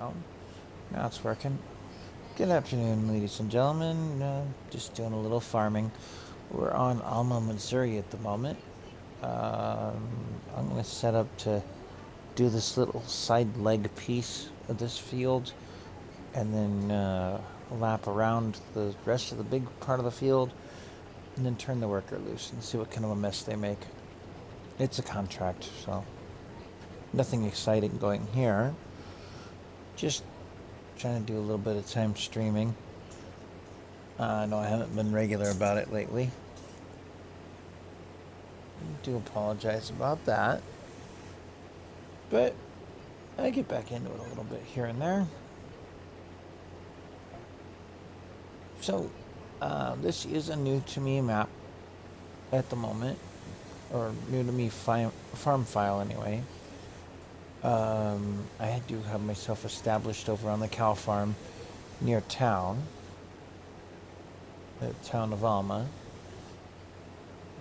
go. Now it's working. Good afternoon, ladies and gentlemen. Just doing a little farming. We're on Alma, Missouri at the moment. I'm going to set up to do this little side leg piece of this field and then lap around the rest of the big part of the field and then turn the worker loose and see what kind of a mess they make. It's a contract, so nothing exciting going here. Just trying to do a little bit of time streaming. I know I haven't been regular about it lately. I do apologize about that. But I get back into it a little bit here and there. So, this is a new to me map at the moment, or new to me farm file anyway. I do have myself established over on the cow farm near town, the town of Alma.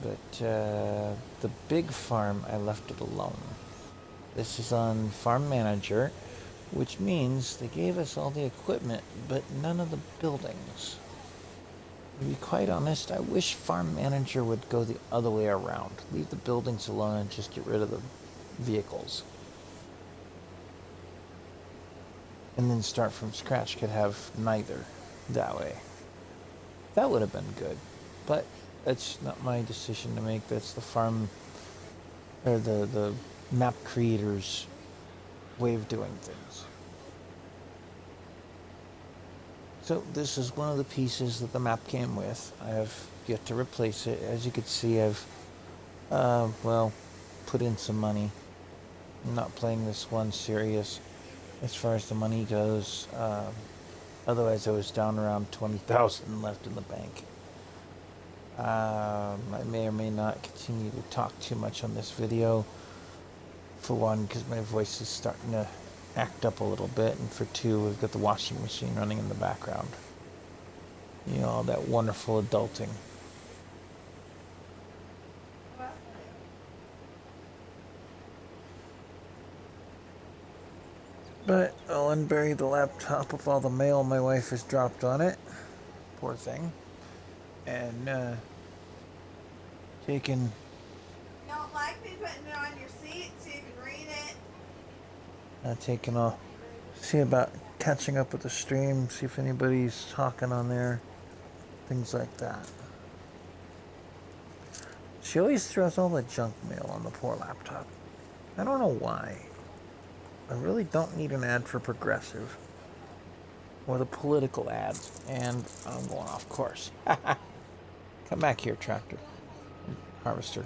But the big farm, I left it alone. This is on Farm Manager, which means they gave us all the equipment, but none of the buildings. To be quite honest, I wish Farm Manager would go the other way around. Leave the buildings alone and just get rid of the vehicles. And then start from scratch, could have neither that way. That would have been good. But that's not my decision to make. That's the farm, or the map creator's way of doing things. So this is one of the pieces that the map came with. I have yet to replace it. As you can see, I've, put in some money. I'm not playing this one serious as far as the money goes. Otherwise, I was down around 20,000 left in the bank. I may or may not continue to talk too much on this video. For one, because my voice is starting to act up a little bit, and for two, we've got the washing machine running in the background. You know, all that wonderful adulting. But I'll unbury the laptop with all the mail my wife has dropped on it. Poor thing. And, taking... You don't like me putting it on your seat so you can read it? Taking a... See about catching up with the stream, see if anybody's talking on there. Things like that. She always throws all the junk mail on the poor laptop. I don't know why. I really don't need an ad for Progressive. Or the political ads. And I'm going off course. Come back here, tractor. Harvester.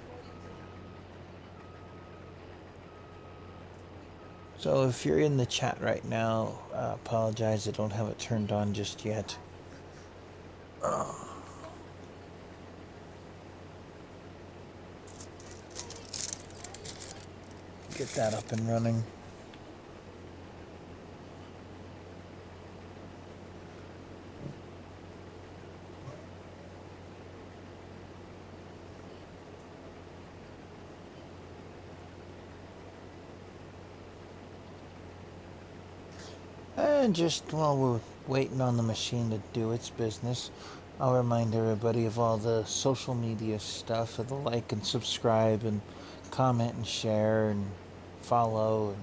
So if you're in the chat right now, apologize, I don't have it turned on just yet. Get that up and running. And just while we're waiting on the machine to do its business, I'll remind everybody of all the social media stuff, of the like and subscribe and comment and share and follow.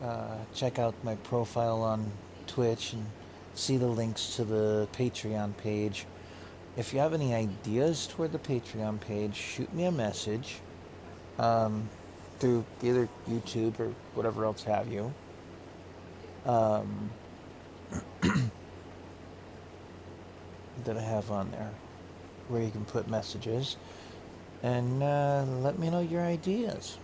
And check out my profile on Twitch and see the links to the Patreon page. If you have any ideas toward the Patreon page, shoot me a message through either YouTube or whatever else have you. That I have on there where you can put messages and let me know your ideas.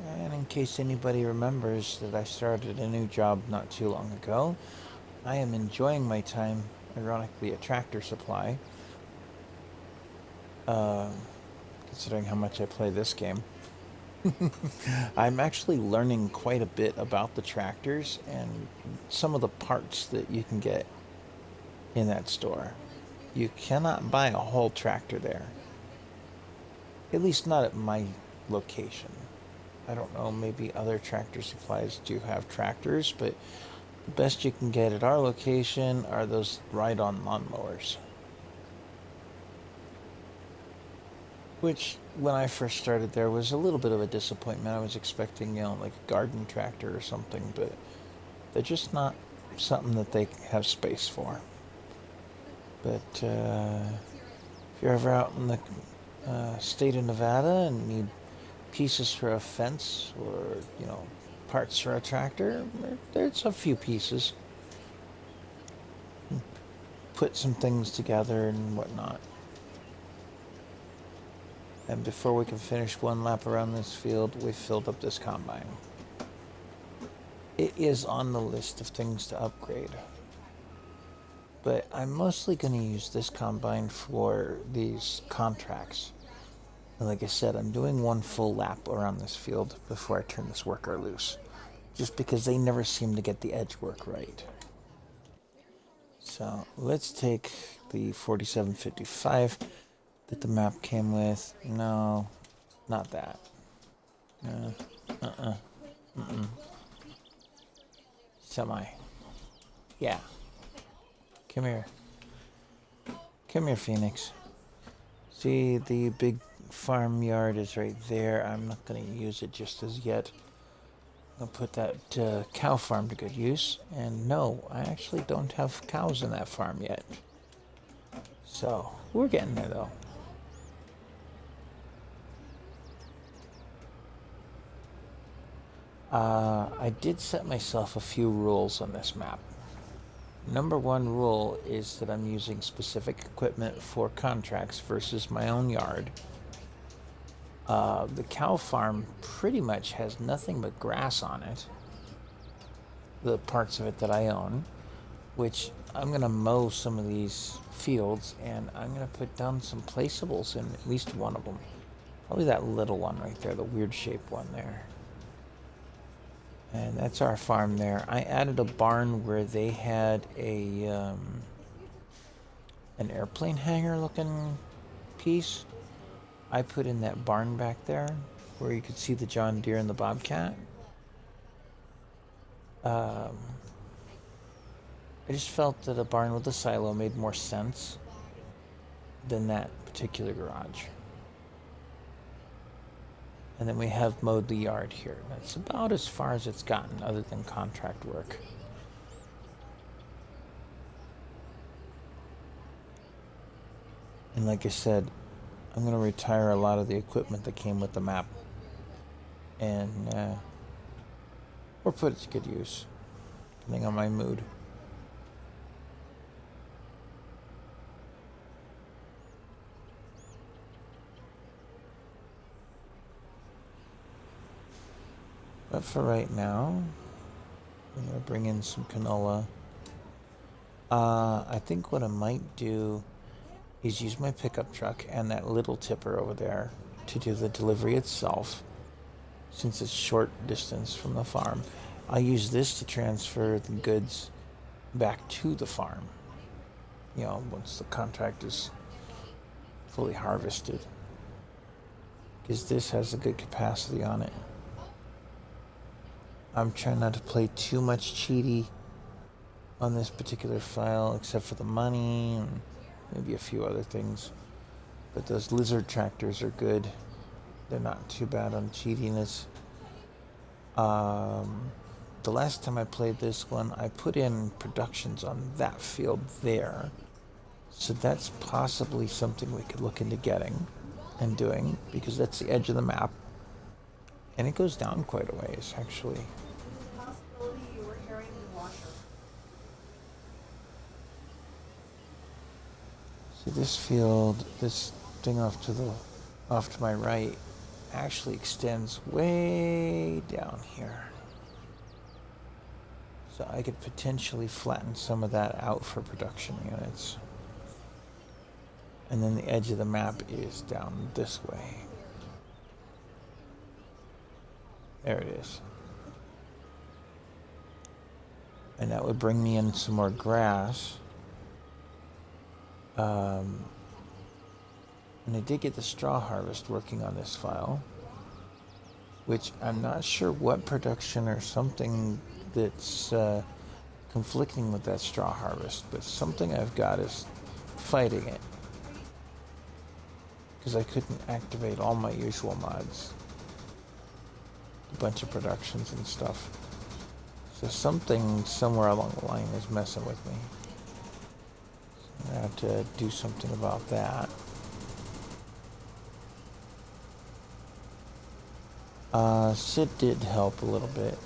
And in case anybody remembers that I started a new job not too long ago, I am enjoying my time, ironically, at Tractor Supply. Considering how much I play this game. I'm actually learning quite a bit about the tractors and some of the parts that you can get. in that store. You cannot buy a whole tractor there. At least not at my location. I don't know, maybe other Tractor Supplies do have tractors, but the best you can get at our location are those ride-on lawnmowers. Which, when I first started there, was a little bit of a disappointment. I was expecting, like a garden tractor or something, but they're just not something that they have space for. But if you're ever out in the state of Nevada and need pieces for a fence or, parts for a tractor, there's a few pieces. Put some things together and whatnot. And before we can finish one lap around this field, we filled up this combine. It is on the list of things to upgrade. But I'm mostly going to use this combine for these contracts. And like I said, I'm doing one full lap around this field before I turn this worker loose. Just because they never seem to get the edge work right. So let's take the 4755 that the map came with. No, not that. Semi. Yeah. Come here. Come here, Phoenix. See, the big farmyard is right there. I'm not going to use it just as yet. I'll put that cow farm to good use. And no, I actually don't have cows in that farm yet. So, we're getting there though. I did set myself a few rules on this map. Number one rule is that I'm using specific equipment for contracts versus my own yard. The cow farm pretty much has nothing but grass on it. The parts of it that I own, which I'm going to mow some of these fields and I'm going to put down some placeables in at least one of them. Probably that little one right there, the weird shaped one there. And that's our farm there. I added a barn where they had an airplane hangar looking piece. I put in that barn back there where you could see the John Deere and the Bobcat. I just felt that a barn with a silo made more sense than that particular garage. And then we have mowed the yard here. That's about as far as it's gotten other than contract work. And like I said, I'm going to retire a lot of the equipment that came with the map. And or put it to good use, depending on my mood. But for right now, I'm going to bring in some canola. I think what I might do is use my pickup truck and that little tipper over there to do the delivery itself. Since it's short distance from the farm, I'll use this to transfer the goods back to the farm. Once the contract is fully harvested. Because this has a good capacity on it. I'm trying not to play too much cheaty on this particular file, except for the money and maybe a few other things. But those lizard tractors are good. They're not too bad on cheatiness. The last time I played this one, I put in productions on that field there. So that's possibly something we could look into getting and doing, because that's the edge of the map. And it goes down quite a ways, actually. Possibility you were carrying the washer. See, this field, this thing off to my right, actually extends way down here. So I could potentially flatten some of that out for production units. And then the edge of the map is down this way. There it is. And that would bring me in some more grass And I did get the straw harvest working on this file, which I'm not sure what production or something that's conflicting with that straw harvest, but something I've got is fighting it because I couldn't activate all my usual mods, a bunch of productions and stuff. So something somewhere along the line is messing with me. So I have to do something about that. Sid did help a little bit.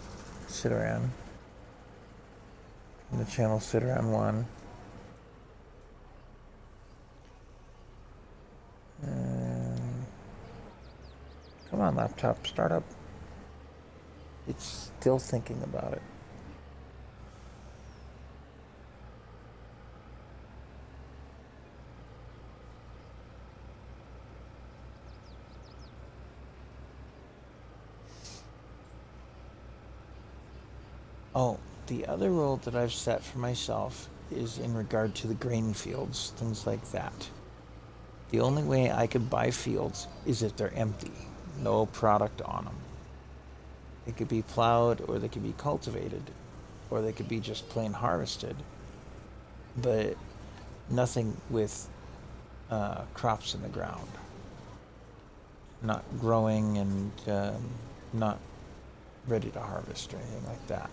Sit around. From the channel Sit Around 1. Come on, laptop, start up. It's still thinking about it. Oh, the other rule that I've set for myself is in regard to the grain fields, things like that. The only way I could buy fields is if they're empty, no product on them. They could be plowed, or they could be cultivated, or they could be just plain harvested, but nothing with crops in the ground. Not growing and not ready to harvest or anything like that.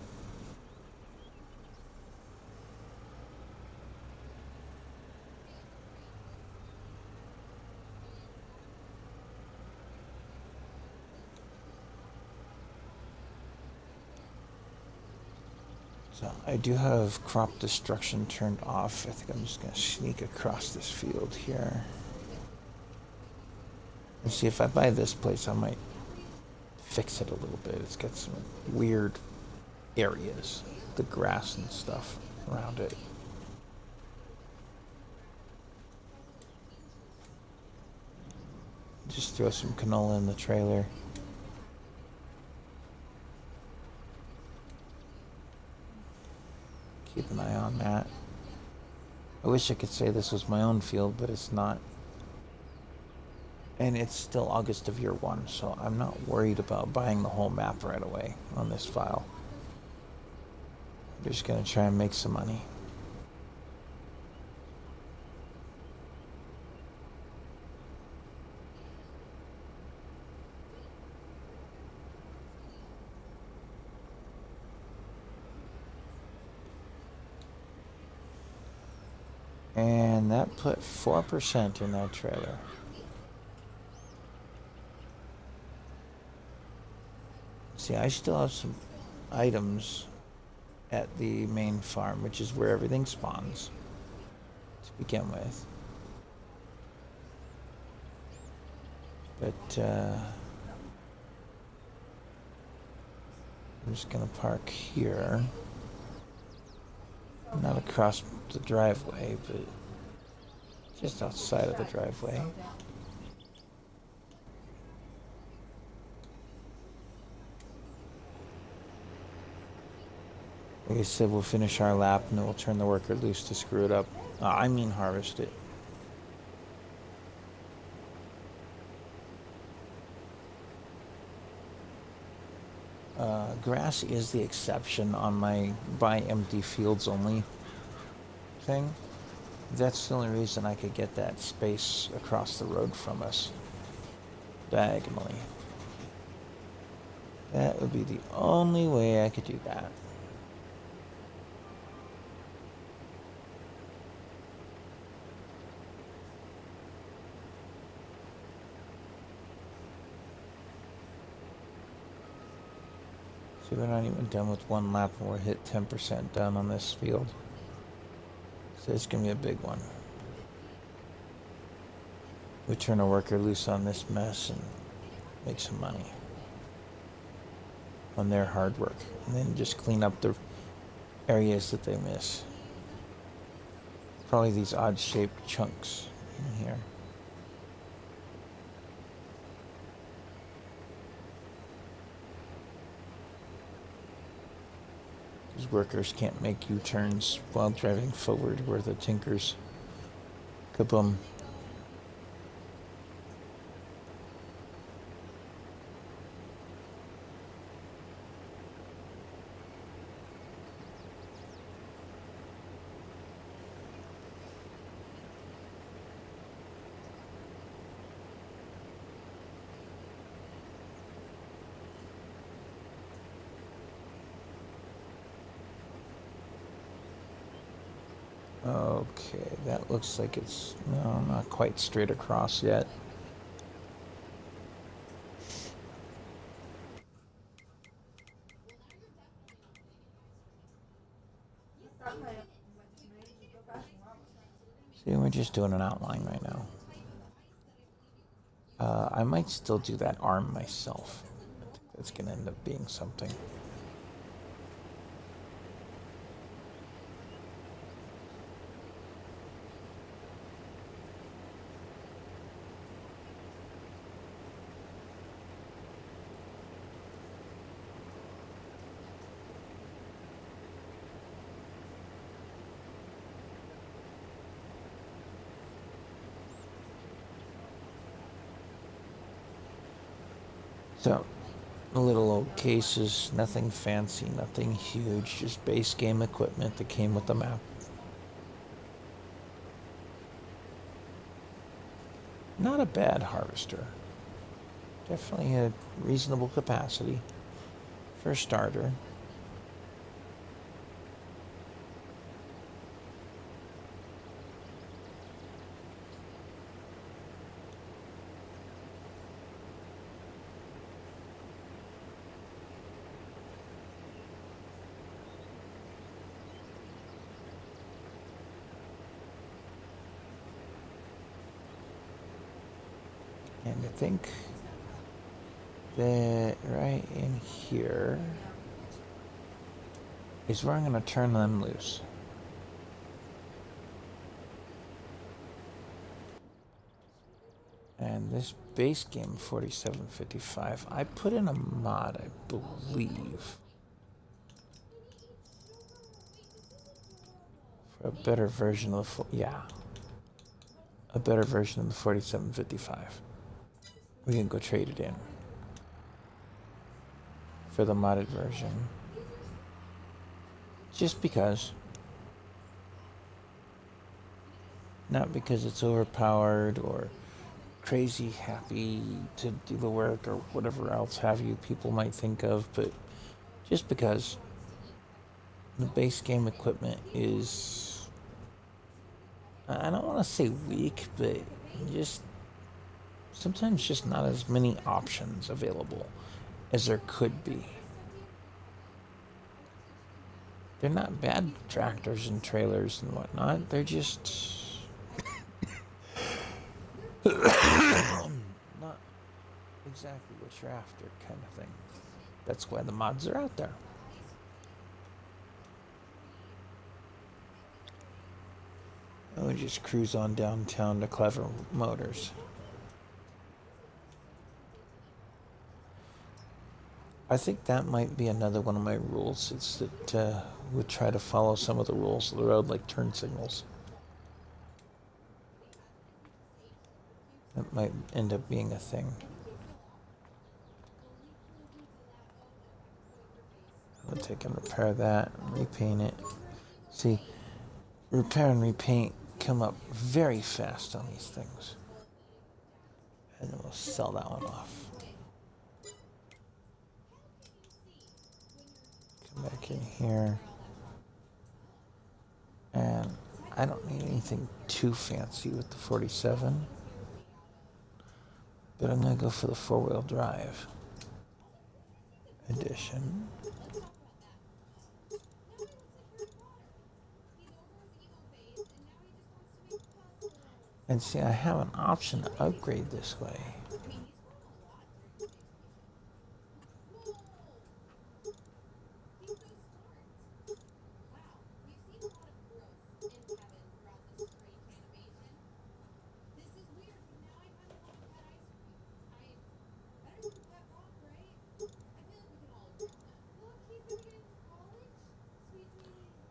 So I do have crop destruction turned off. I think I'm just going to sneak across this field here. And see, if I buy this place, I might fix it a little bit. It's got some weird areas, the grass and stuff around it. Just throw some canola in the trailer. Keep an eye on that. I wish I could say this was my own field, but it's not. And it's still August of year 1, so I'm not worried about buying the whole map right away on this file. I'm just going to try and make some money. And that put 4% in that trailer. See, I still have some items at the main farm, which is where everything spawns to begin with. But I'm just gonna park here. Not across the driveway, but just outside of the driveway. Like I said, we'll finish our lap and then we'll turn the worker loose to screw it up. I mean harvest it. Grass is the exception on my buy empty fields only thing. That's the only reason I could get that space across the road from us diagonally. That would be the only way I could do that. See, we're not even done with one lap and we're hit 10% done on this field. So it's going to be a big one. We turn a worker loose on this mess and make some money on their hard work. And then just clean up the areas that they miss. Probably these odd shaped chunks in here. These workers can't make U-turns while driving forward where the tinkers Kaboom. Okay, that looks like it's, no, not quite straight across yet. Stop playing with me. Go back and run with me. See, we're just doing an outline right now. I might still do that arm myself. I think that's gonna end up being something. So, little old cases, nothing fancy, nothing huge, just base game equipment that came with the map. Not a bad harvester. Definitely a reasonable capacity for a starter. And I think that right in here is where I'm going to turn them loose. And this base game 4755, I put in a mod, I believe, for a better version of a better version of the 4755. We can go trade it in for the modded version. Just because. Not because it's overpowered or crazy happy to do the work or whatever else have you people might think of, but just because the base game equipment is, I don't want to say weak, but just sometimes just not as many options available as there could be. They're not bad tractors and trailers and whatnot. They're just not exactly what you're after, kind of thing. That's why the mods are out there. I would just cruise on downtown to Clever Motors. I think that might be another one of my rules. It's that we try to follow some of the rules of the road, like turn signals. That might end up being a thing. I'll take and repair that, repaint it. See, repair and repaint come up very fast on these things. And then we'll sell that one off. Come back in here. And I don't need anything too fancy with the 47. But I'm going to go for the four-wheel drive edition. And see, I have an option to upgrade this way.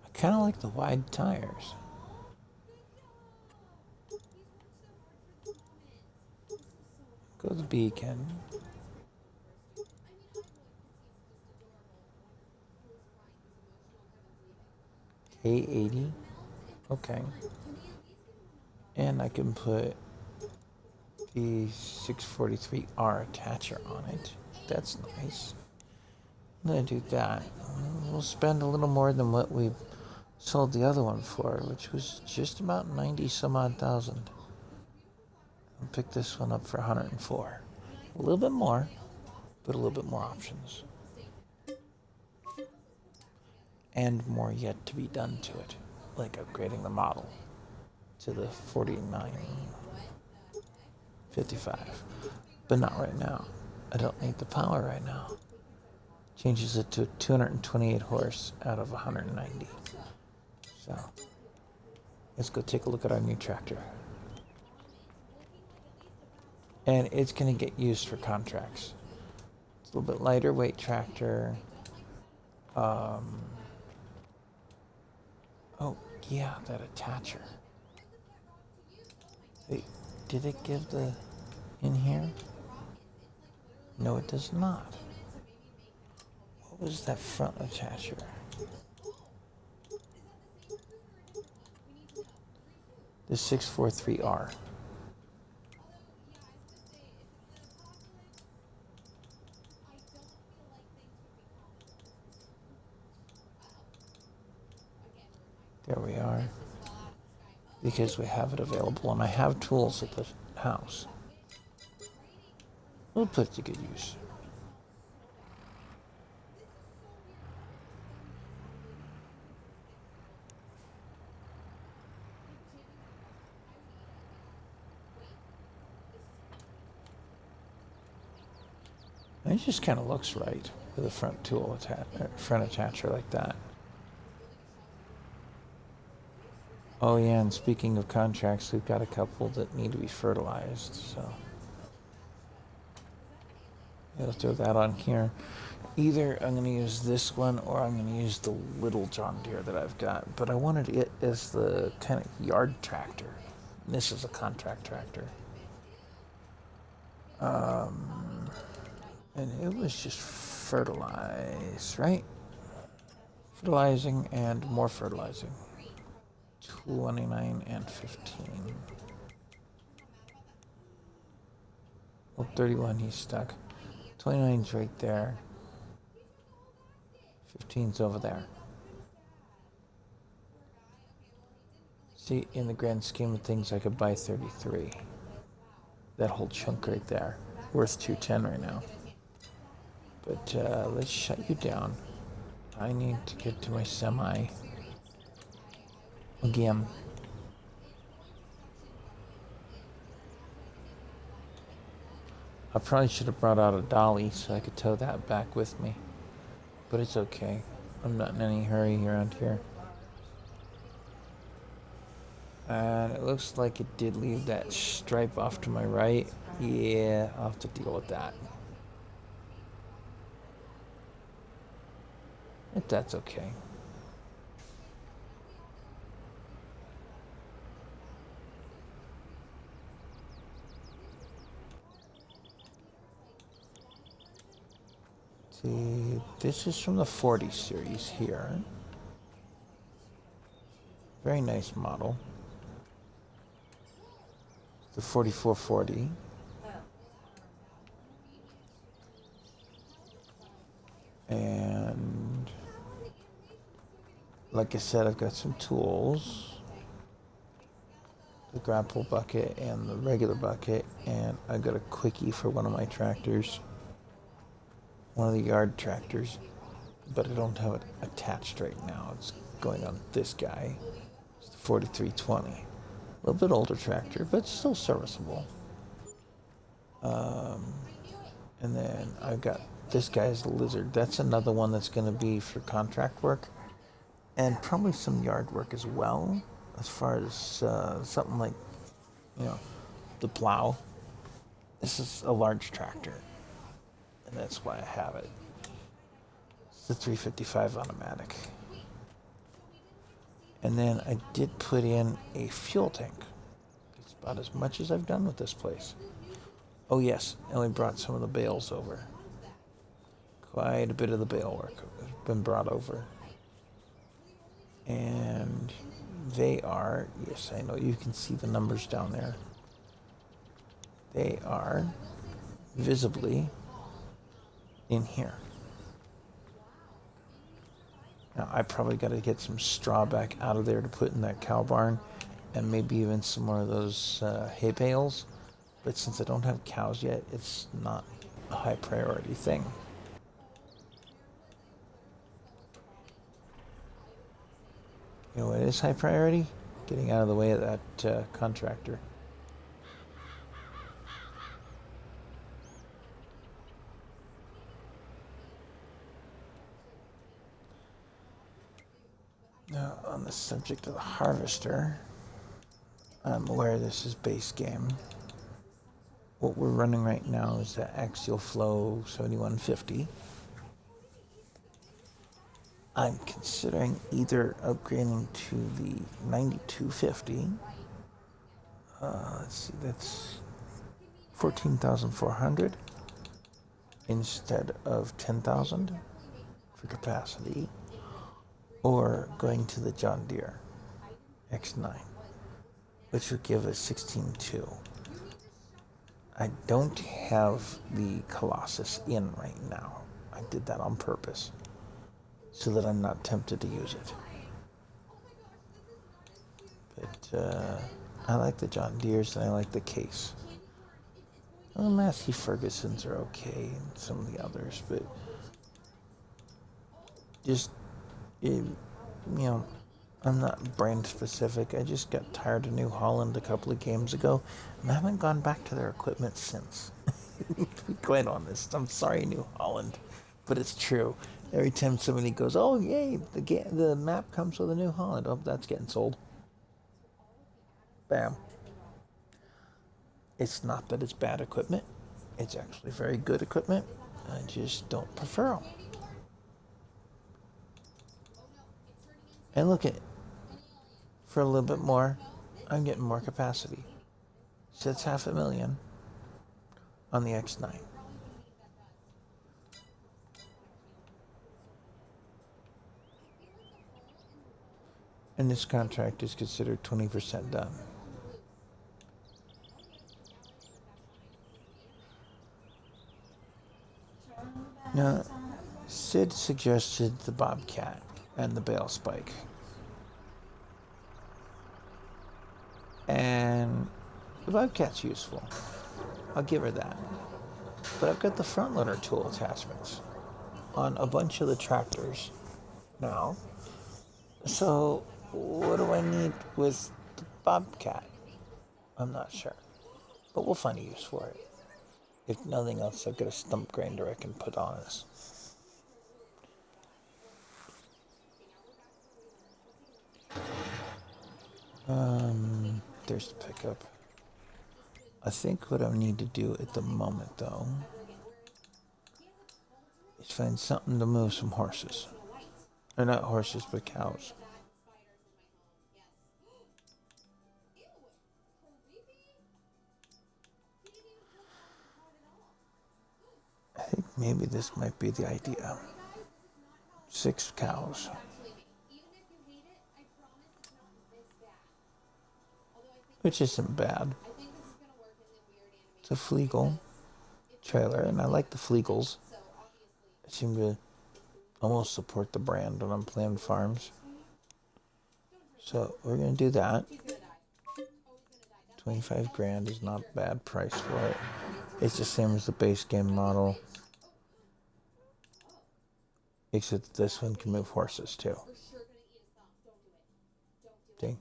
I kind of like the wide tires. the beacon. K80. Okay. And I can put the 643R attacher on it. That's nice. I'm gonna do that. We'll spend a little more than what we sold the other one for, which was just about 90 some odd thousand. I'll pick this one up for 104. A little bit more, but a little bit more options. And more yet to be done to it, like upgrading the model to the 4955. But not right now. I don't need the power right now. Changes it to 228 horse out of 190. So, let's go take a look at our new tractor. And it's going to get used for contracts. It's a little bit lighter weight tractor. Oh, yeah, that attacher. Wait, did it give the in here? No, it does not. What was that front attacher? The 643R. There we are. Because we have it available and I have tools at the house. We'll put it to good use. And it just kind of looks right with a front tool front attacher like that. Oh yeah, and speaking of contracts, we've got a couple that need to be fertilized, so I'll throw that on here. Either I'm going to use this one or I'm going to use the little John Deere that I've got, but I wanted it as the kind of yard tractor. And this is a contract tractor. And it was just fertilize, right? Fertilizing and more fertilizing. 29 and 15. Well, 31 he's stuck. 29's right there. 15's over there. See, in the grand scheme of things, I could buy 33. That whole chunk right there. Worth 210 right now. But let's shut you down. I need to get to my semi. Again. I probably should have brought out a dolly so I could tow that back with me. But it's okay. I'm not in any hurry around here. And it looks like it did leave that stripe off to my right. Yeah, I'll have to deal with that. But that's okay. See, this is from the 40 series here. Very nice model. The 4440. And like I said, I've got some tools. The grapple bucket and the regular bucket, and I got a quickie for one of my tractors. One of the yard tractors, but I don't have it attached right now. It's going on this guy. It's the 4320. A little bit older tractor, but still serviceable. And then I've got this guy's the Lizard. That's another one that's going to be for contract work and probably some yard work as well, as far as something like, the plow. This is a large tractor, and that's why I have it. It's the 355 automatic. And then I did put in a fuel tank. It's about as much as I've done with this place. Oh yes, and we brought some of the bales over. Quite a bit of the bale work has been brought over. And they are, yes, I know you can see the numbers down there. They are visibly in here. Now I probably got to get some straw back out of there to put in that cow barn, and maybe even some more of those hay bales. But since I don't have cows yet, it's not a high priority thing. You know what is high priority? Getting out of the way of that contractor. Now, on the subject of the harvester, I'm aware this is base game. What we're running right now is the Axial Flow 7150. I'm considering either upgrading to the 9250. Let's see, that's 14,400 instead of 10,000 for capacity, or going to the John Deere X9, which would give us 16.2. I don't have the Colossus in right now. I did that on purpose so that I'm not tempted to use it. But I like the John Deere's and I like the case. Well, Massey Ferguson's are okay and some of the others, but just, I'm not brand specific. I just got tired of New Holland a couple of games ago, and I haven't gone back to their equipment since. To be quite honest, I'm sorry, New Holland, but it's true. Every time somebody goes, "Oh yay, the map comes with a New Holland," oh, that's getting sold. Bam. It's not that it's bad equipment. It's actually very good equipment. I just don't prefer them. And look at it. For a little bit more, I'm getting more capacity. So it's 500,000 on the X9. And this contract is considered 20% done. Now, Sid suggested the Bobcat and the Bale Spike. And the Bobcat's useful. I'll give her that. But I've got the front loader tool attachments on a bunch of the tractors now. So what do I need with the Bobcat? I'm not sure. But we'll find a use for it. If nothing else, I've got a stump grinder I can put on this. There's the pickup. I think what I need to do at the moment, though, is find something to move some horses. Or not horses, but cows. I think maybe this might be the idea. 6 cows. Which isn't bad. It's a Flegel trailer, and I like the Flegels. I seem to almost support the brand when I'm playing farms. So we're gonna do that. 25 grand is not a bad price for it. It's the same as the base game model, except this one can move horses too. Ding.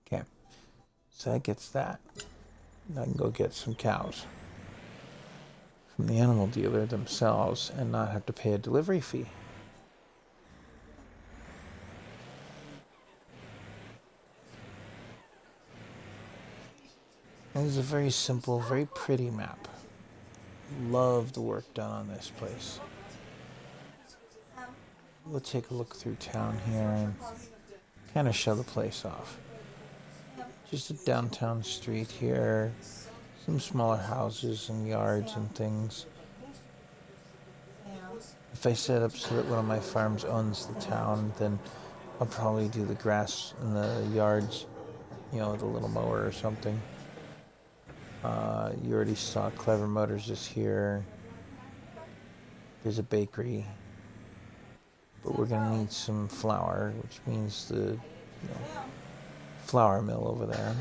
Okay, so that gets that. And I can go get some cows from the animal dealer themselves and not have to pay a delivery fee. It is a very simple, very pretty map. Love the work done on this place. we'll take a look through town here and kind of show the place off. Just a downtown street here, some smaller houses and yards and things. If I set up so that one of my farms owns the town, then I'll probably do the grass in the yards, with a little mower or something. You already saw Clever Motors is here. There's a bakery. But we're gonna need some flour, which means the flour mill over there.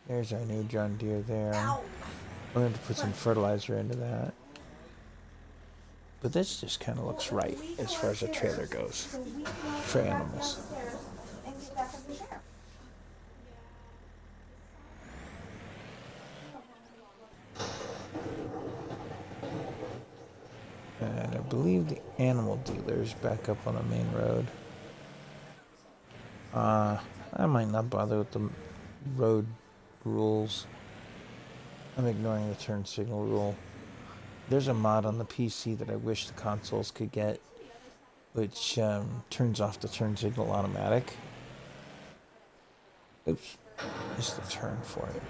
There's our new John Deere there. We're going to put some fertilizer into that. But this just kind of looks right as far as a trailer goes for animals. And I believe the animal dealer's back up on the main road. I might not bother with the road rules. I'm ignoring the turn signal rule. There's a mod on the PC that I wish the consoles could get, which turns off the turn signal automatic. Oops, missed the turn for it.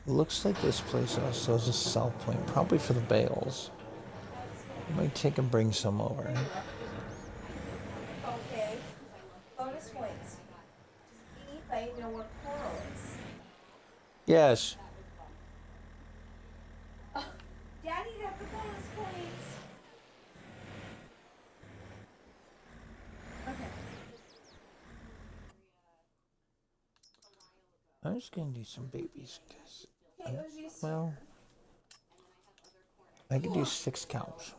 Looks like this place also has a sell point, probably for the bales. I might take and bring some over. Okay. Bonus points. Does anybody know where Coral is? Yes. Daddy got the bonus points. Okay. I'm just gonna do some babies. Okay, it was used. Well, I could do 6 cows.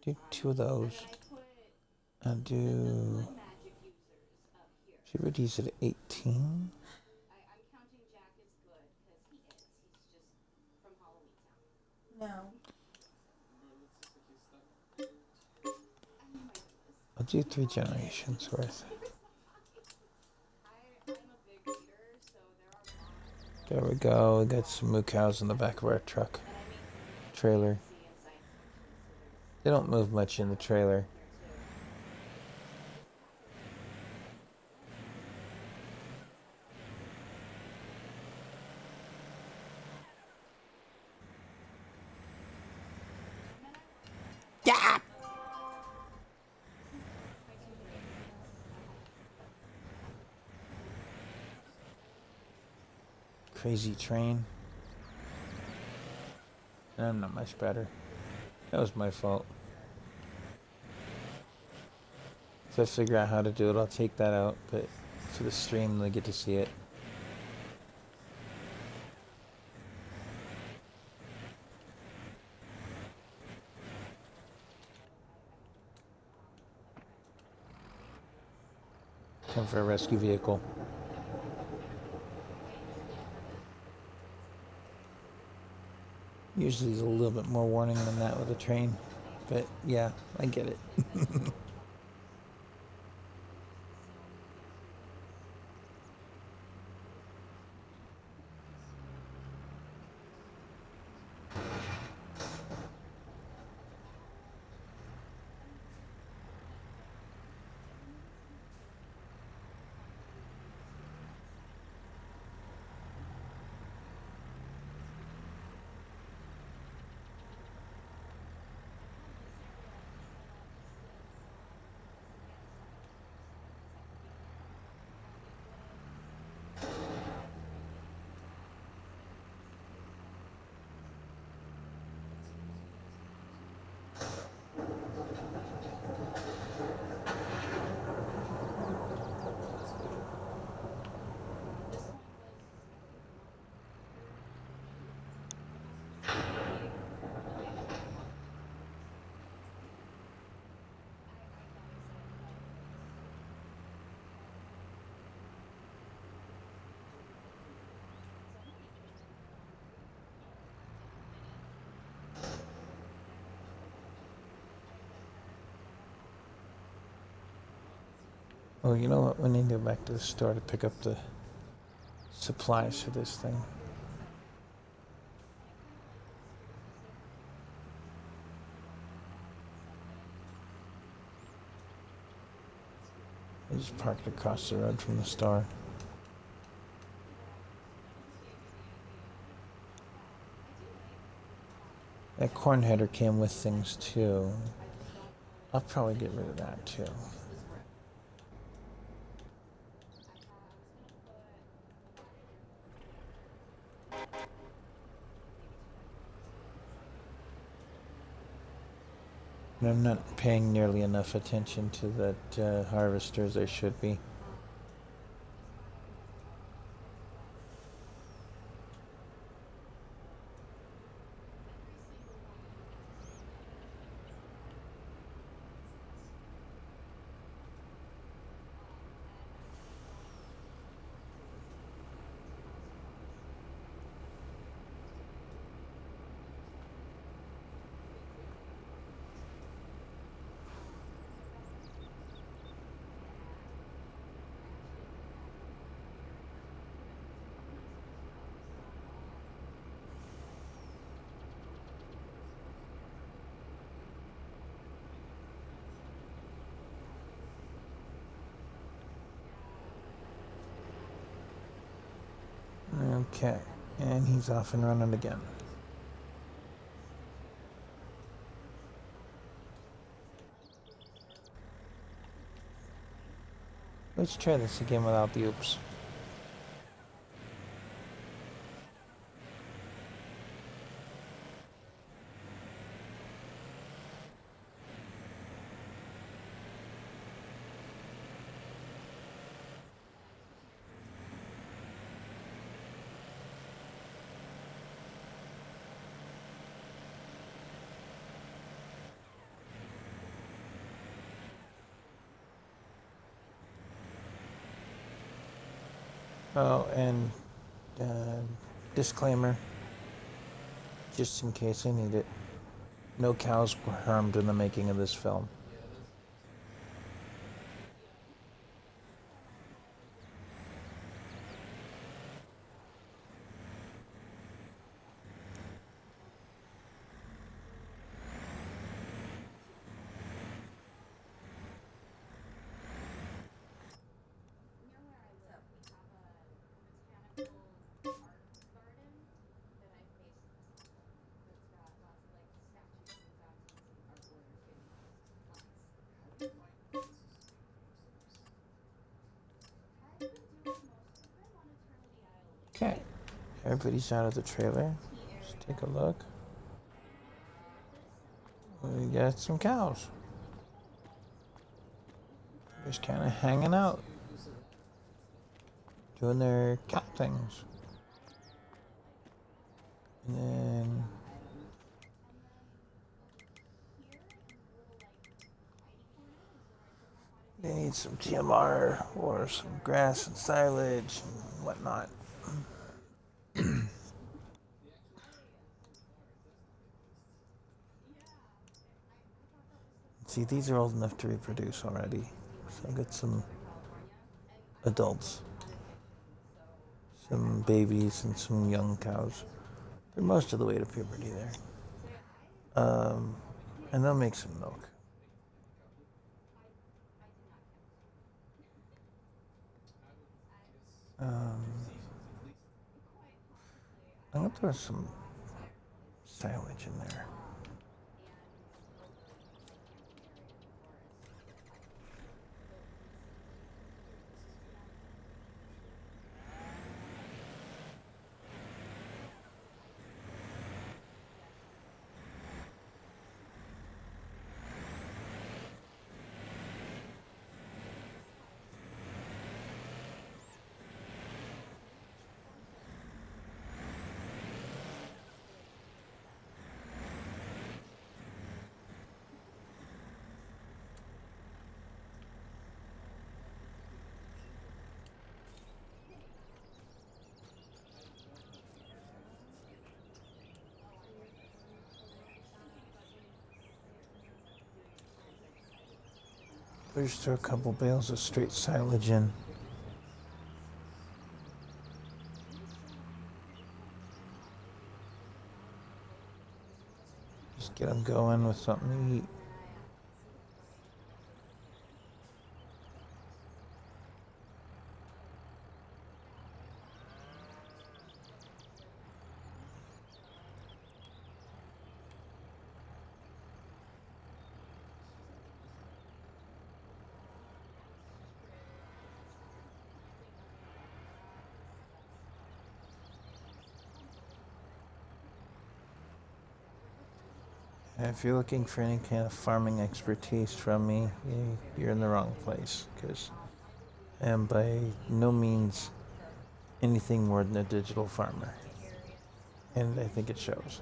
Do 2 of those. I'll do. She already at 18. No. I'll do 3 generations worth. There we go. We got some moo cows in the back of our truck. Trailer. They don't move much in the trailer. Yeah! Crazy train. I'm not much better. That was my fault. If I figure out how to do it, I'll take that out, but for the stream, they get to see it. Time for a rescue vehicle. Usually there's a little bit more warning than that with a train, but yeah, I get it. Oh, you know what? We need to go back to the store to pick up the supplies for this thing. I just parked across the road from the store. That corn header came with things too. I'll probably get rid of that too. And I'm not paying nearly enough attention to that harvester as I should be. Okay, and he's off and running again. Let's try this again without the oops. Oh, and disclaimer, just in case I need it. No cows were harmed in the making of this film. Okay, everybody's out of the trailer. Let's take a look. We got some cows. Just kind of hanging out, doing their cat things. And then they need some TMR or some grass and silage and whatnot. See, these are old enough to reproduce already. So I've got some adults, some babies, and some young cows. They're most of the way to puberty there. And they'll make some milk. I'm gonna throw some silage in there. We just throw a couple bales of straight silage in. Just get them going with something to eat. If you're looking for any kind of farming expertise from me, you're in the wrong place, because I am by no means anything more than a digital farmer. And I think it shows.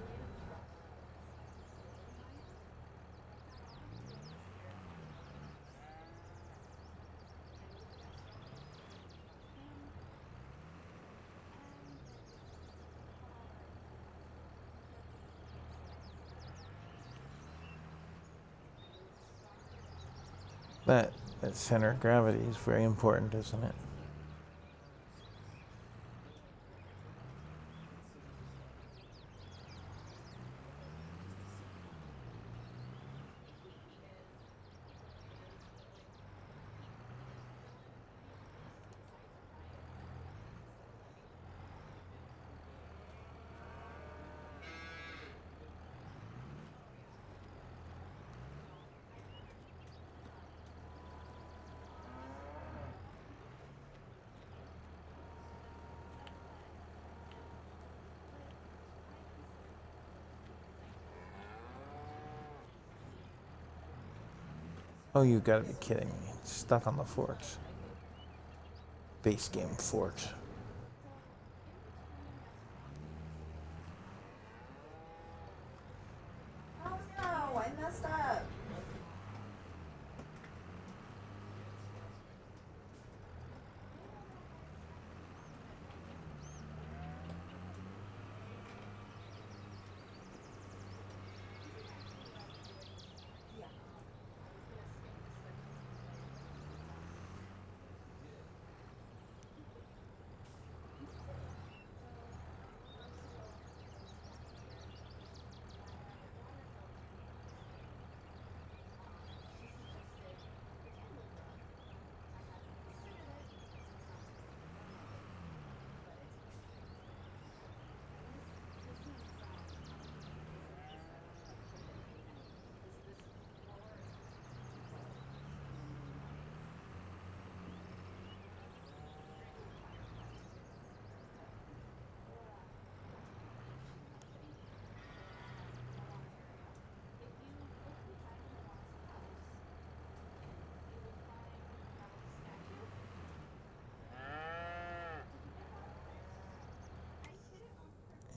But that center of gravity is very important, isn't it? Oh, you gotta be kidding me. It's stuck on the fort. Base game fort. Oh no, I messed up.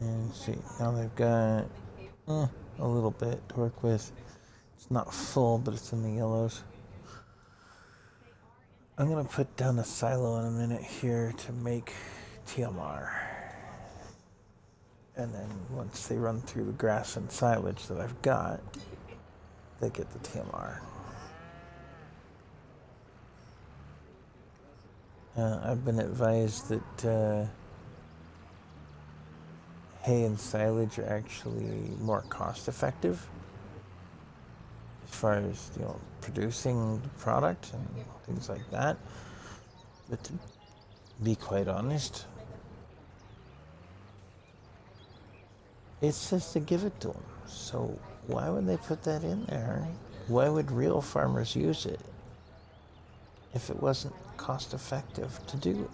And see, now they've got a little bit to work with. It's not full, but it's in the yellows. I'm gonna put down a silo in a minute here to make TMR. And then once they run through the grass and silage that I've got, they get the TMR. I've been advised that hay and silage are actually more cost effective as far as producing the product and things like that. But to be quite honest, it's just to give it to them. So why would they put that in there? Why would real farmers use it if it wasn't cost effective to do?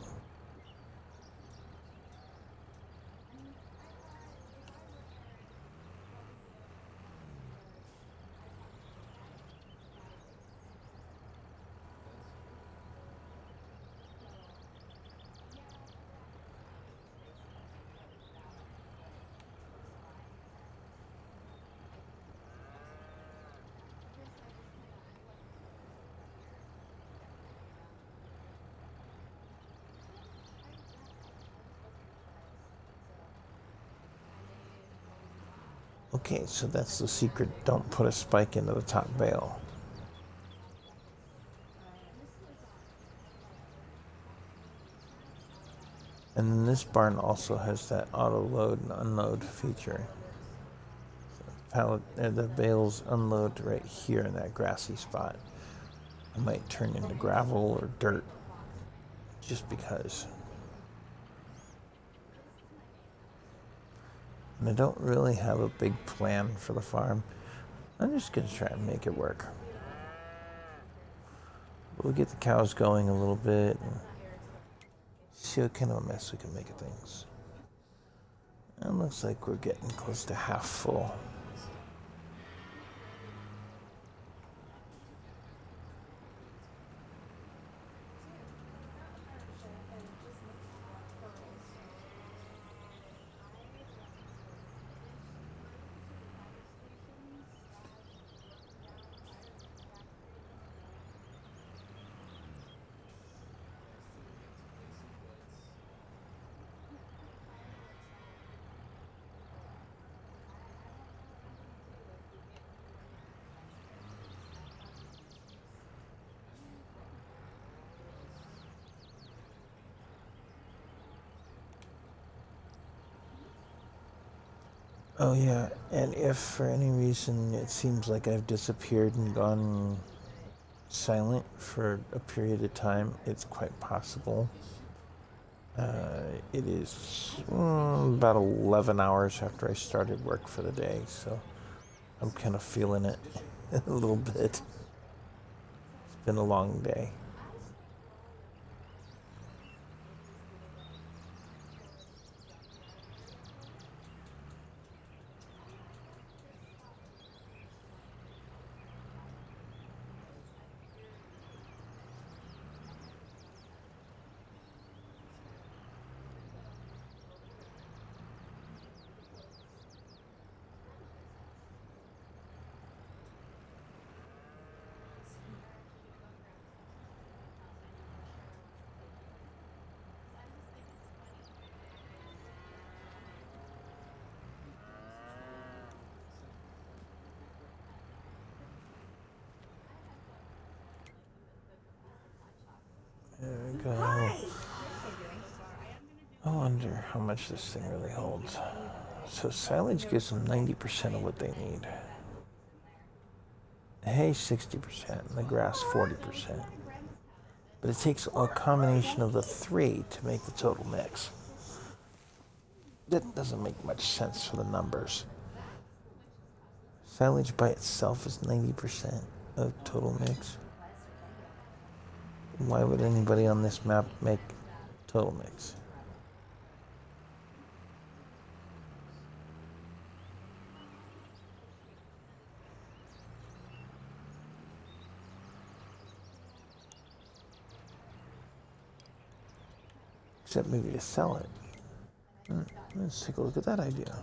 Okay, so that's the secret. Don't put a spike into the top bale. And then this barn also has that auto load and unload feature. The bales unload right here in that grassy spot. It might turn into gravel or dirt just because. And I don't really have a big plan for the farm. I'm just going to try and make it work. We'll get the cows going a little bit and see what kind of a mess we can make of things. It looks like we're getting close to half full. Oh yeah, and if for any reason it seems like I've disappeared and gone silent for a period of time, it's quite possible. It is about 11 hours after I started work for the day, so I'm kind of feeling it a little bit. It's been a long day. There we go. Hi. I wonder how much this thing really holds. So silage gives them 90% of what they need. The hay 60% and the grass 40%. But it takes a combination of the three to make the total mix. That doesn't make much sense for the numbers. Silage by itself is 90% of total mix. Why would anybody on this map make total mix? Except maybe to sell it. Let's take a look at that idea.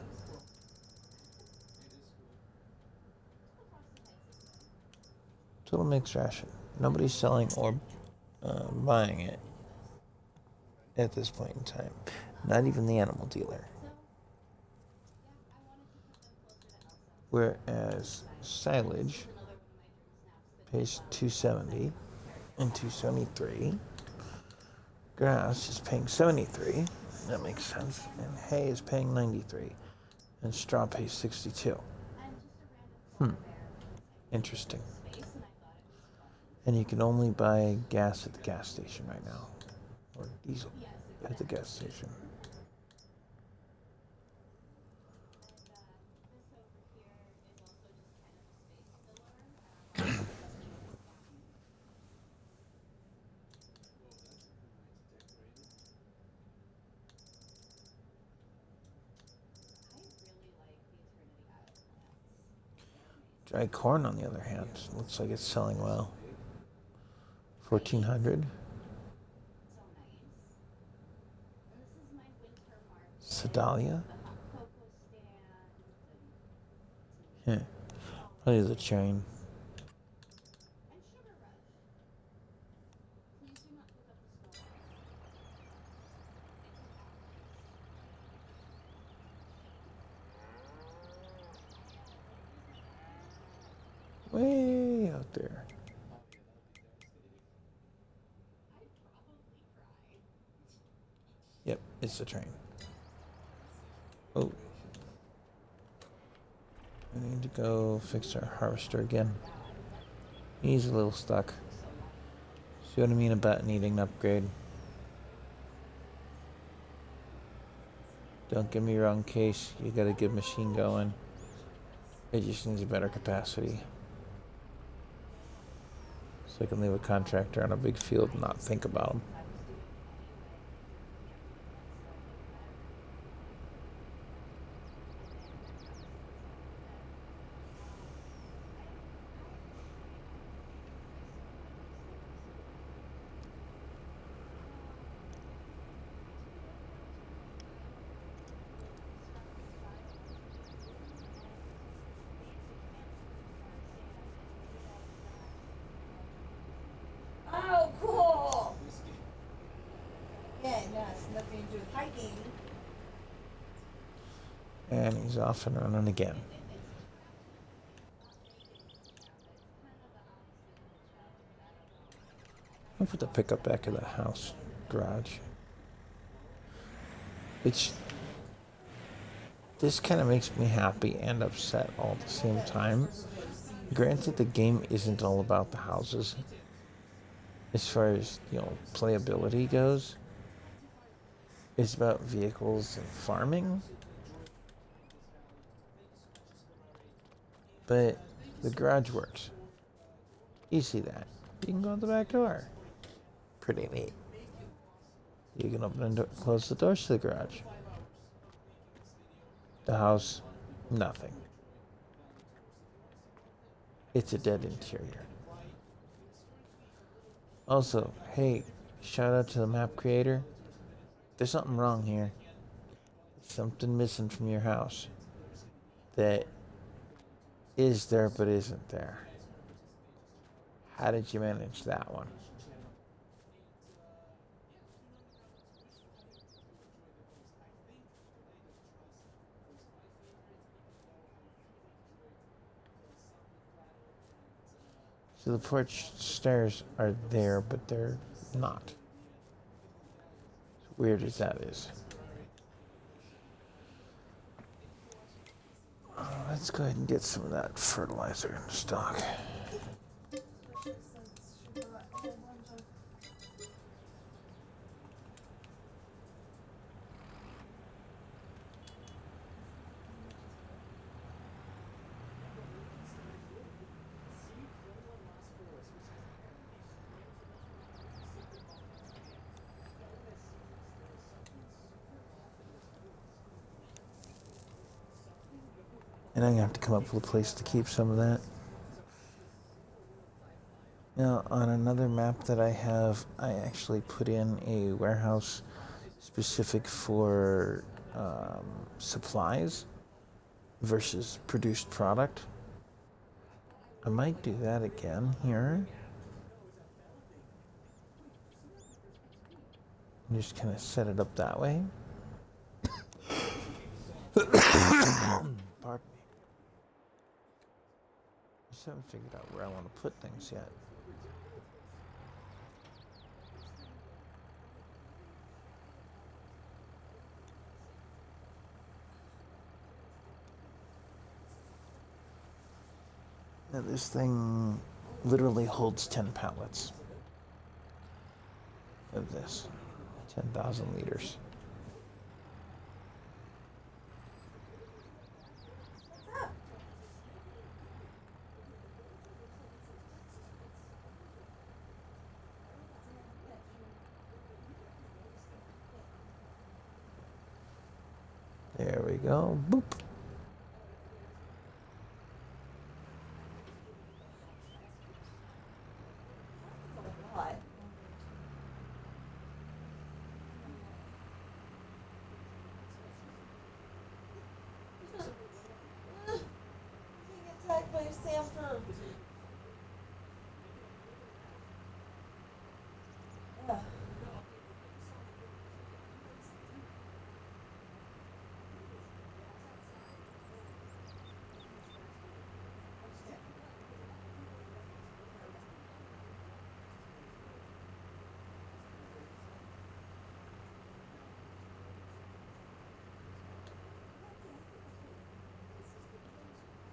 Total mix ration. Nobody's selling or buying it at this point in time. Not even the animal dealer. Whereas silage pays $270 and $273. Grass is paying $73. That makes sense. And hay is paying $93. And straw pays $62. Interesting. And you can only buy gas at the gas station right now. Or diesel at the gas station. Dry corn, on the other hand, looks like it's selling well. 1,400. Sedalia. Probably the chain. Way out there. Yep, It's the train. Oh. I need to go fix our harvester again. He's a little stuck. See what I mean about needing an upgrade? Don't get me wrong, Case. You got a good machine going. It just needs a better capacity. So I can leave a contractor on a big field and not think about him. Oh, cool. Yeah, it has nothing to do with hiking. And he's off and running again. I'll put the pickup back in the house garage. This kind of makes me happy and upset all at the same time. Granted, the game isn't all about the houses. As far as, playability goes, it's about vehicles and farming. But the garage works. You see that. You can go out the back door. Pretty neat. You can open and close the doors to the garage. The house, nothing. It's a dead interior. Also, hey, shout out to the map creator. There's something wrong here. Something missing from your house that is there but isn't there. How did you manage that one? So the porch stairs are there, but they're not. As weird as that is. Let's go ahead and get some of that fertilizer in stock. And I'm going to have to come up with a place to keep some of that. Now, on another map that I have, I actually put in a warehouse specific for supplies versus produced product. I might do that again here. And just kind of set it up that way. Pardon me. Just haven't figured out where I want to put things yet. Now this thing literally holds 10 pallets of this. 10,000 liters. There we go. Boop. What? Being attacked by Sanford. Ugh.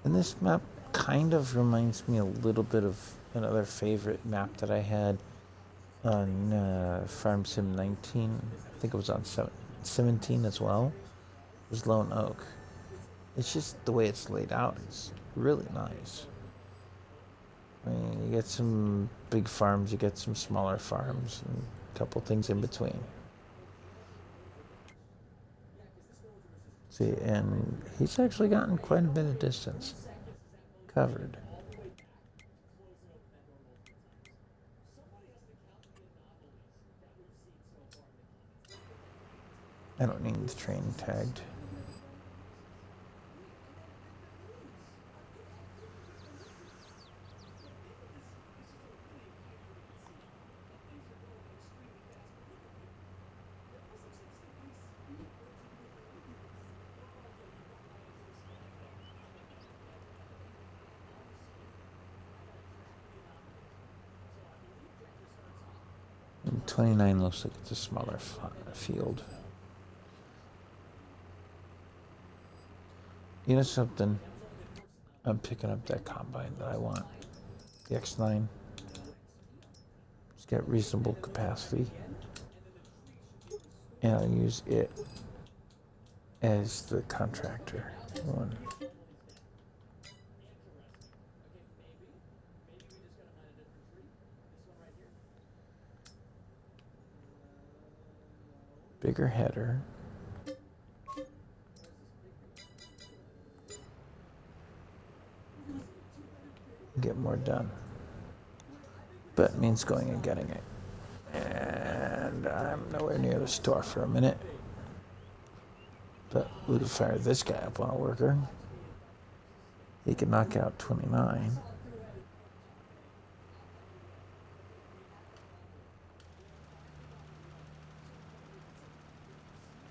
And this map kind of reminds me a little bit of another favorite map that I had on Farm Sim 19. I think it was on 17 as well. It was Lone Oak. It's just the way it's laid out is really nice. I mean, you get some big farms, you get some smaller farms, and a couple things in between. See, and he's actually gotten quite a bit of distance covered. I don't need the train tagged. And 29 looks like it's a smaller field. You know something? I'm picking up that combine that I want. The X9. It's got reasonable capacity. And I'll use it as the contractor one. Bigger header. Get more done. But it means going and getting it. And I'm nowhere near the store for a minute. But we could fire this guy up on a worker. He can knock out 29.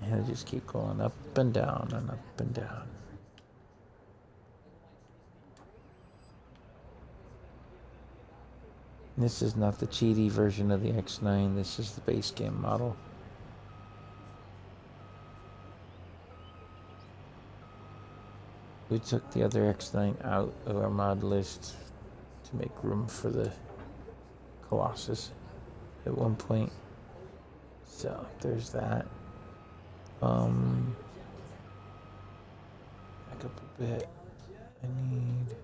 And he'll just keep going up and down and up and down. This is not the cheaty version of the X9. This is the base game model. We took the other X9 out of our mod list to make room for the Colossus at one point. So there's that. Back up a bit. I need...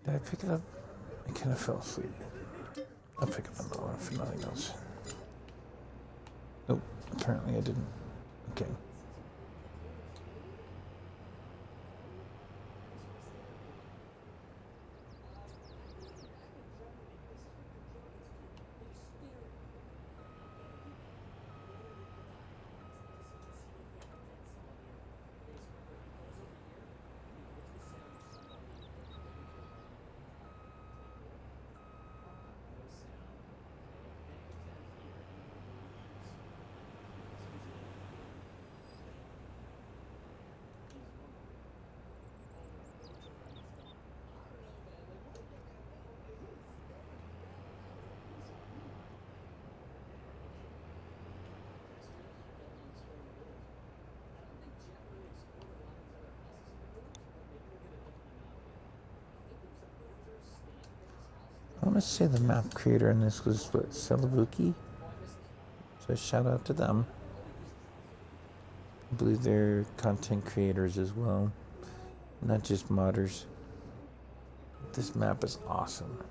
Did I pick it up? I kind of fell asleep. I'll pick up another one for nothing else. Nope, apparently I didn't. Okay. I want to say the map creator in this was what, Celavuki? So shout out to them. I believe they're content creators as well, not just modders. This map is awesome.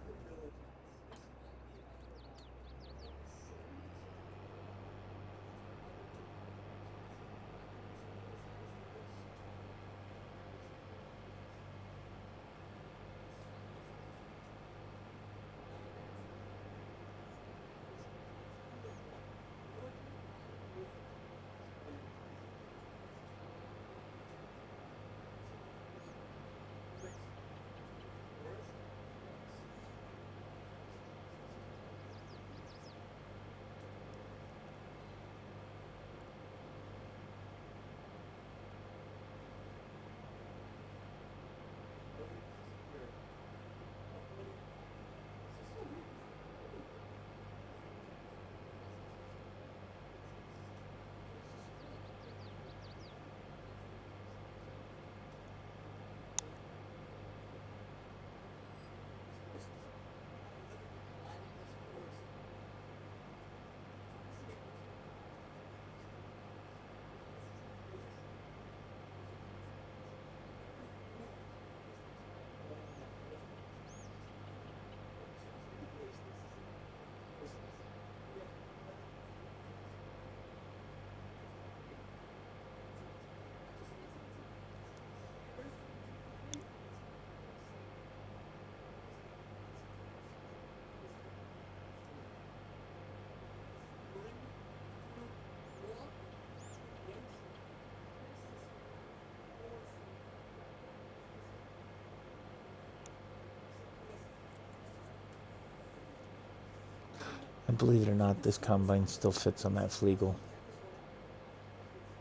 And believe it or not, this combine still fits on that Flegel.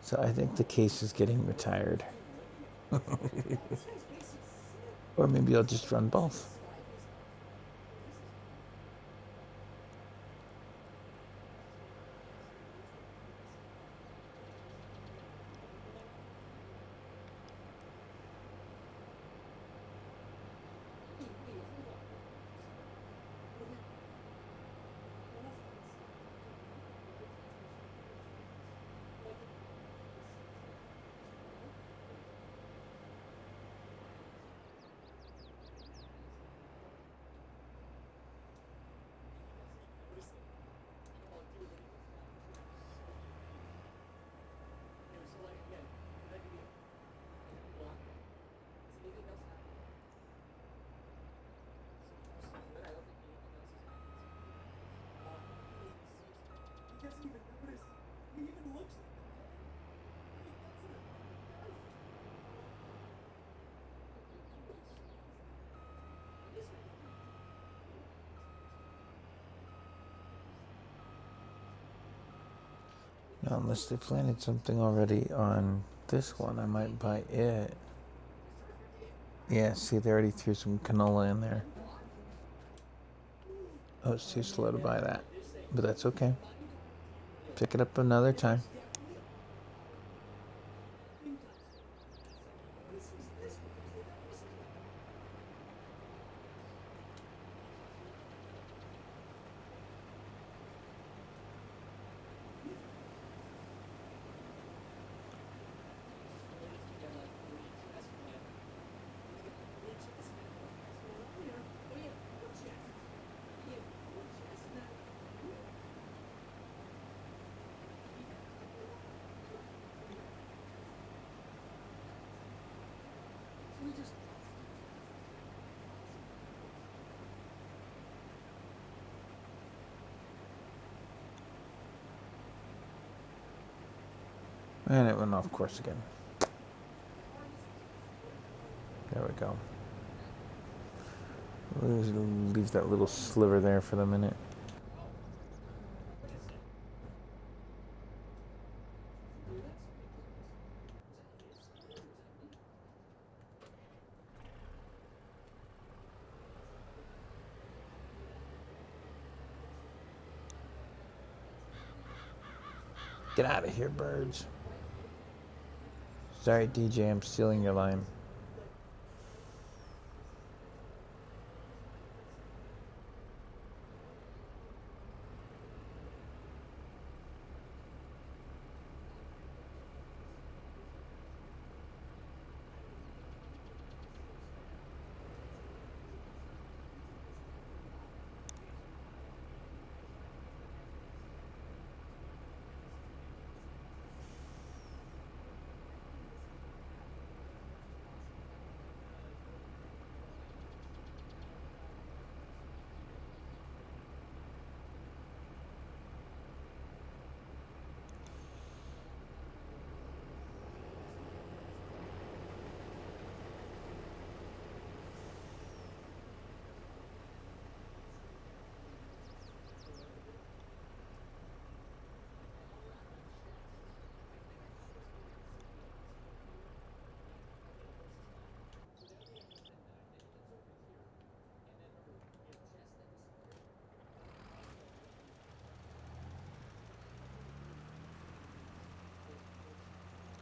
So I think the case is getting retired. Or maybe I'll just run both. Now, unless they planted something already on this one, I might buy it. Yeah, see, they already threw some canola in there. Oh, it's too slow to buy that. But that's okay. Pick it up another time. And it went off course again. There we go. Leave that little sliver there for the minute. Get out of here, birds. Sorry, DJ, I'm stealing your line.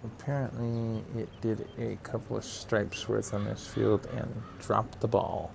Apparently, it did a couple of stripes worth on this field and dropped the ball.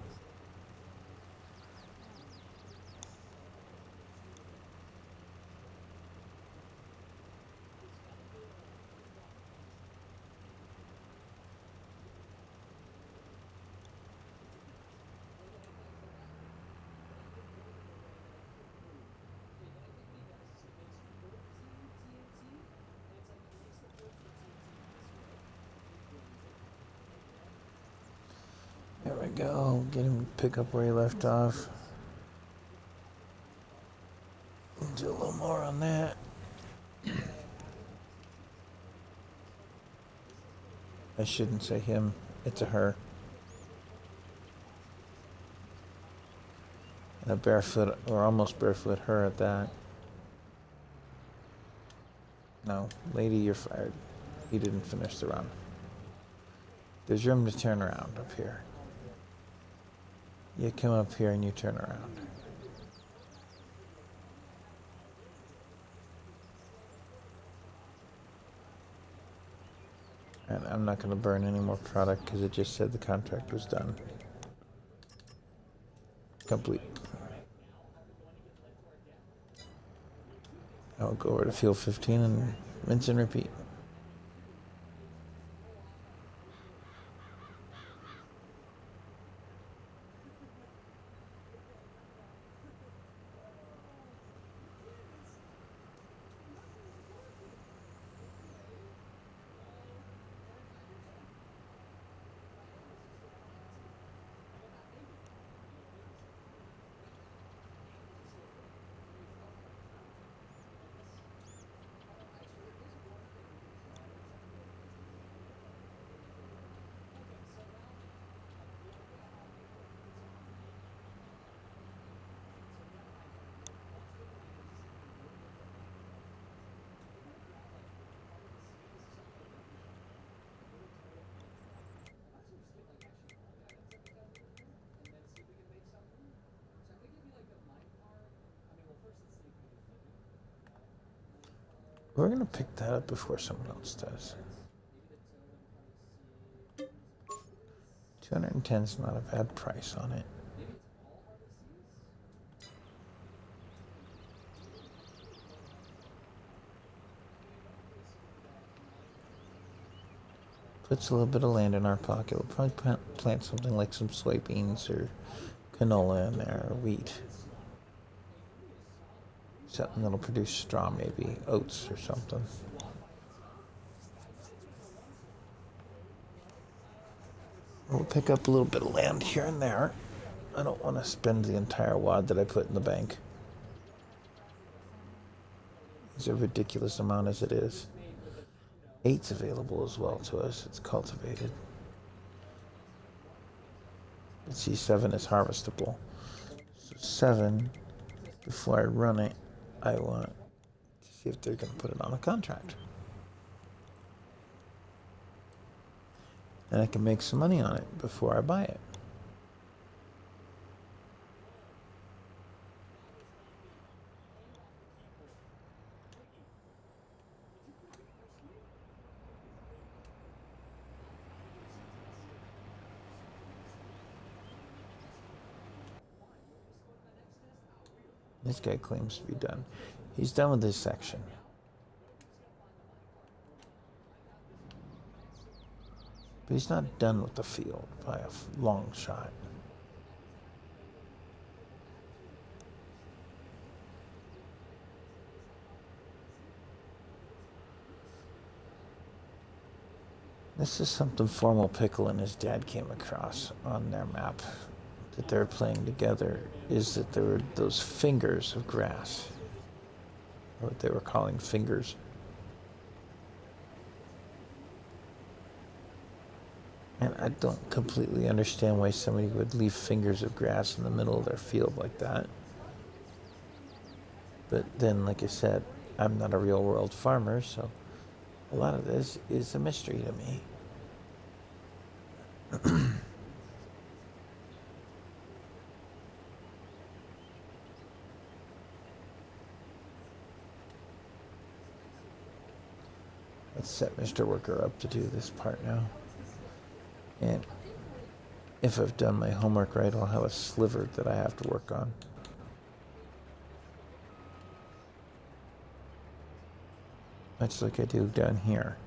There we go. Get him to pick up where he left off. Do a little more on that. I shouldn't say him. It's a her. And a barefoot, or almost barefoot her at that. No, lady, you're fired. You didn't finish the run. There's room to turn around up here. You come up here and you turn around. And I'm not going to burn any more product because it just said the contract was done. Complete. I'll go over to field 15 and rinse and repeat. We're going to pick that up before someone else does. 210 is not a bad price on it. Puts a little bit of land in our pocket. We'll probably plant something like some soybeans or canola in there, or wheat. Something that'll produce straw, maybe oats or something. We'll pick up a little bit of land here and there. I don't want to spend the entire wad that I put in the bank. It's a ridiculous amount as it is. 8's available as well to us. It's cultivated. But see, 7 is harvestable. So 7, before I run it, I want to see if they're going to put it on a contract. And I can make some money on it before I buy it. This guy claims to be done. He's done with this section. But he's not done with the field by a long shot. This is something Formal Pickle and his dad came across on their map that they're playing together, is that there were those fingers of grass, or what they were calling fingers. And I don't completely understand why somebody would leave fingers of grass in the middle of their field like that. But then, like I said, I'm not a real world farmer, so a lot of this is a mystery to me. Let's set Mr. Worker up to do this part now. And if I've done my homework right, I'll have a sliver that I have to work on. Much like I do down here.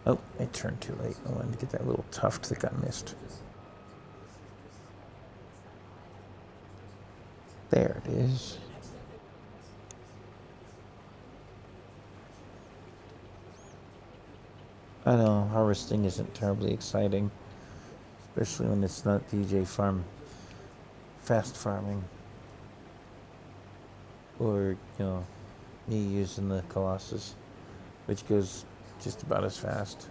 Oh, I turned too late. I wanted to get that little tuft that got missed. There it is. I know, harvesting isn't terribly exciting, especially when it's not DJ Farm fast farming. Or, me using the Colossus, which goes just about as fast.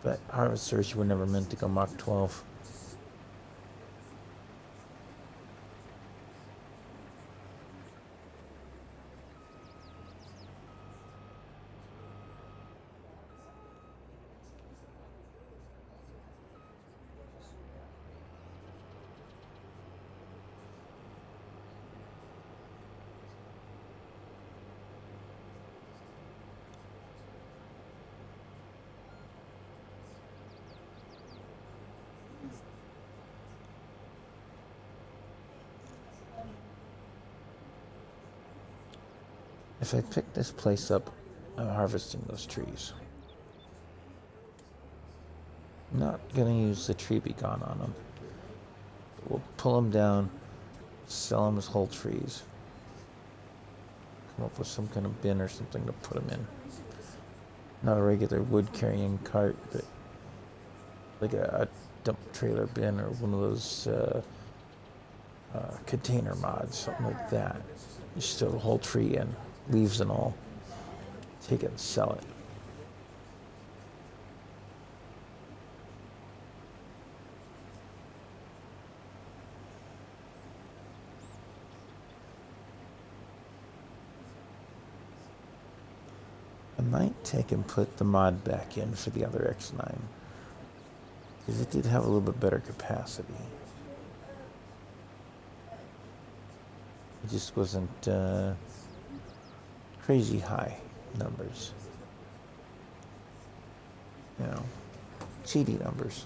But harvesters were never meant to go Mach 12. If I pick this place up, I'm harvesting those trees. I'm not gonna use the tree beacon on them. We'll pull them down, sell them as whole trees. Come up with some kind of bin or something to put them in. Not a regular wood carrying cart, but like a dump trailer bin or one of those container mods, something like that. You stow the whole tree in, leaves and all. Take it and sell it. I might take and put the mod back in for the other X9, because it did have a little bit better capacity. It just wasn't crazy high numbers. Cheaty numbers.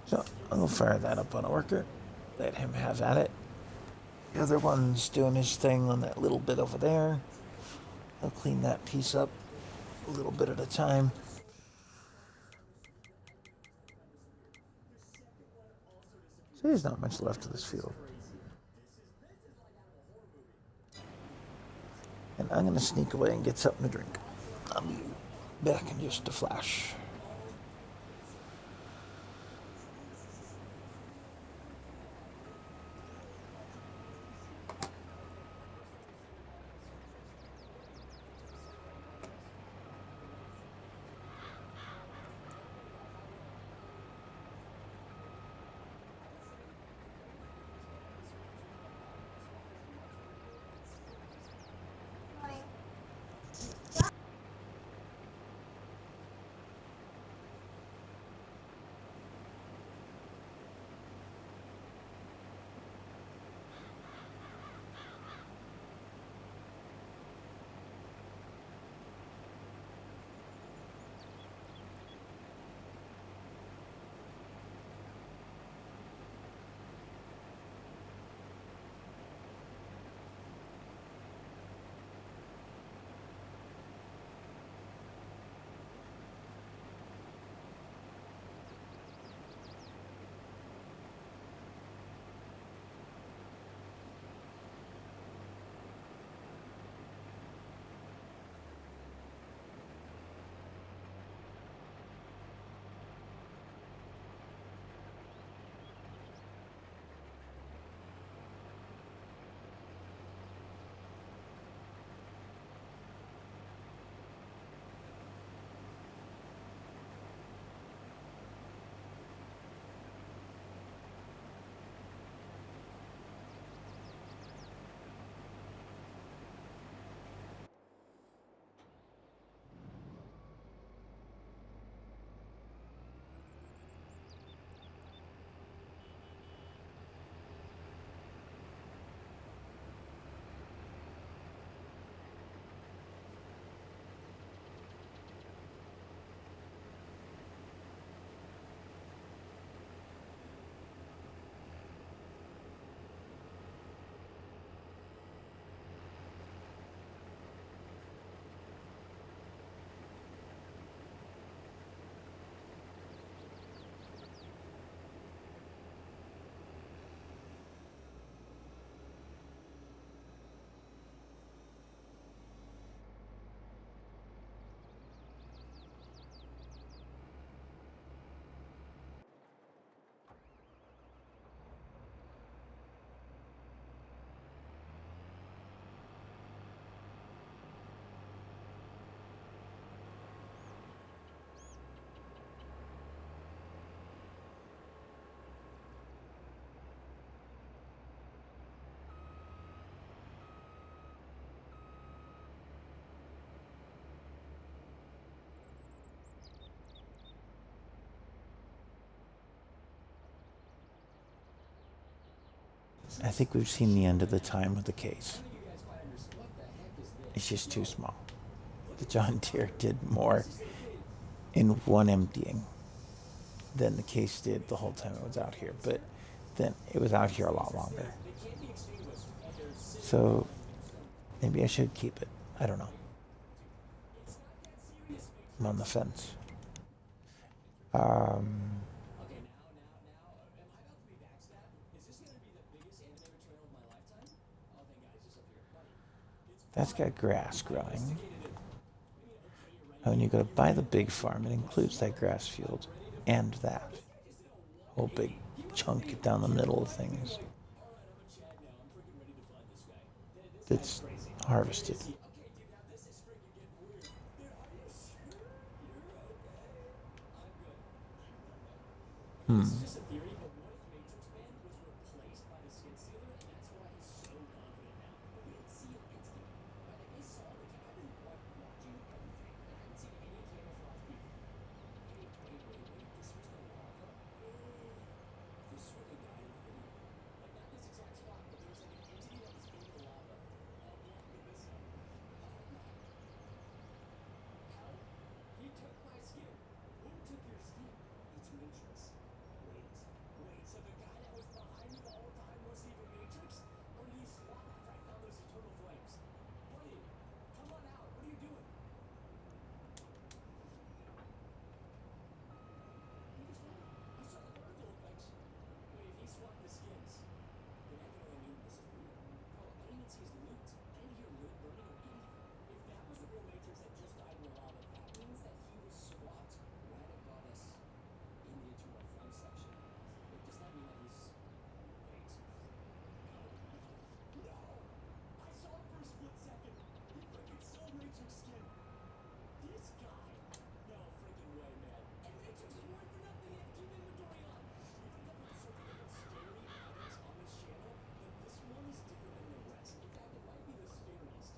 So I'll fire that up on a worker. Let him have at it. The other one's doing his thing on that little bit over there. I'll clean that piece up a little bit at a time. There's not much left of this field. And I'm going to sneak away and get something to drink. I'll be back in just a flash. I think we've seen the end of the time of the case. It's just too small. The John Deere did more in one emptying than the case did the whole time it was out here. But then it was out here a lot longer. So maybe I should keep it. I don't know. I'm on the fence. That's got grass growing. Oh, and you go to buy the big farm. It includes that grass field and that whole big chunk down the middle of things that's harvested.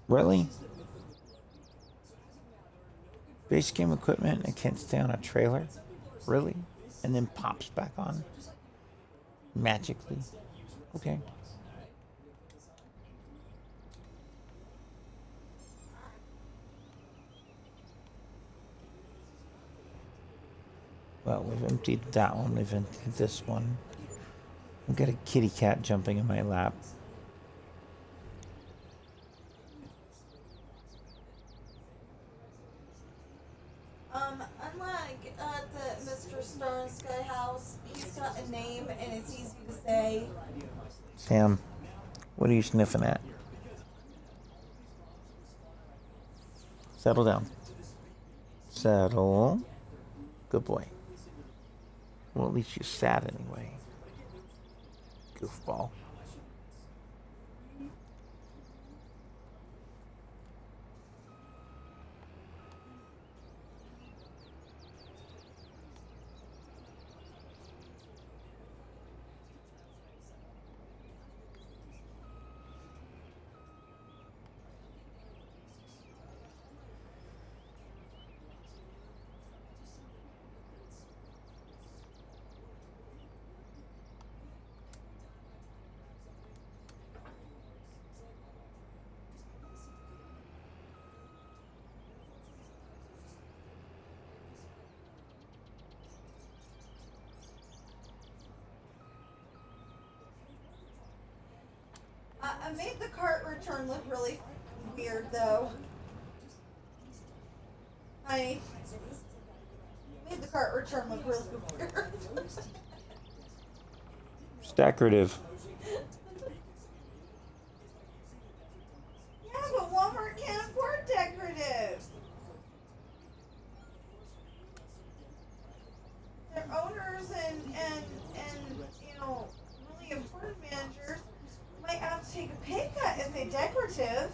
Really? Base game equipment and can't stay on a trailer? Really? And then pops back on? Magically? Okay. Well, we've emptied that one. We've emptied this one. I've got a kitty cat jumping in my lap. Unlike the Mr. Star and Sky house, he's got a name and it's easy to say. Sam, what are you sniffing at? Settle down. Settle. Good boy. Well, at least you sat anyway. Goofball. I made the cart return look really weird though. I made the cart return look really weird. It's decorative. Yeah, but Walmart can't afford decorative. Their owners and you know really important managers might have to take a pay cut if they decorative.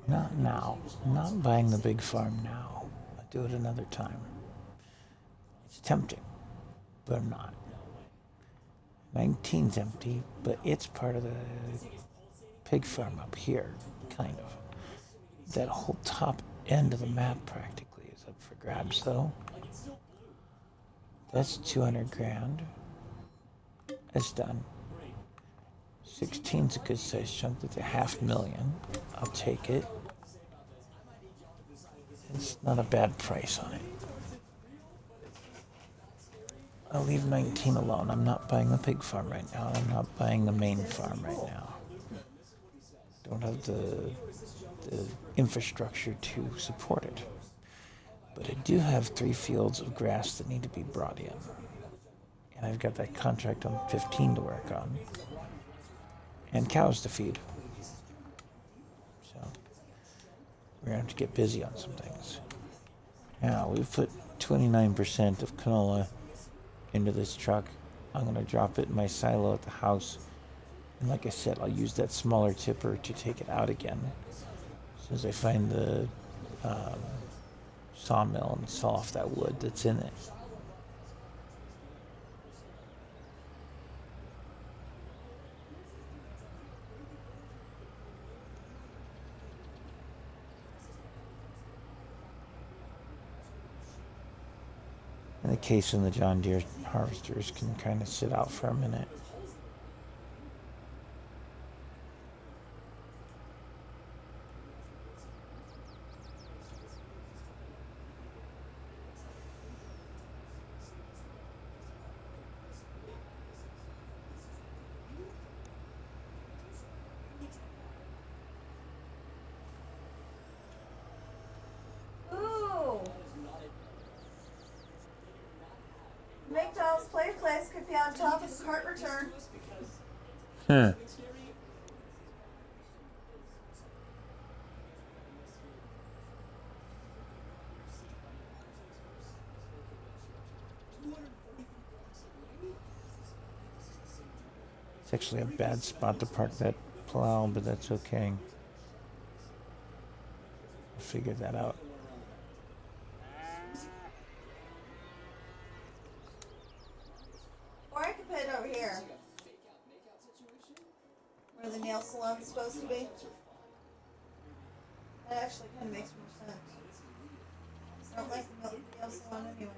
Not now. I'm not buying the big farm now. I'll do it another time. It's tempting, but I'm not. 19's empty, but it's part of the pig farm up here, kind of. That whole top end of the map practically is up for grabs, though. That's 200 grand. That's done. 16's a good sized chunk. That's $500,000. I'll take it. It's not a bad price on it. I'll leave 19 alone. I'm not buying the pig farm right now. I'm not buying the main farm right now. Don't have the infrastructure to support it. But I do have 3 fields of grass that need to be brought in. And I've got that contract on 15 to work on. And cows to feed. So we're going to have to get busy on some things. Now, we've put 29% of canola into this truck. I'm going to drop it in my silo at the house. And like I said, I'll use that smaller tipper to take it out again. As soon as I find the sawmill and saw off that wood that's in it. And the case and the John Deere harvesters can kind of sit out for a minute. Could be on top of the cart return. Huh. It's actually a bad spot to park that plow, but that's okay. I'll figure that out. Or I could put it over here. Where the nail salon's supposed to be. That actually kind of makes more sense. I don't like the nail salon anyway.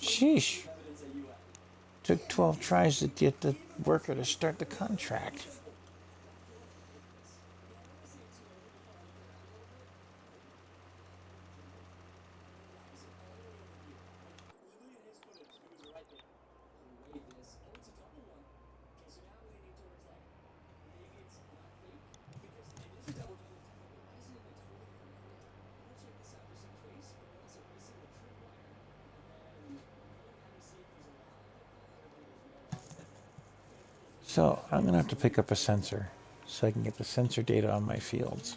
Sheesh. Took 12 tries to get the worker to start the contract. So I'm gonna have to pick up a sensor so I can get the sensor data on my fields.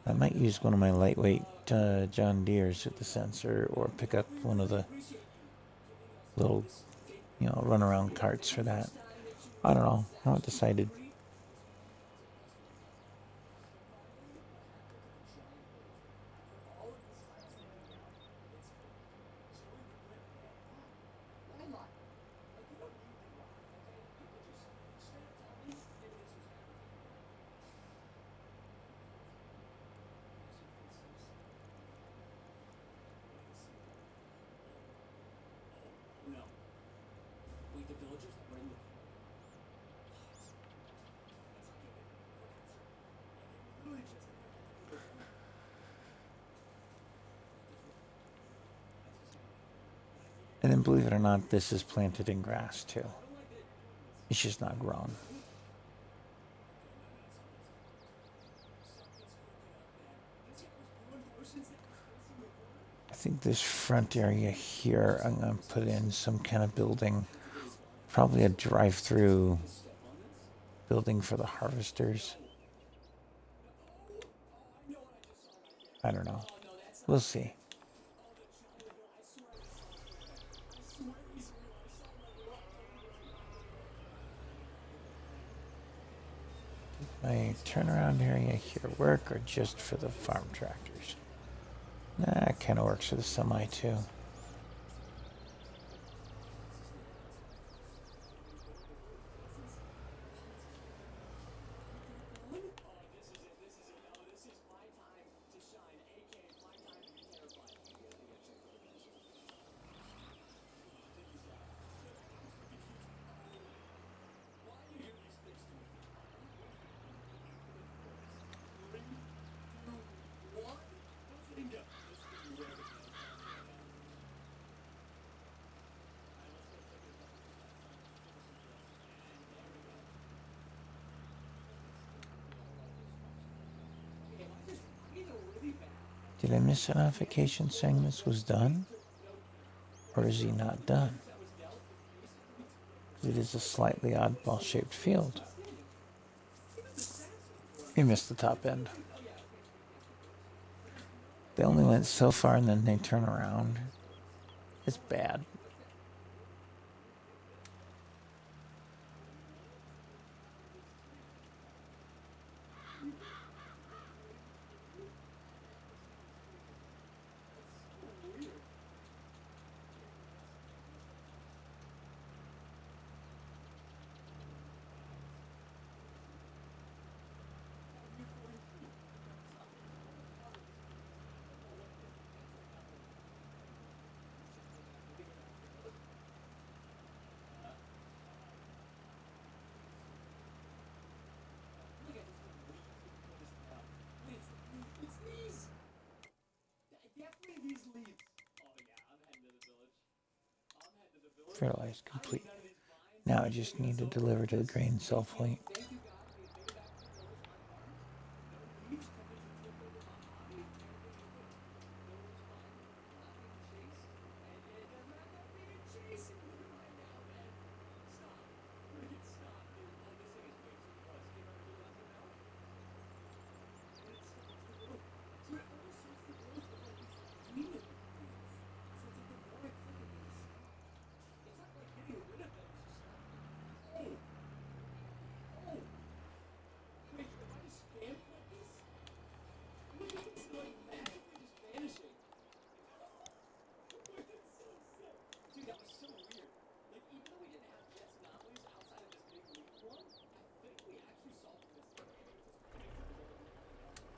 I might use one of my lightweight John Deere's with the sensor, or pick up one of the little, runaround carts for that. I don't know. I haven't decided. And then, believe it or not, this is planted in grass too. It's just not grown. I think this front area here, I'm going to put in some kind of building, probably a drive-through building for the harvesters. I don't know. We'll see. My turnaround area here work, or just for the farm tractors? Nah, it kind of works for the semi too. Did I miss a notification saying this was done? Or is he not done? It is a slightly oddball shaped field. He missed the top end. They only went so far and then they turn around. It's bad. Fertilized, complete. Now I just need to deliver to the grain cell fleet.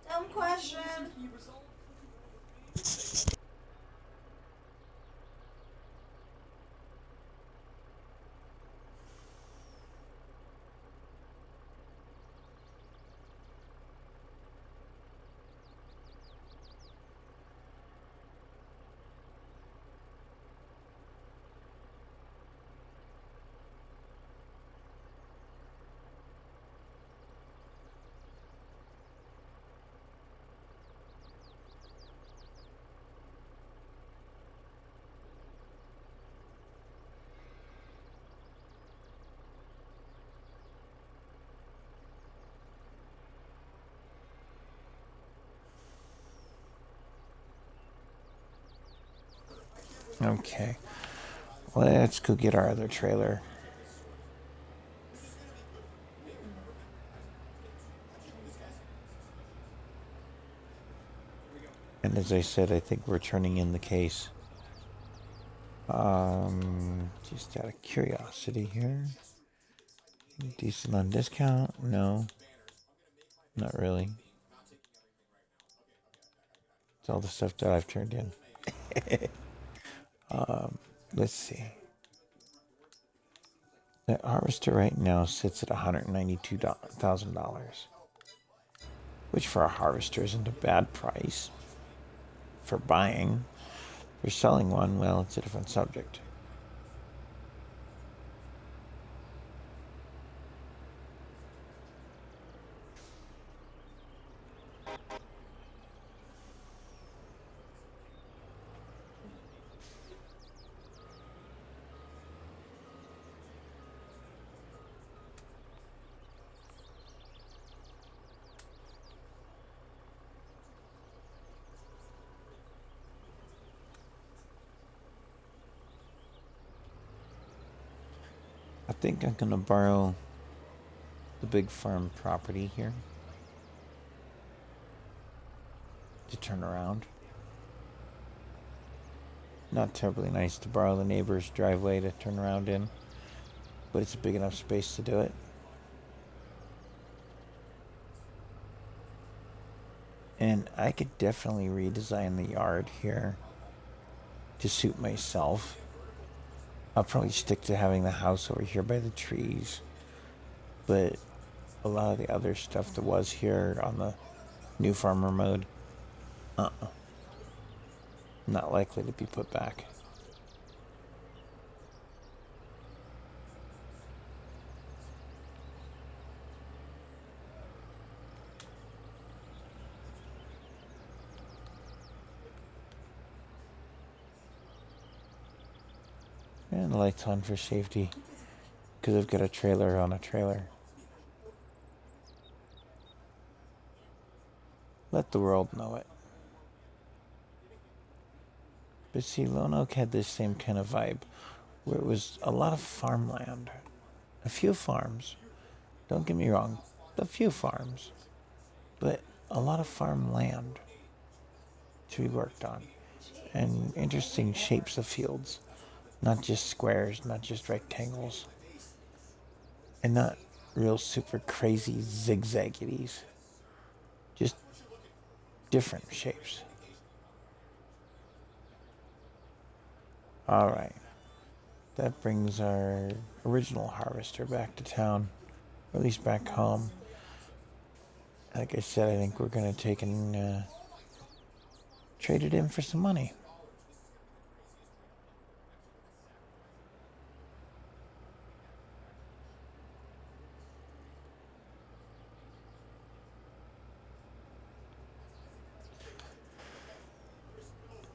Dumb question. Okay, let's go get our other trailer. And as I said, I think we're turning in the case. Just out of curiosity here. Decent on discount? No, not really. It's all the stuff that I've turned in. Let's see. The harvester right now sits at $192,000, which for a harvester isn't a bad price for buying. For selling one, well, it's a different subject. I think I'm gonna borrow the big farm property here to turn around. Not terribly nice to borrow the neighbor's driveway to turn around in, but it's a big enough space to do it. And I could definitely redesign the yard here to suit myself. I'll probably stick to having the house over here by the trees, but a lot of the other stuff that was here on the new farmer mode, not likely to be put back. And lights on for safety, because I've got a trailer on a trailer. Let the world know it. But see, Lone Oak had this same kind of vibe, where it was a lot of farmland. A few farms. Don't get me wrong, a few farms. But a lot of farmland to be worked on. And interesting shapes of fields. Not just squares, not just rectangles. And not real super crazy zigzaggities. Just different shapes. Alright. That brings our original harvester back to town. Or at least back home. Like I said, I think we're going to take and trade it in for some money.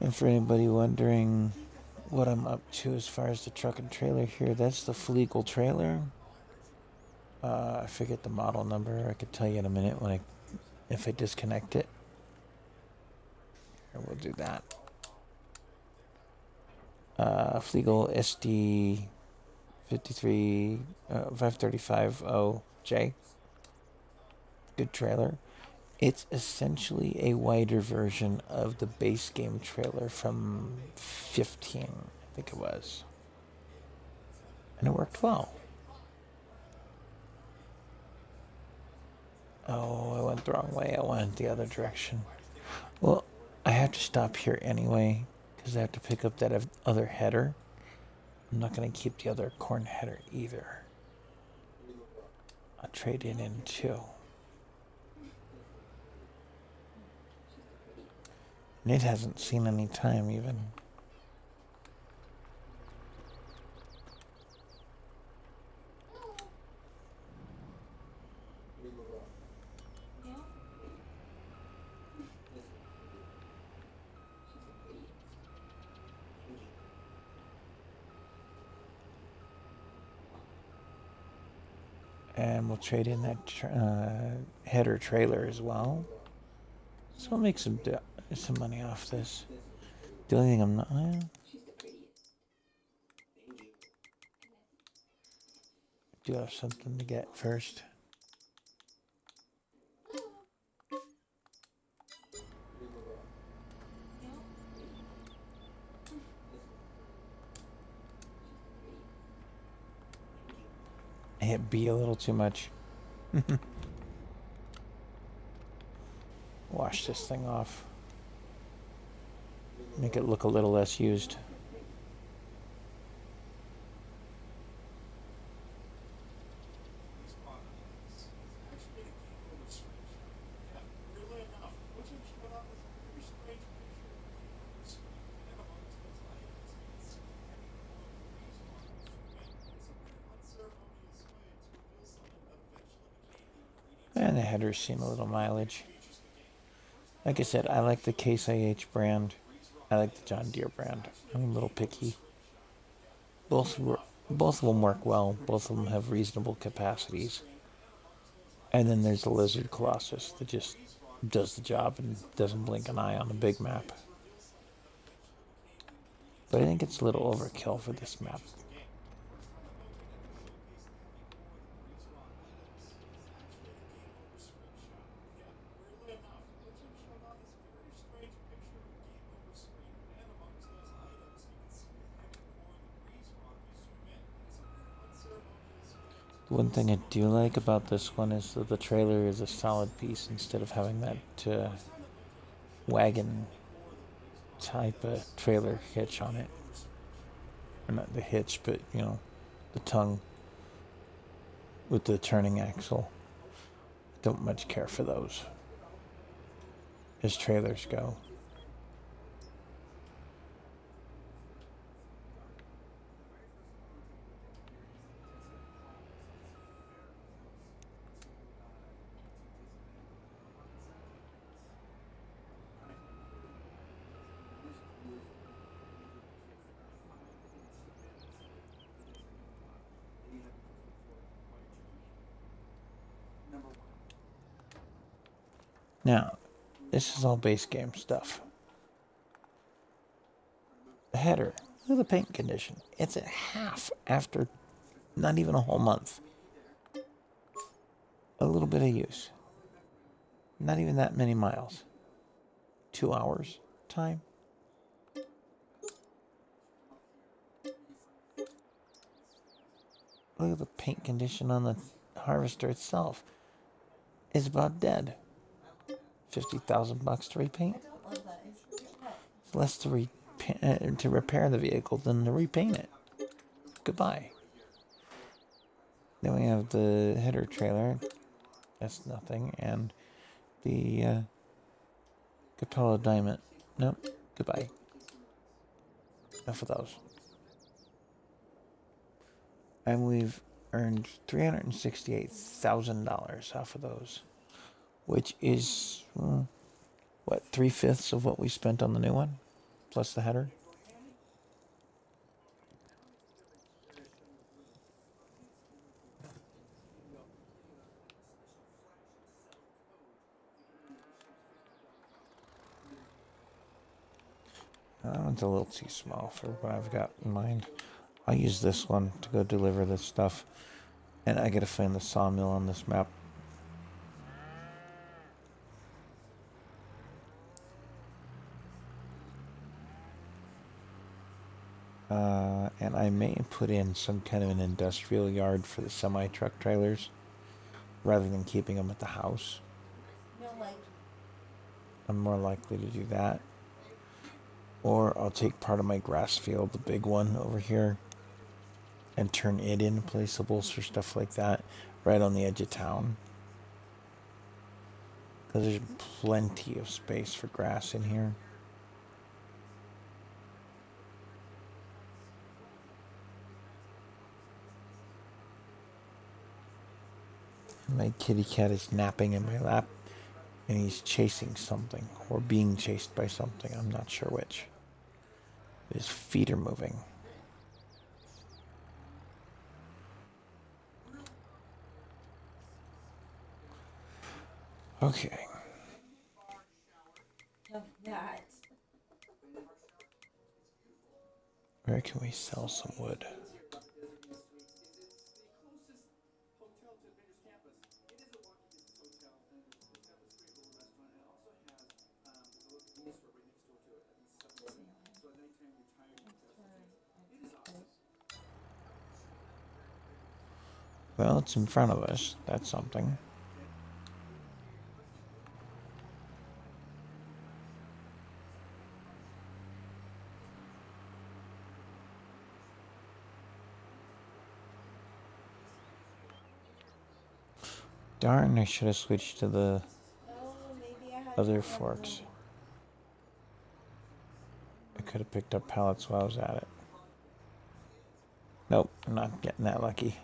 And for anybody wondering what I'm up to as far as the truck and trailer here, that's the Fleagle trailer. I forget the model number. I could tell you in a minute if I disconnect it. Here, we'll do that. Fleagle SD 5350J. Good trailer. It's essentially a wider version of the base game trailer from 15, I think it was. And it worked well. Oh, I went the wrong way. I went the other direction. Well, I have to stop here anyway, because I have to pick up that other header. I'm not going to keep the other corn header either. I'll trade it in too. And it hasn't seen any time even. And we'll trade in that header trailer as well. So I'll make some money off this. The only thing I'm not... do have something to get first. I hit B a little too much. Wash this thing off. Make it look a little less used. And the header's seen a little mileage. Like I said, I like the Case IH brand. I like the John Deere brand. I'm a little picky. Both of them work well. Both of them have reasonable capacities. And then there's the Lizard Colossus that just does the job and doesn't blink an eye on the big map. But I think it's a little overkill for this map. One thing I do like about this one is that the trailer is a solid piece instead of having that wagon type of trailer hitch on it. Or not the hitch, but the tongue with the turning axle. Don't much care for those as trailers go. Now, this is all base game stuff. The header, look at the paint condition. It's at half after not even a whole month. A little bit of use. Not even that many miles. 2 hours time. Look at the paint condition on the Harvester itself. It's about dead. $50,000 to repaint. It's less to repair the vehicle than to repaint it. Goodbye. Then we have the header trailer. That's nothing. And the Capello Diamond. Nope. Goodbye. Enough of those. And we've earned $368,000 off of those, which is, what, 3/5 of what we spent on the new one? plus the header. That one's a little too small for what I've got in mind. I'll use this one to go deliver this stuff. And I gotta find the sawmill on this map. And I may put in some kind of an industrial yard for the semi-truck trailers rather than keeping them at the house. No, like, I'm more likely to do that. Or I'll take part of my grass field, the big one over here, and turn it into placeables for stuff like that right on the edge of town. Because there's plenty of space for grass in here. My kitty cat is napping in my lap, and he's chasing something, or being chased by something. I'm not sure which. His feet are moving. Okay. of that. Where can we sell some wood? Well, it's in front of us. That's something. Darn, I should have switched to the Oh, maybe I had other to forks. I could have picked up pallets while I was at it. Nope, I'm not getting that lucky.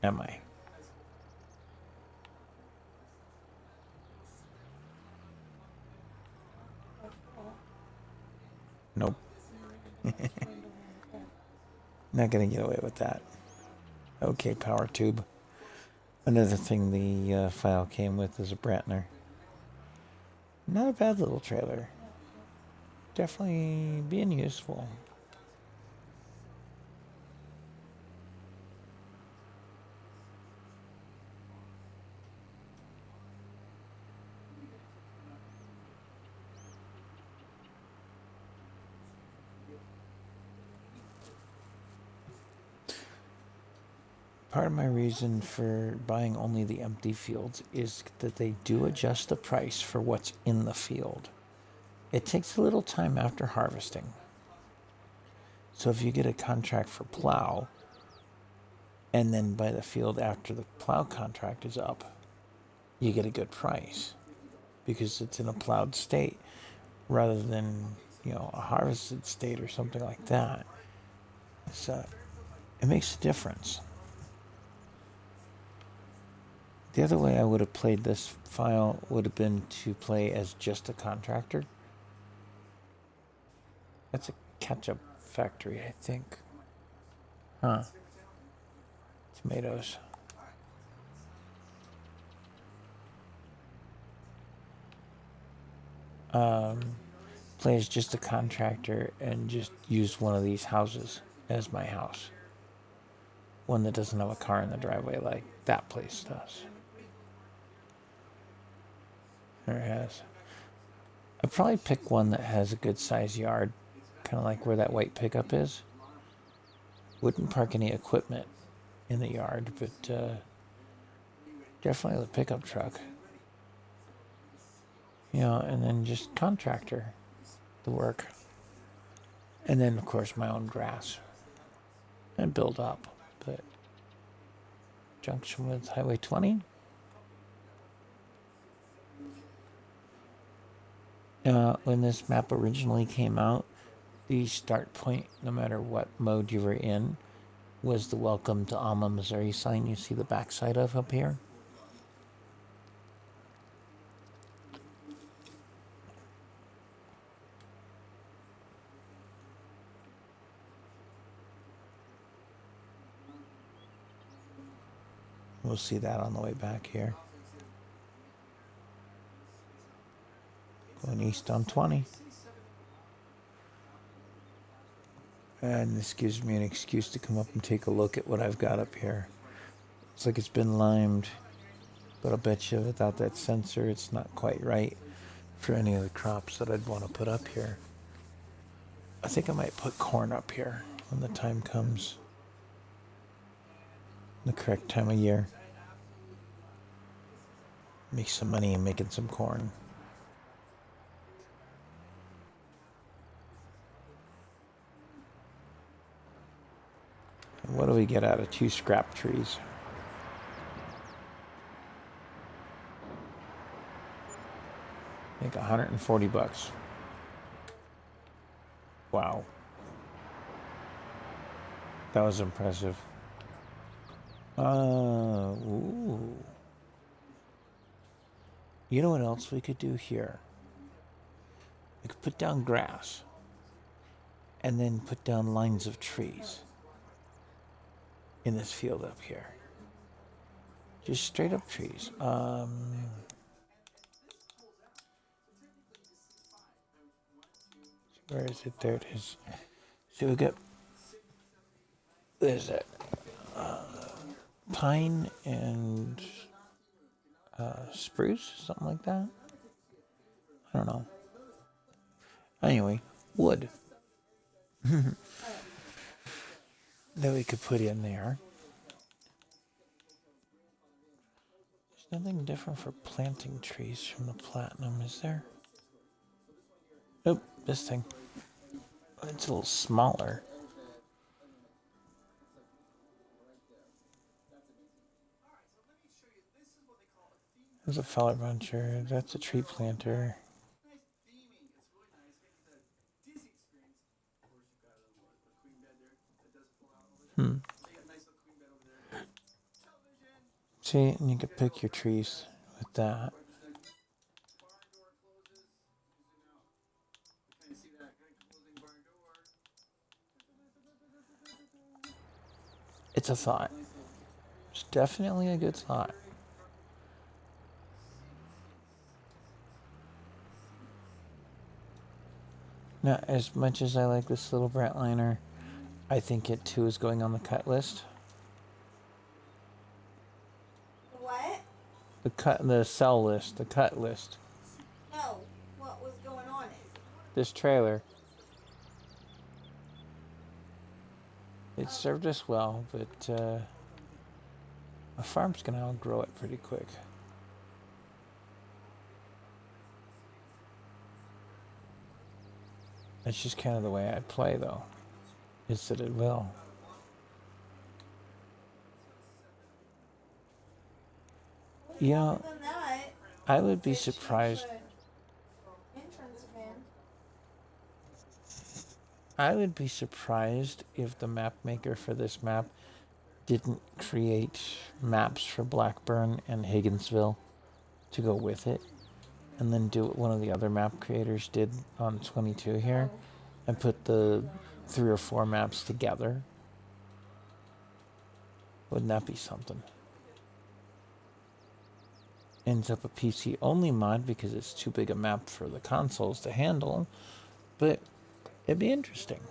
Am I? Nope. Not gonna get away with that. Okay, power tube. Another thing the file came with is a Brantner. Not a bad little trailer. Definitely being useful. Part of my reason for buying only the empty fields is that they do adjust the price for what's in the field. It takes a little time after harvesting. So if you get a contract for plow and then buy the field after the plow contract is up, you get a good price because it's in a plowed state rather than, a harvested state or something like that. So it makes a difference. The other way I would have played this file would have been to play as just a contractor. That's a ketchup factory, I think. Huh. Tomatoes. Play as just a contractor and just use one of these houses as my house. One that doesn't have a car in the driveway like that place does. Or has. I'd probably pick one that has a good size yard, kind of like where that white pickup is. Wouldn't park any equipment in the yard, but definitely the pickup truck. And then just contractor the work. And then, of course, my own grass. And build up. But junction with Highway 20. When this map originally came out, the start point, no matter what mode you were in, was the Welcome to Alma, Missouri sign you see the backside of up here. We'll see that on the way back here. Going east on 20. And this gives me an excuse to come up and take a look at what I've got up here. It's like it's been limed, but I'll bet you without that sensor, it's not quite right for any of the crops that I'd want to put up here. I think I might put corn up here when the time comes. The correct time of year. Make some money and making some corn. And what do we get out of 2 scrap trees? Make $140. Wow. That was impressive. Ooh. You know what else we could do here? We could put down grass and then put down lines of trees in this field up here. Just straight up trees. Where is it? There it is. So we got, what is that? Pine and spruce, something like that. I don't know. Anyway, wood that we could put in there. There's nothing different for planting trees from the platinum, is there? Nope, this thing. It's a little smaller. There's a feller buncher. That's a tree planter. See, and you can pick your trees with that. It's a thought. It's definitely a good thought. Now, as much as I like this little Bretliner, I think it too is going on the cut list. What? The sell list, the cut list. No. What was going on? This trailer. It served us well, but a farm's gonna outgrow it pretty quick. That's just kind of the way I play, though. Is that it will. You know, Other than that, I would be it should surprised. entrance van. I would be surprised if the map maker for this map didn't create maps for Blackburn and Higginsville to go with it, and then do what one of the other map creators did on 22 here, and put the 3 or 4 maps together. Wouldn't that be something? Ends up a PC only mod because it's too big a map for the consoles to handle, but it'd be interesting.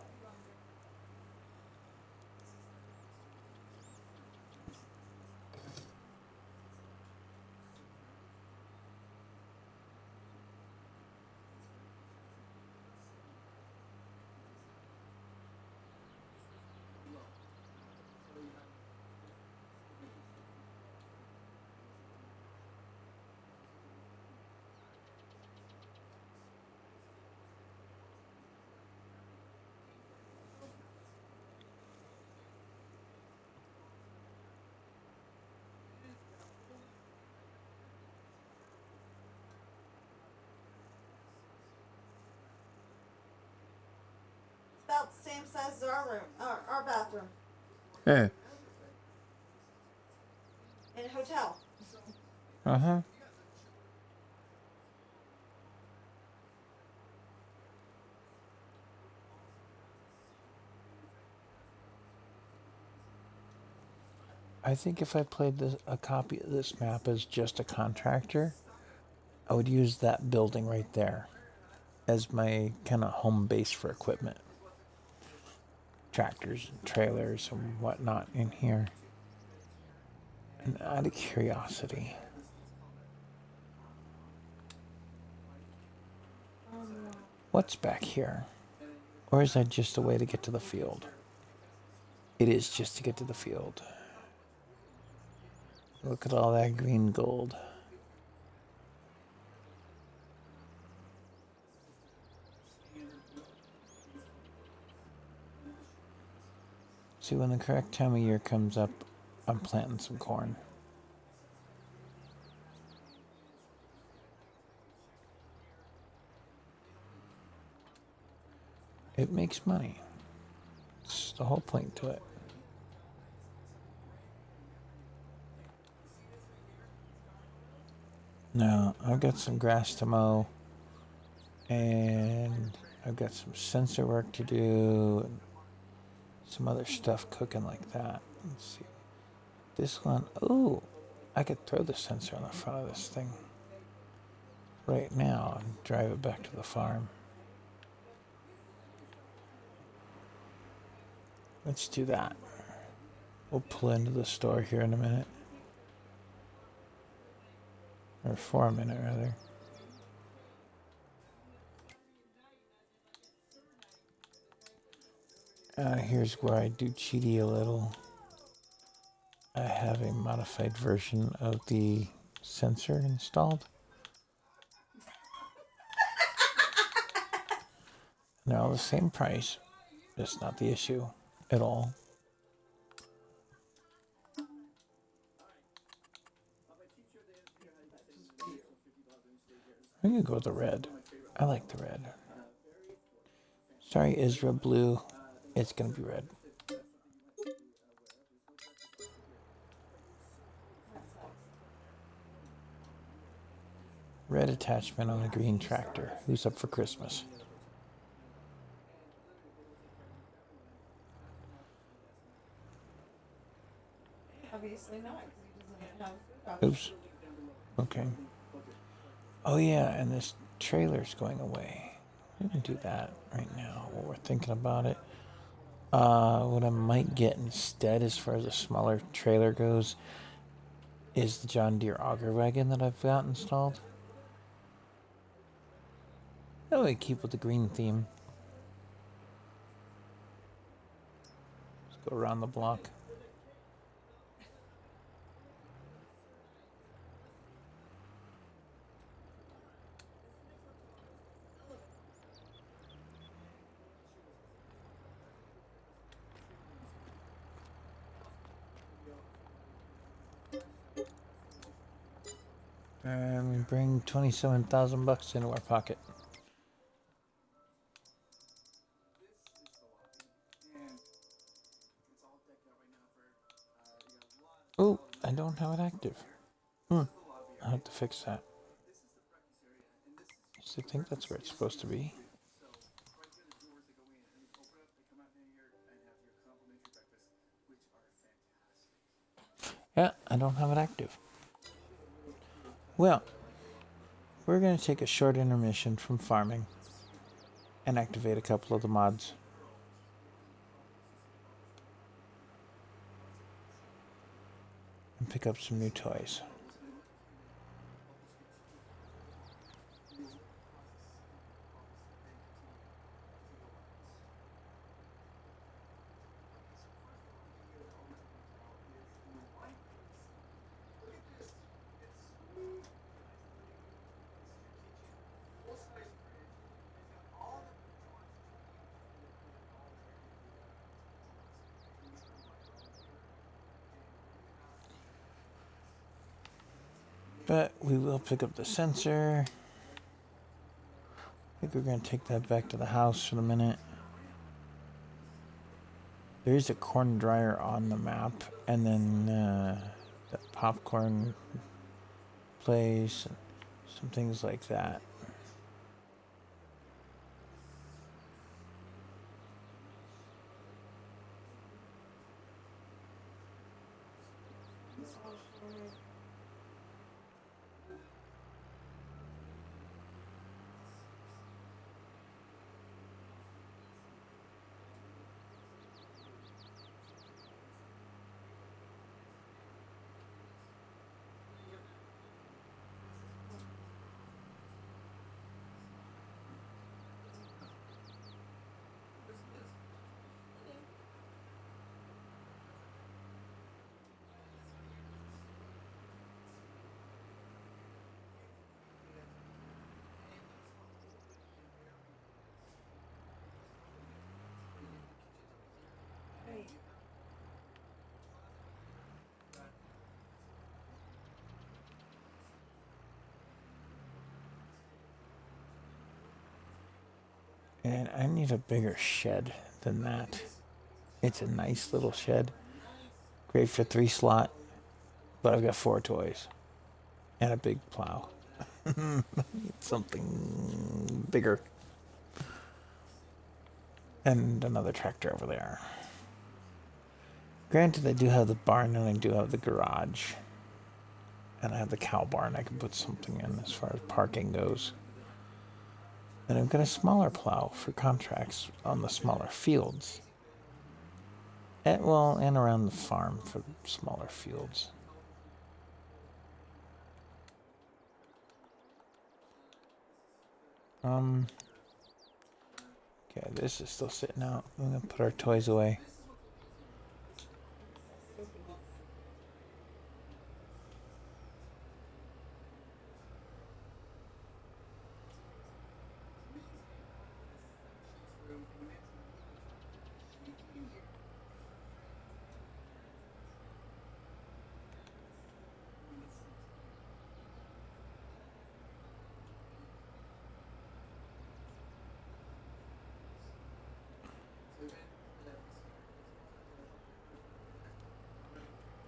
About the same size as our room, our bathroom, Yeah. in a hotel. Uh-huh. I think if I played a copy of this map as just a contractor, I would use that building right there as my kind of home base for equipment. Tractors and trailers and whatnot in here. And out of curiosity, what's back here? Or is that just a way to get to the field? It is just to get to the field. Look at all that green gold. See, when the correct time of year comes up, I'm planting some corn. It makes money. It's the whole point to it. Now, I've got some grass to mow, and I've got some sensor work to do, and some other stuff cooking like that. Let's see. This one, oh, I could throw the sensor on the front of this thing right now and drive it back to the farm. Let's do that. We'll pull into the store here in a minute. Or for a minute, rather. Here's where I do cheaty a little. I have a modified version of the sensor installed. They're all the same price. That's not the issue at all. I'm gonna go with the red. I like the red. Sorry, Isra Blue. It's gonna be red. Red attachment on a green tractor. Who's up for Christmas? Obviously not, because he doesn't have food options. Oops. Okay. Oh yeah, and this trailer's going away. We're gonna do that right now while we're thinking about it. What I might get instead, as far as a smaller trailer goes, is the John Deere auger wagon that I've got installed. That way I keep with the green theme. Let's go around the block. And we bring 27,000 bucks into our pocket. Oh, I don't have it active. I have to fix that. I think that's where it's supposed to be. Yeah, I don't have it active. Well, we're going to take a short intermission from farming and activate a couple of the mods. And pick up some new toys. But we will pick up the sensor. I think we're going to take that back to the house for the minute. There's a corn dryer on the map, and then the popcorn place, and some things like that. And I need a bigger shed than that. It's a nice little shed. Great for 3 slot, but I've got 4 toys and a big plow. Something bigger. And another tractor over there. Granted, I do have the barn and I do have the garage. And I have the cow barn I can put something in as far as parking goes. And I've got a smaller plow for contracts on the smaller fields. And around the farm for smaller fields. Okay, this is still sitting out. I'm gonna put our toys away.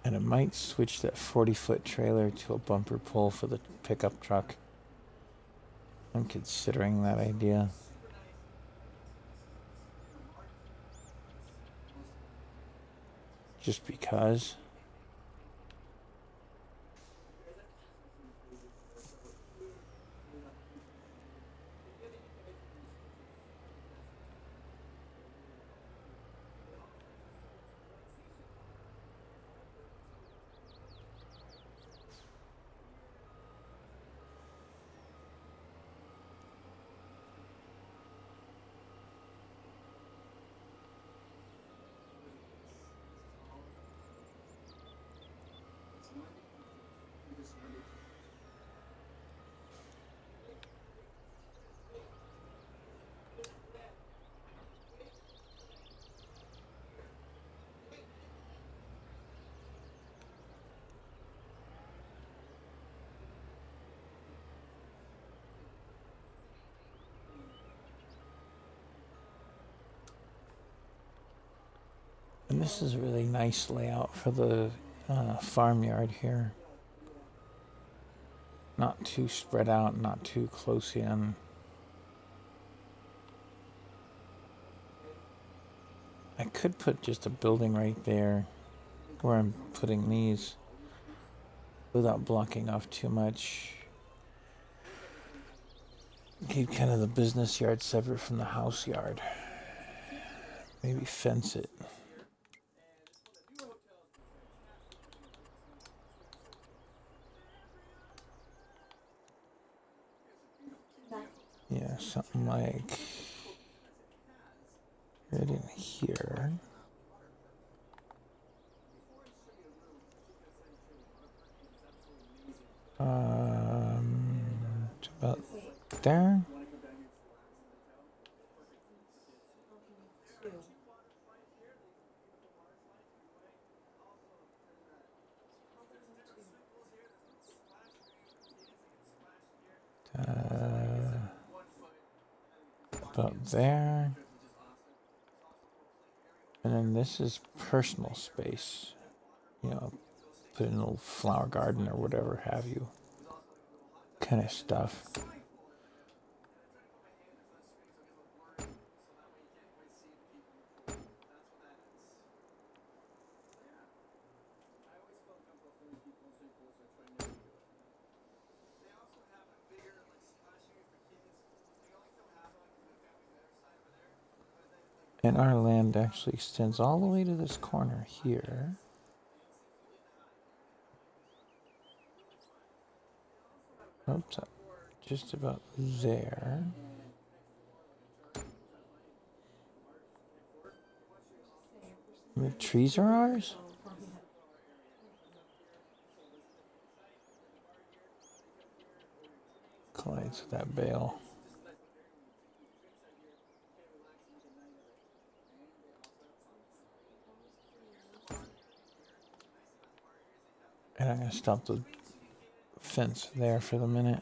And I might switch that 40-foot trailer to a bumper pull for the pickup truck. I'm considering that idea. Just because. And this is a really nice layout for the farmyard here. Not too spread out, not too close in. I could put just a building right there where I'm putting these without blocking off too much. Keep kind of the business yard separate from the house yard. Maybe fence it. Yeah, something like right in here. To about there. About there. And then this is personal space. You know, put in a little flower garden or whatever have you. Kind of stuff. And our land actually extends all the way to this corner here. Oops, just about there. The trees are ours? Collides with that bale. And I'm going to stop the fence there for the minute.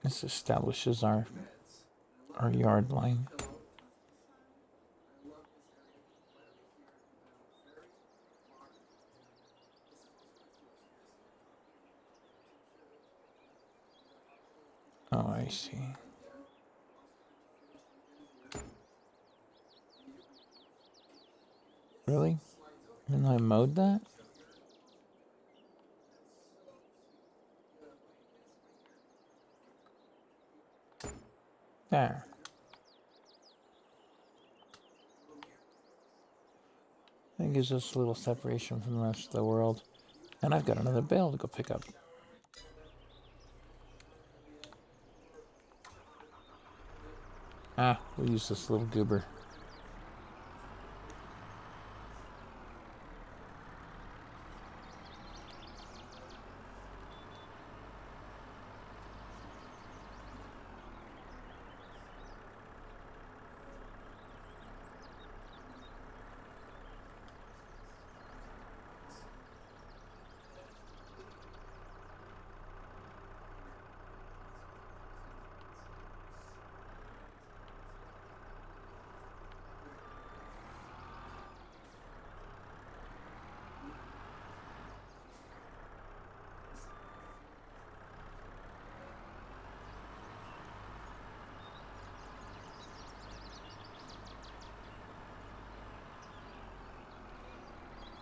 This establishes our yard line. Oh, I see. Really? And I mowed that? There. That gives us a little separation from the rest of the world. And I've got another bale to go pick up. Ah, we'll use this little goober.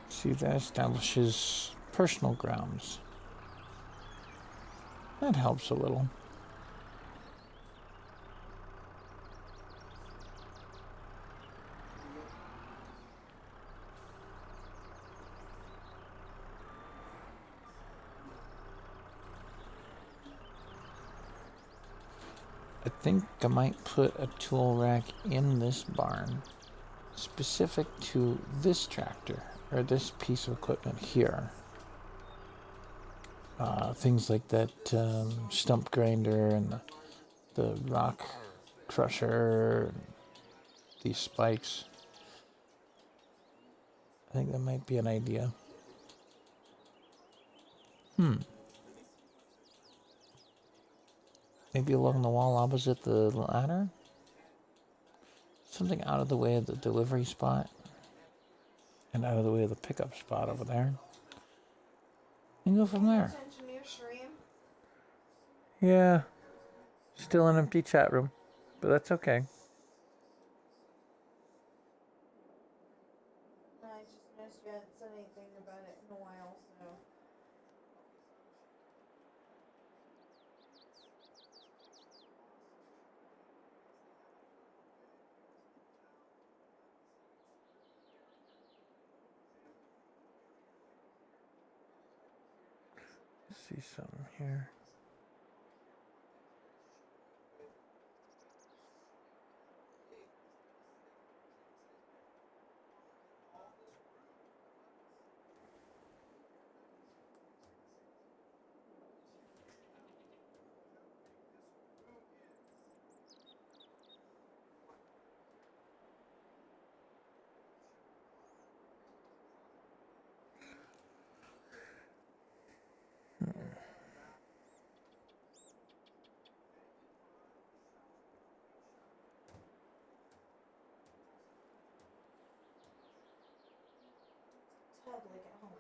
See, that establishes personal grounds. That helps a little. I think I might put a tool rack in this barn specific to this tractor or this piece of equipment here. Things like that stump grinder and the rock crusher, and these spikes. I think that might be an idea. Maybe along the wall opposite the ladder? Something out of the way of the delivery spot and out of the way of the pickup spot over there. And go from there. Attention to your stream. Yeah. Still an empty chat room, but that's okay. I just noticed you hadn't said anything about it in a while, so. See something here. Totally get home.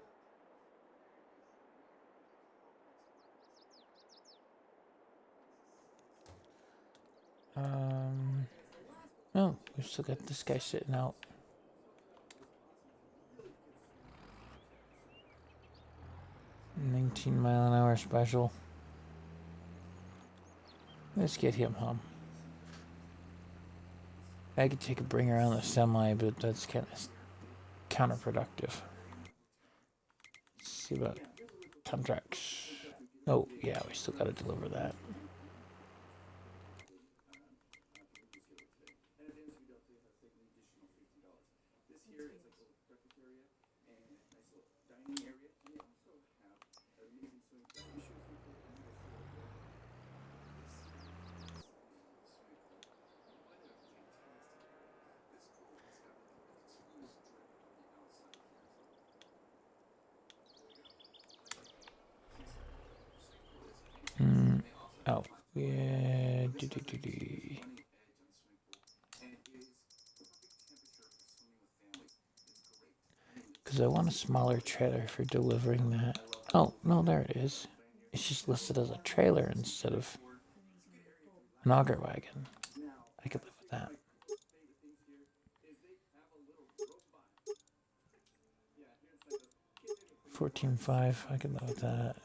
Oh, we've still got this guy sitting out. $19-mile-an-hour special. Let's get him home. I could take a bringer on the semi, but that's kind of counterproductive. Let's see about contracts. Oh, yeah, we still got to deliver that. Oh, yeah. Because I want a smaller trailer for delivering that. Oh, no, there it is. It's just listed as a trailer instead of an auger wagon. I could live with that. 14.5, I could live with that.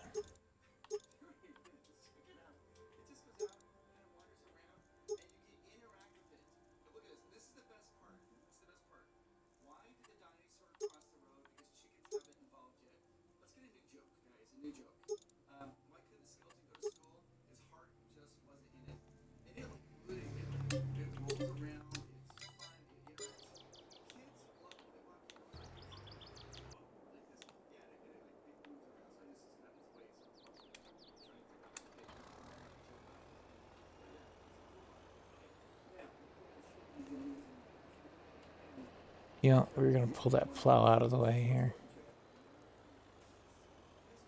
You know, we're going to pull that plow out of the way here.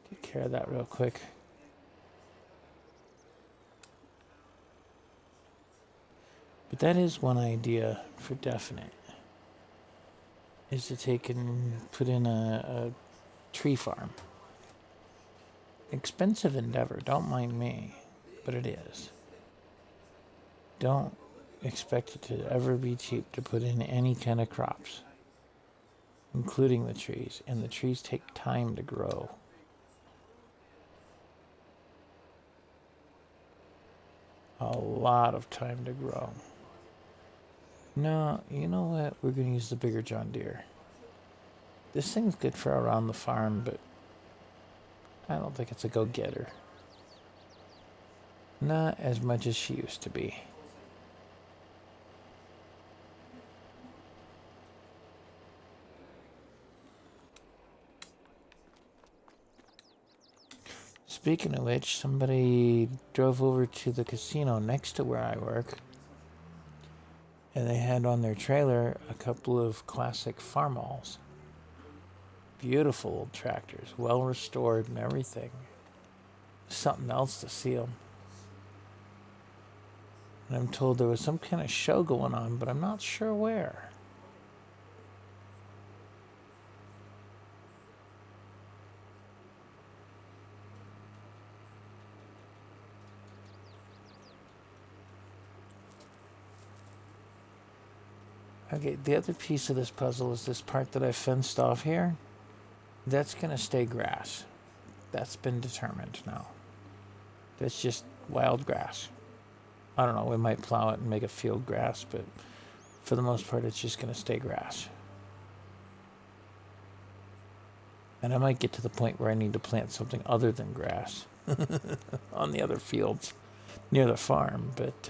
Take care of that real quick. But that is one idea for definite. Is to take and put in a tree farm. Expensive endeavor, don't mind me, but it is. Don't expect it to ever be cheap to put in any kind of crops, including the trees, and the trees take time to grow. A lot of time to grow. No, you know what? We're going to use the bigger John Deere. This thing's good for around the farm, but I don't think it's a go-getter. Not as much as she used to be. Speaking of which, somebody drove over to the casino next to where I work, and they had on their trailer a couple of classic Farmalls. Beautiful old tractors, well restored and everything. Something else to see them. And I'm told there was some kind of show going on, but I'm not sure where. Okay, the other piece of this puzzle is this part that I fenced off here. That's going to stay grass. That's been determined now. That's just wild grass. I don't know, we might plow it and make it field grass, but for the most part, it's just going to stay grass. And I might get to the point where I need to plant something other than grass on the other fields near the farm, but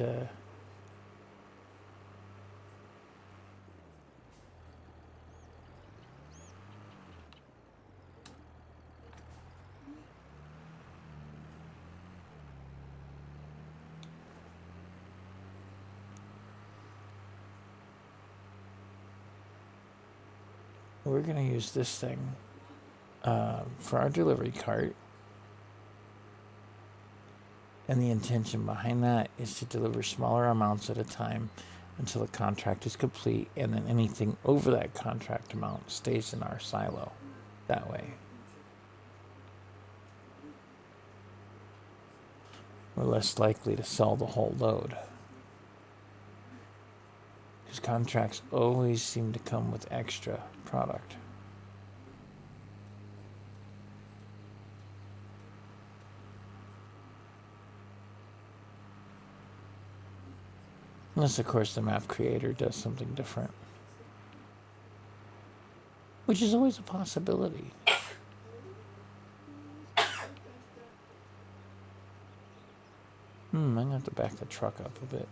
we're going to use this thing for our delivery cart. And the intention behind that is to deliver smaller amounts at a time until the contract is complete, and then anything over that contract amount stays in our silo that way. We're less likely to sell the whole load. Because contracts always seem to come with extra product. Unless, of course, the map creator does something different. Which is always a possibility. I'm going to have to back the truck up a bit.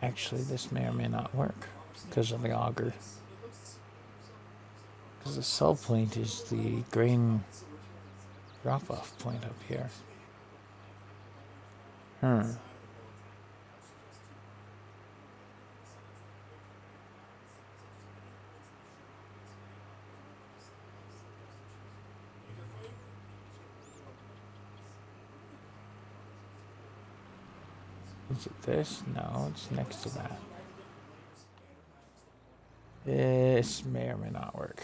Actually, this may or may not work because of the auger. Because the sell point is the grain drop-off point up here. Is it this? No, it's next to that. This may or may not work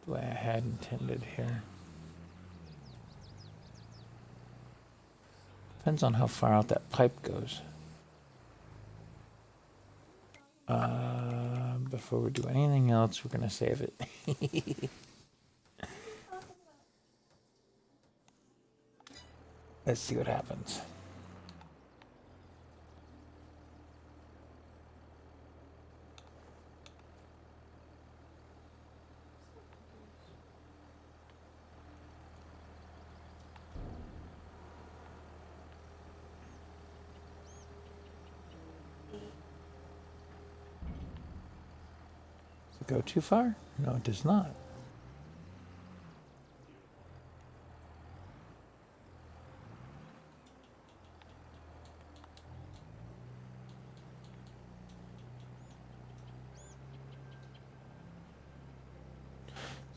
the way I had intended here. Depends on how far out that pipe goes. Before we do anything else, we're going to save it. Let's see what happens. Does it go too far? No, it does not.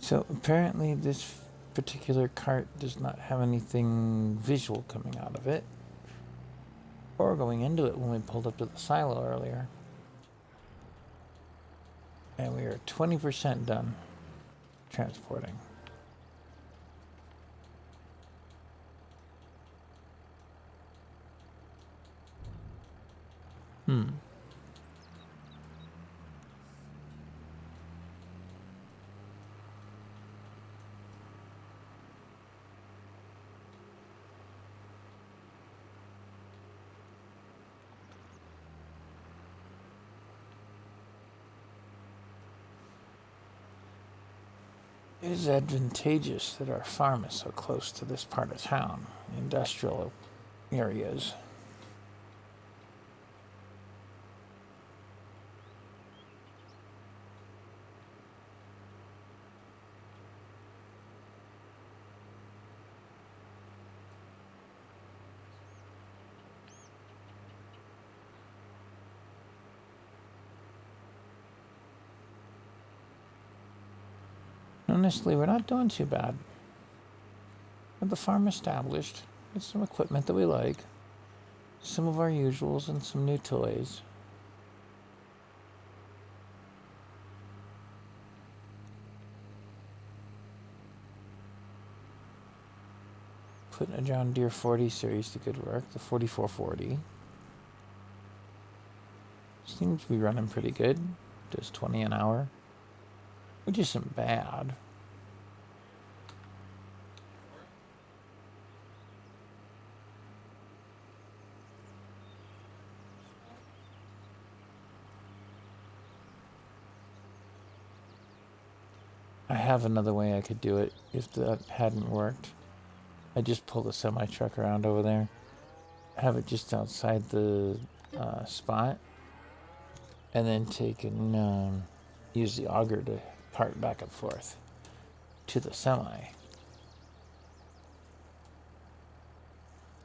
So apparently this particular cart does not have anything visual coming out of it or going into it when we pulled up to the silo earlier. And we are 20% done transporting. It is advantageous that our farm is so close to this part of town, industrial areas. Honestly, we're not doing too bad. With the farm established, with some equipment that we like, some of our usuals, and some new toys. Putting a John Deere 40 series to good work, the 4440. Seems to be running pretty good. Does 20 an hour, which isn't bad. I have another way I could do it if that hadn't worked. I just pull the semi truck around over there, have it just outside the spot, and then take and use the auger to part back and forth to the semi.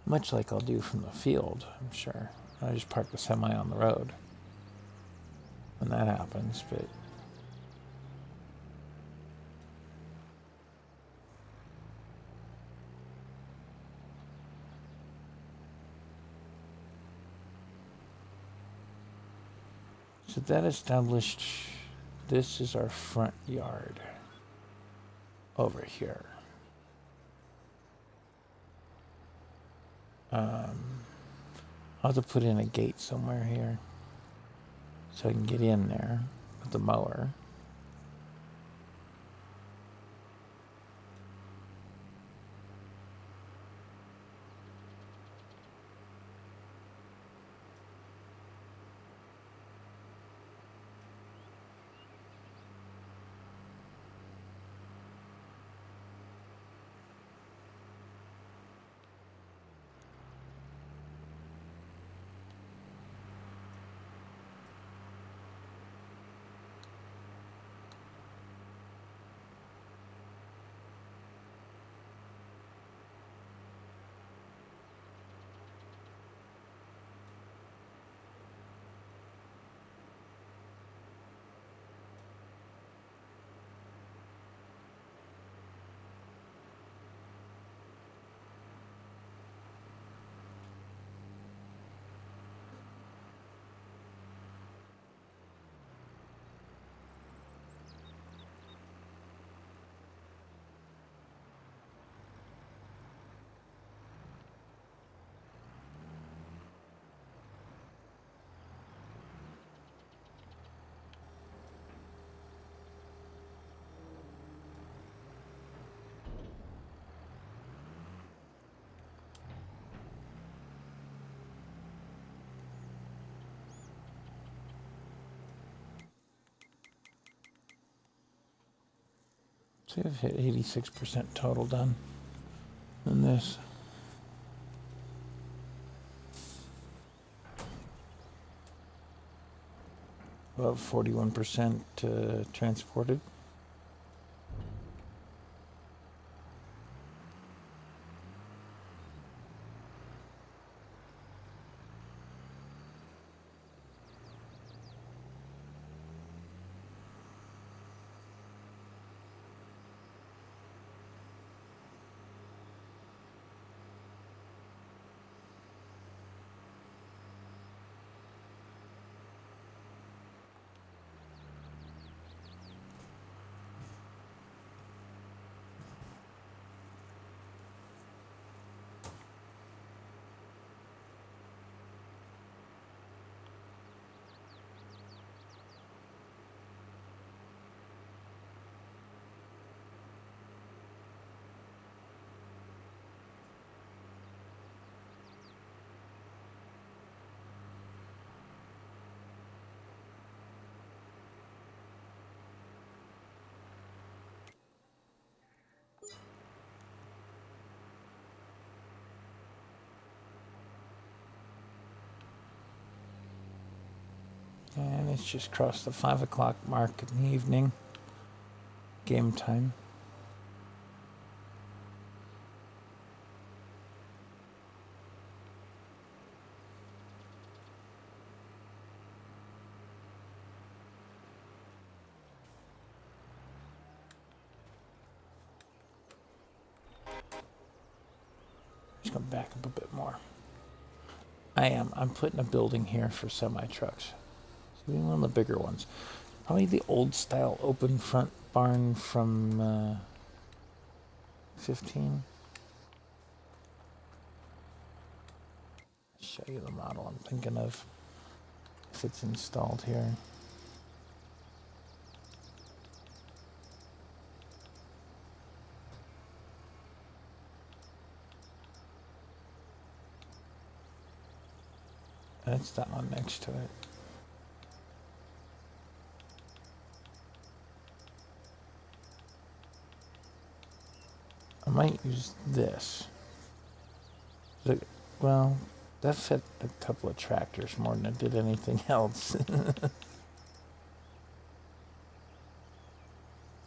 Much like I'll do from the field, I'm sure. I just park the semi on the road when that happens, but so that established, this is our front yard over here. I'll have to put in a gate somewhere here so I can get in there with the mower. See, I've hit 86% total done in this. About 41% transported. And it's just crossed the 5 o'clock mark in the evening. Game time. Just going back up a bit more. I'm putting a building here for semi-trucks. So one of the bigger ones. Probably the old style open front barn from 15. Show you the model I'm thinking of if it's installed here. That's that one next to it. I might use this. Well, that fit a couple of tractors more than it did anything else.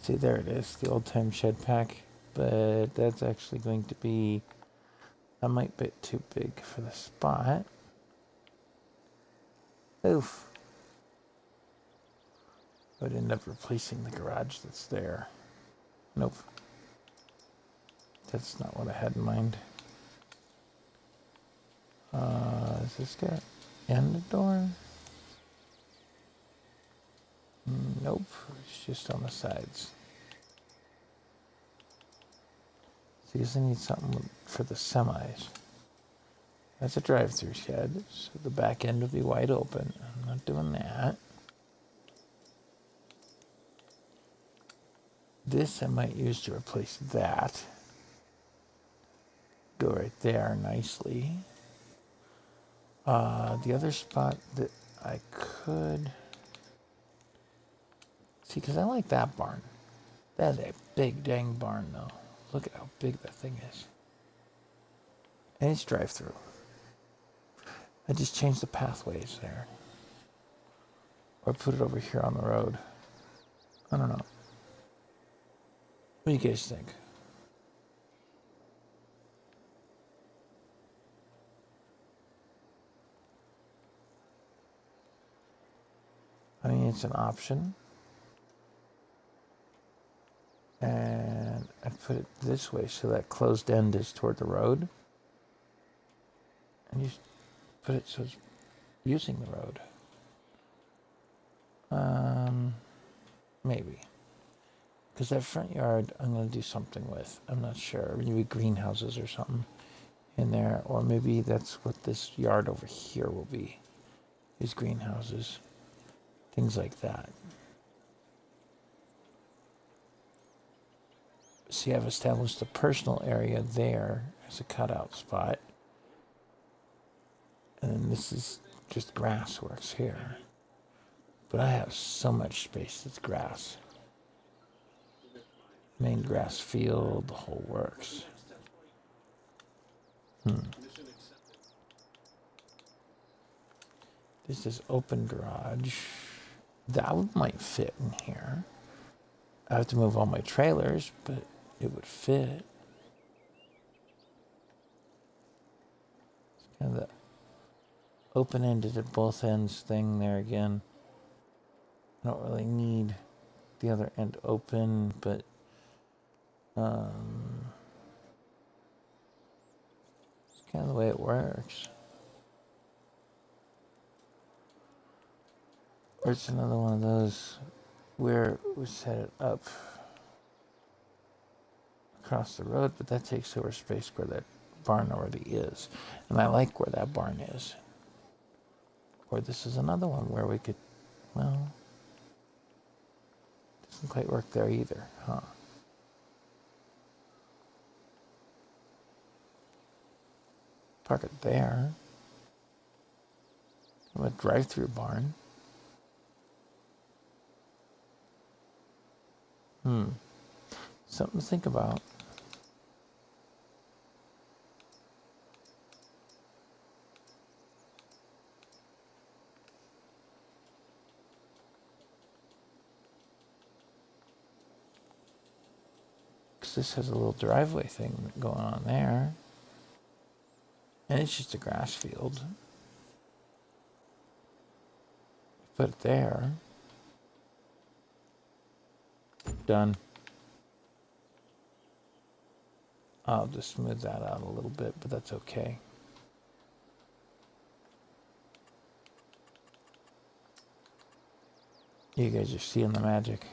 See, there it is, the old time shed pack. But that's actually going to be, that might be too big for the spot. Oof. I would end up replacing the garage that's there. Nope. That's not what I had in mind. Is this got and a door? Nope, it's just on the sides. So I need something for the semis. That's a drive-through shed, so the back end will be wide open. I'm not doing that. This I might use to replace that. Go right there nicely. The other spot that I could see, because I like that barn. That's a big dang barn, though. Look at how big that thing is. And it's drive-through. I just changed the pathways there. Or put it over here on the road. I don't know. What do you guys think? I mean, it's an option. And I put it this way so that closed end is toward the road. And you put it so it's using the road. Maybe. Because that front yard I'm going to do something with. I'm not sure. Maybe greenhouses or something in there. Or maybe that's what this yard over here will be. Is greenhouses. Things like that. See, I've established a personal area there as a cutout spot. And then this is just grass works here. But I have so much space that's grass. Main grass field, the whole works. This is open garage. That one might fit in here. I have to move all my trailers, but it would fit. Kind of the open-ended at both ends thing there again. I don't really need the other end open, but it's kind of the way it works. Or it's another one of those where we set it up across the road, but that takes over space where that barn already is. And I like where that barn is. Or this is another one where we could, well, doesn't quite work there either, huh? Park it there. Have a drive-through barn. Something to think about. Because this has a little driveway thing going on there. And it's just a grass field. Put it there. Done. I'll just smooth that out a little bit, but that's okay. You guys are seeing the magic.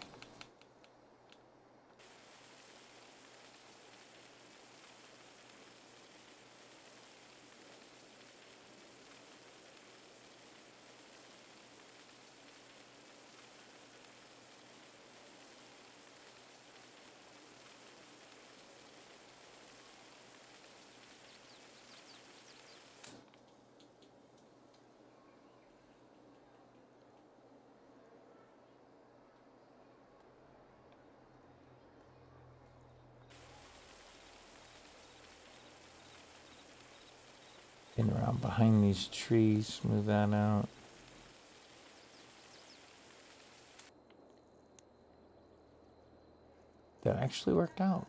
In around behind these trees, smooth that out. That actually worked out.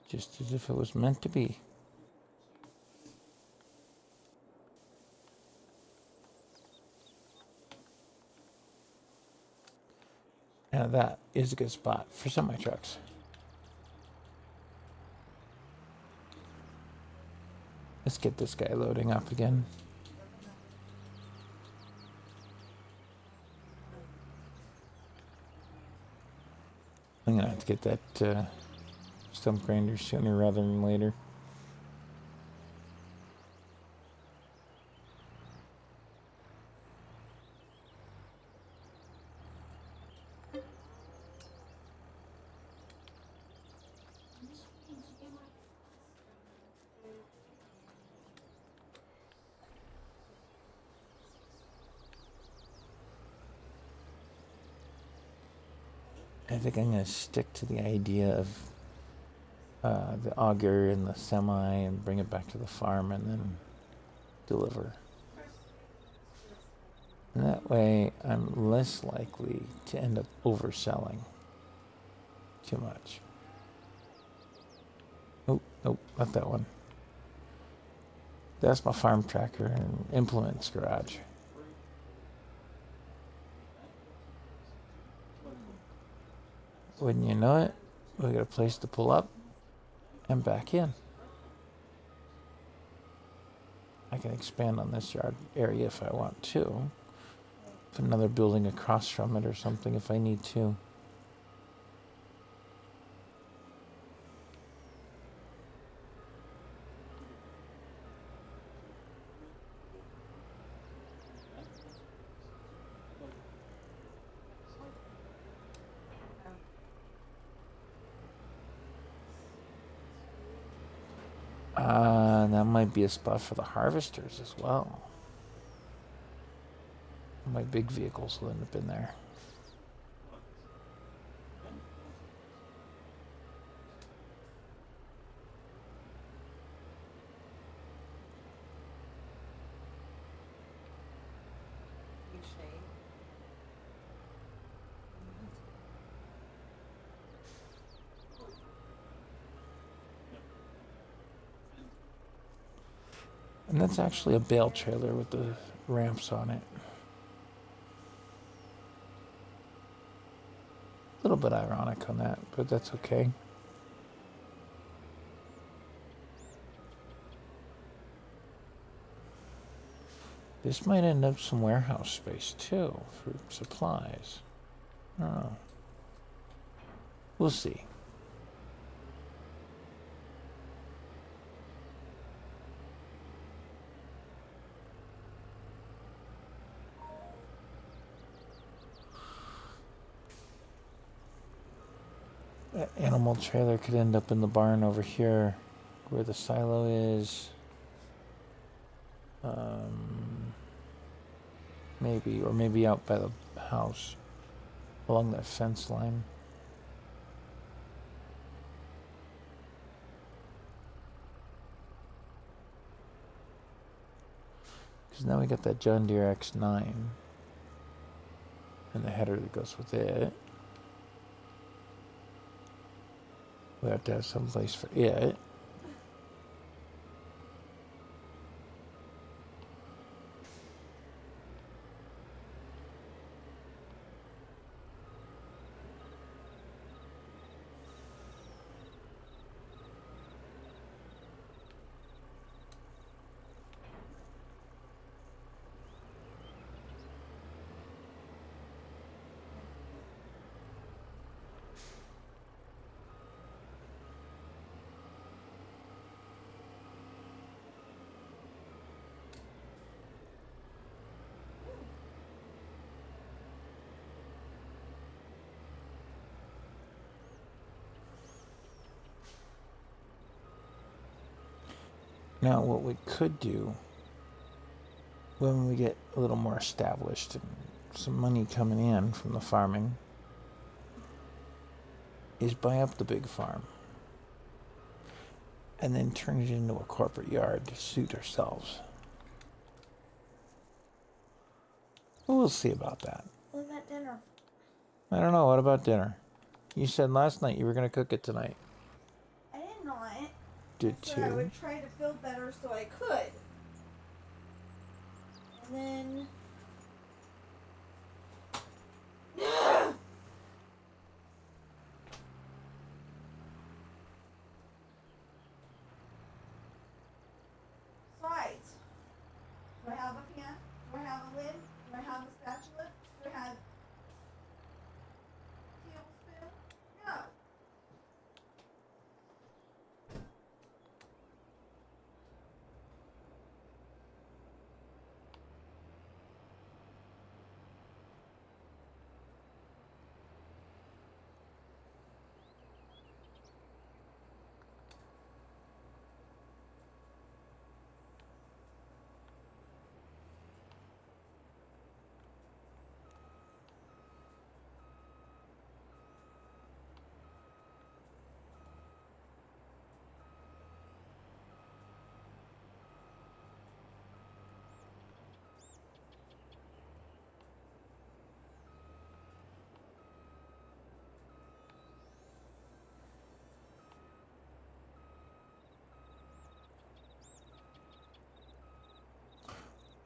Just as if it was meant to be. Now that is a good spot for semi trucks. Let's get this guy loading up again. I'm gonna have to get that stump grinder sooner rather than later. I think I'm going to stick to the idea of the auger and the semi and bring it back to the farm and then deliver. And that way I'm less likely to end up overselling too much. Oh, nope, not that one. That's my farm tractor and implements garage. Wouldn't you know it, we got a place to pull up and back in. I can expand on this yard area if I want to. Put another building across from it or something if I need to. and that might be a spot for the harvesters as well. My big vehicles will end up in there. Each shade. And that's actually a bale trailer with the ramps on it. A little bit ironic on that, but that's okay. This might end up some warehouse space too for supplies. I don't know. We'll see. That animal trailer could end up in the barn over here where the silo is. Maybe, or maybe out by the house along that fence line. Because now we got that John Deere X9 and the header that goes with it. We have to have some place for it. Now, what we could do when we get a little more established and some money coming in from the farming is buy up the big farm and then turn it into a corporate yard to suit ourselves. We'll see about that. What about dinner? I don't know. What about dinner? You said last night you were going to cook it tonight. I did not. Did I said I you? would try to feel better so I could. And then sides. Do I have a pan? Do I have a lid? Do I have a spatula? Do I have a tablespoon? No.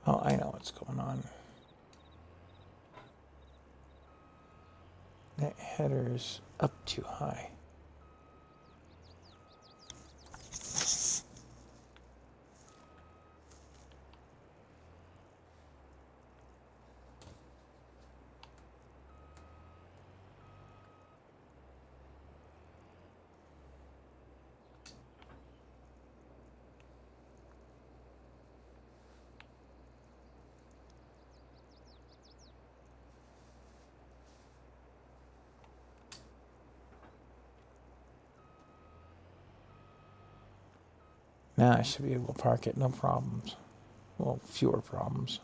Oh, I know what's going on. That header is up too high. Now I should be able to park it, no problems. Well, fewer problems.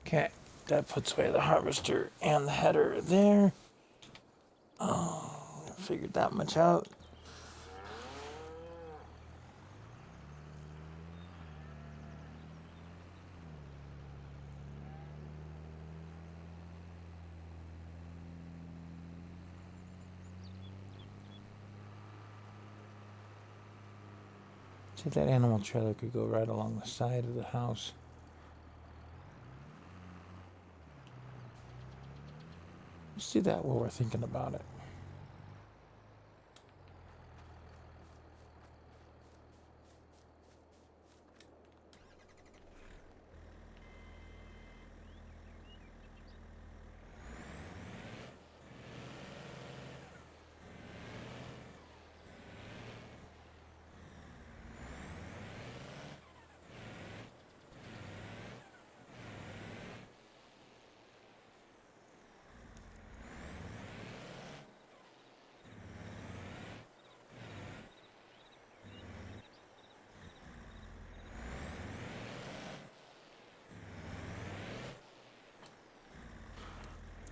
Okay, that puts away the harvester and the header there. Oh, figured that much out. See, that animal trailer could go right along the side of the house. Let's do that while we're thinking about it.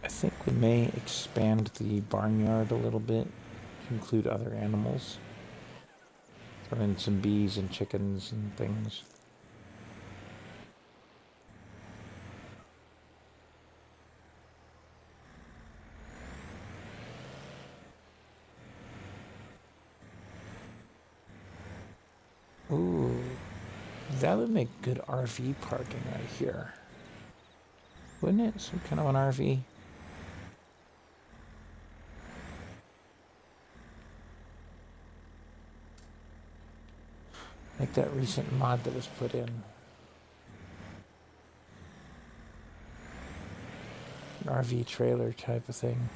I think we may expand the barnyard a little bit to include other animals. Throw in some bees and chickens and things. Ooh, that would make good RV parking right here. Wouldn't it? Some kind of an RV. Like that recent mod that was put in. An RV trailer type of thing.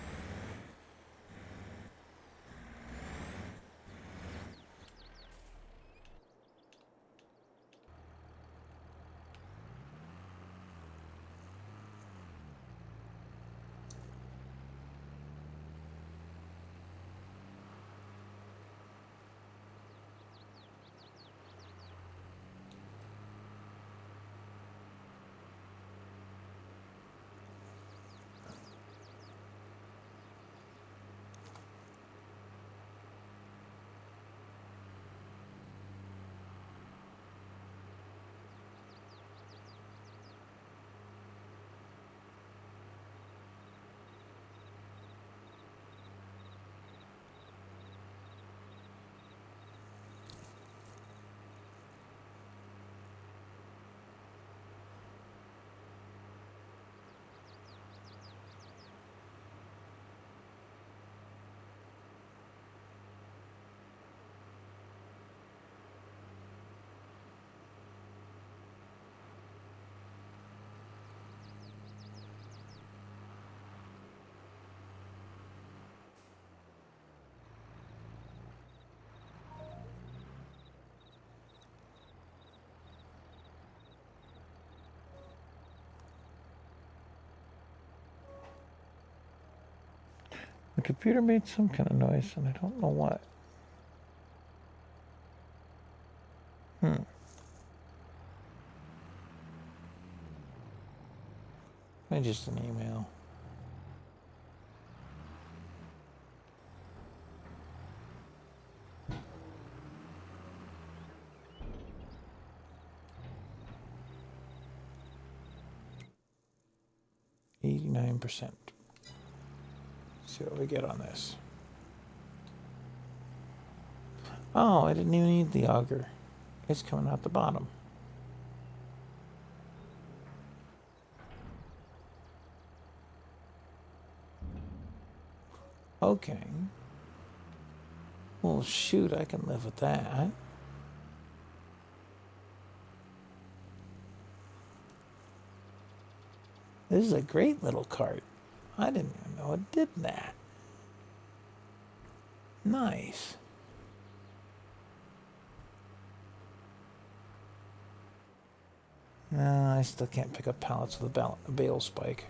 The computer made some kind of noise, and I don't know what. Maybe just an email. %. See what we get on this. Oh, I didn't even need the auger. It's coming out the bottom. Okay. Well, shoot, I can live with that. This is a great little cart. I didn't even know it did that. Nice. No, I still can't pick up pallets with a bale spike.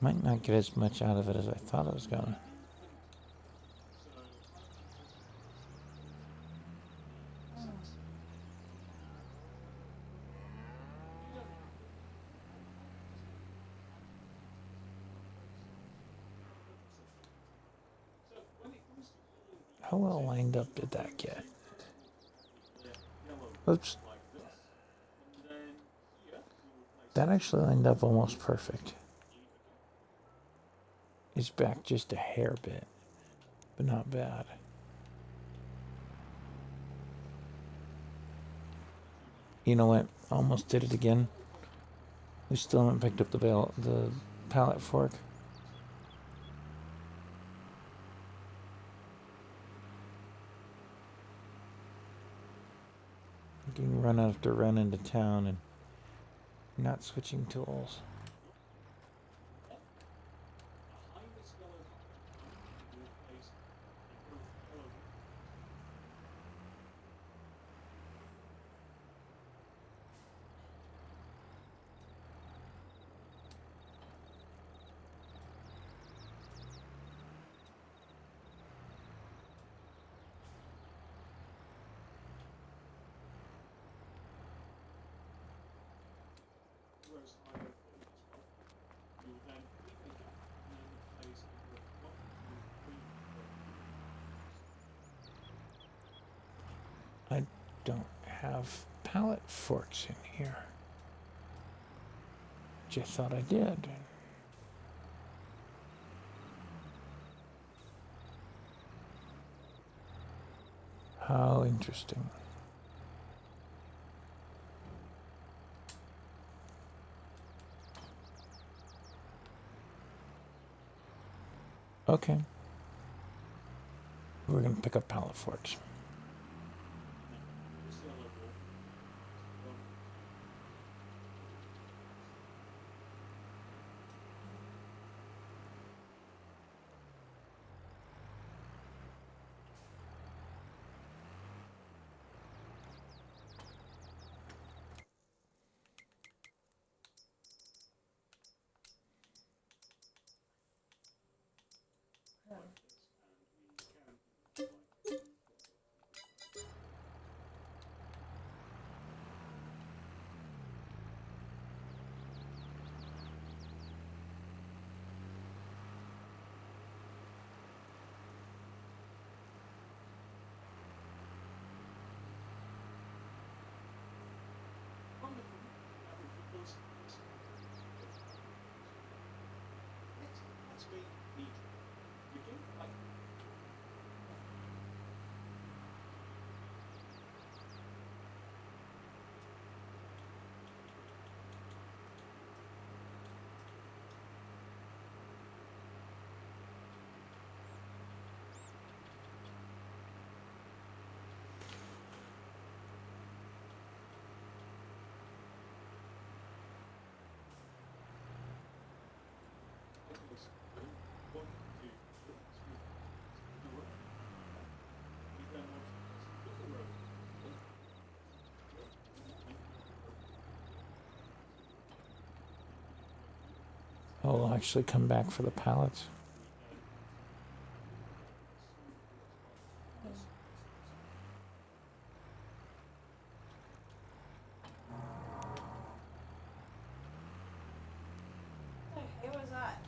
Might not get as much out of it as I thought I was gonna. How well lined up did that get? Oops. That actually lined up almost perfect. It's back just a hair bit, but not bad. You know what? Almost did it again. We still haven't picked up the pallet fork. Getting run after run into town and not switching tools. I don't have pallet forks in here. Just thought I did. How interesting. Okay. We're going to pick up pallet forks. Oh, we'll actually come back for the pallets. What the heck was that?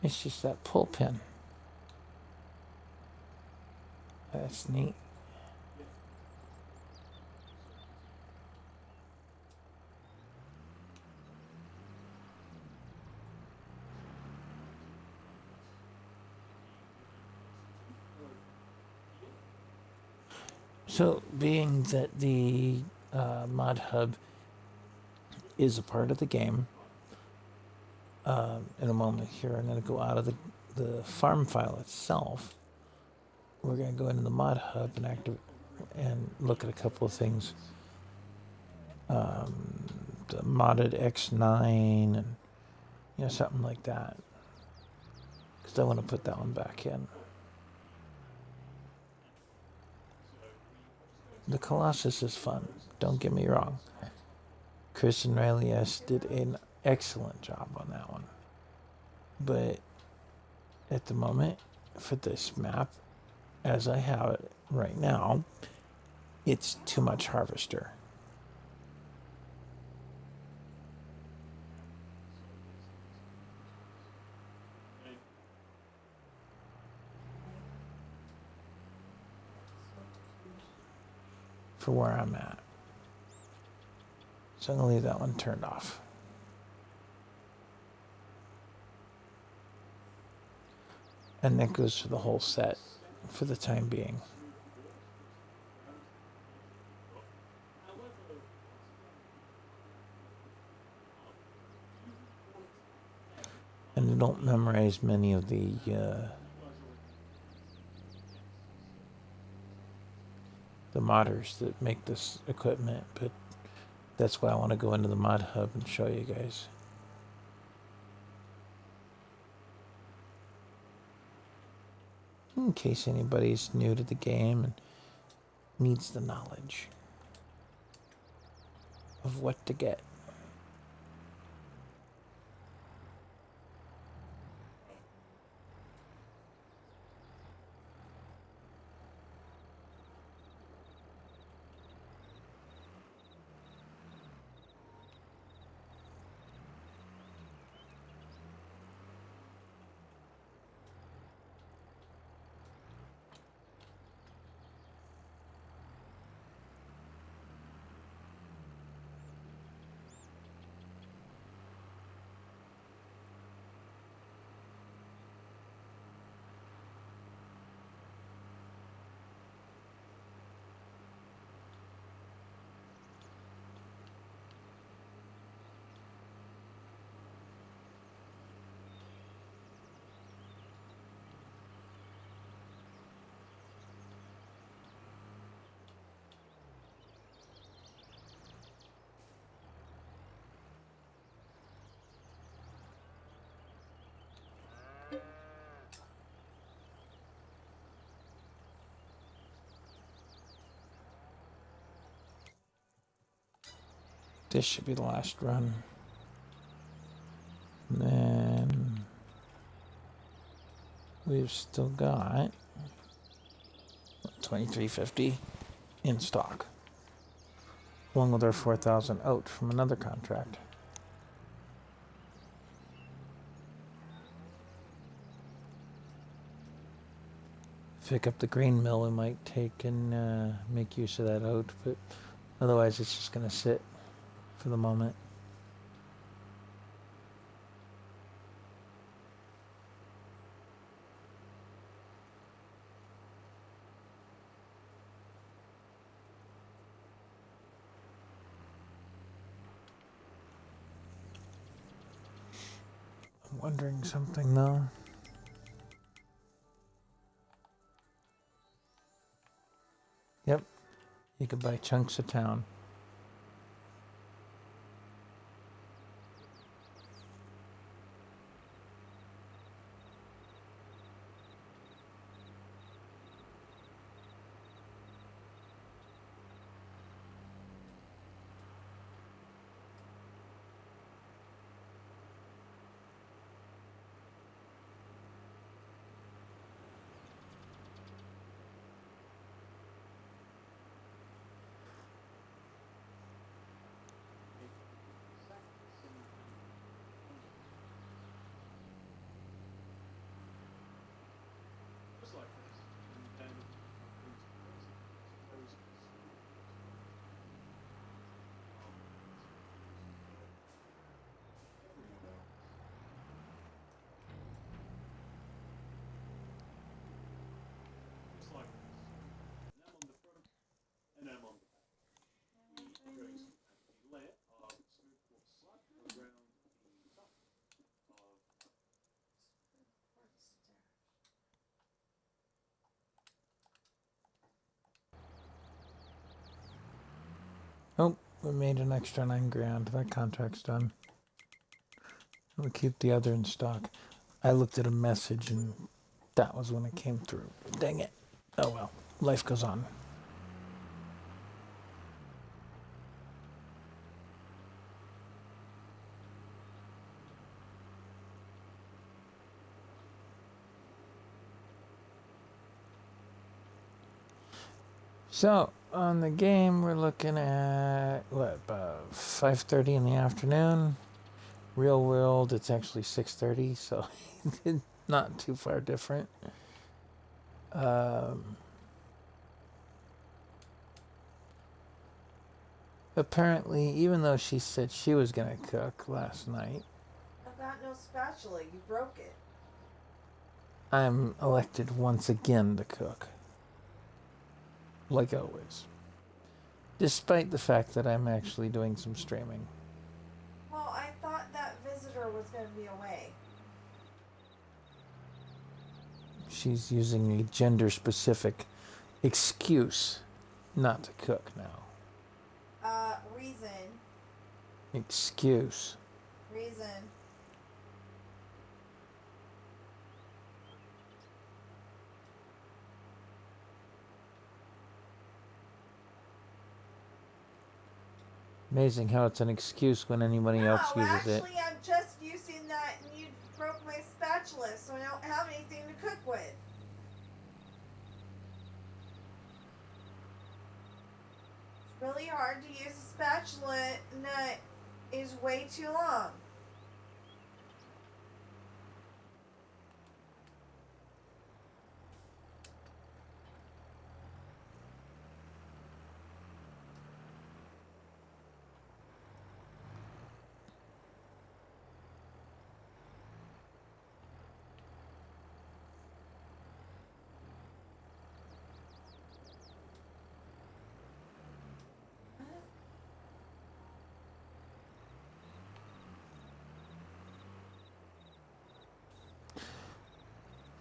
It's just that pull pin. That's neat. So, being that the mod hub is a part of the game, in a moment here, I'm going to go out of the farm file itself. We're going to go into the mod hub and activate and look at a couple of things. The modded X9 and something like that. Because I want to put that one back in. The Colossus is fun. Don't get me wrong. Chris and Riley S. did an excellent job on that one. But at the moment, for this map, as I have it right now, it's too much Harvester. For where I'm at. So I'm going to leave that one turned off. And that goes for the whole set for the time being. And I don't memorize many of the modders that make this equipment, but that's why I want to go into the mod hub and show you guys. In case anybody's new to the game and needs the knowledge of what to get. This should be the last run. And then we've still got 2350 in stock, along with our 4,000 out from another contract. Pick up the grain mill, we might take and make use of that out, but otherwise it's just going to sit for the moment. I'm wondering something though. Yep, you could buy chunks of town. Oh, we made an extra 9 grand. That contract's done. We'll keep the other in stock. I looked at a message and that was when it came through. Dang it. Oh well, life goes on. So on the game, we're looking at what, about 5:30 in the afternoon. Real world, it's actually 6:30, so not too far different. Apparently, even though she said she was gonna cook last night, I've got no spatula. You broke it. I'm elected once again to cook. Like always. Despite the fact that I'm actually doing some streaming. Well, I thought that visitor was going to be away. She's using a gender specific excuse not to cook now. Reason. Excuse. Reason. Amazing how it's an excuse when anybody else uses it. Actually, I'm just using that and you broke my spatula, so I don't have anything to cook with. It's really hard to use a spatula that is way too long.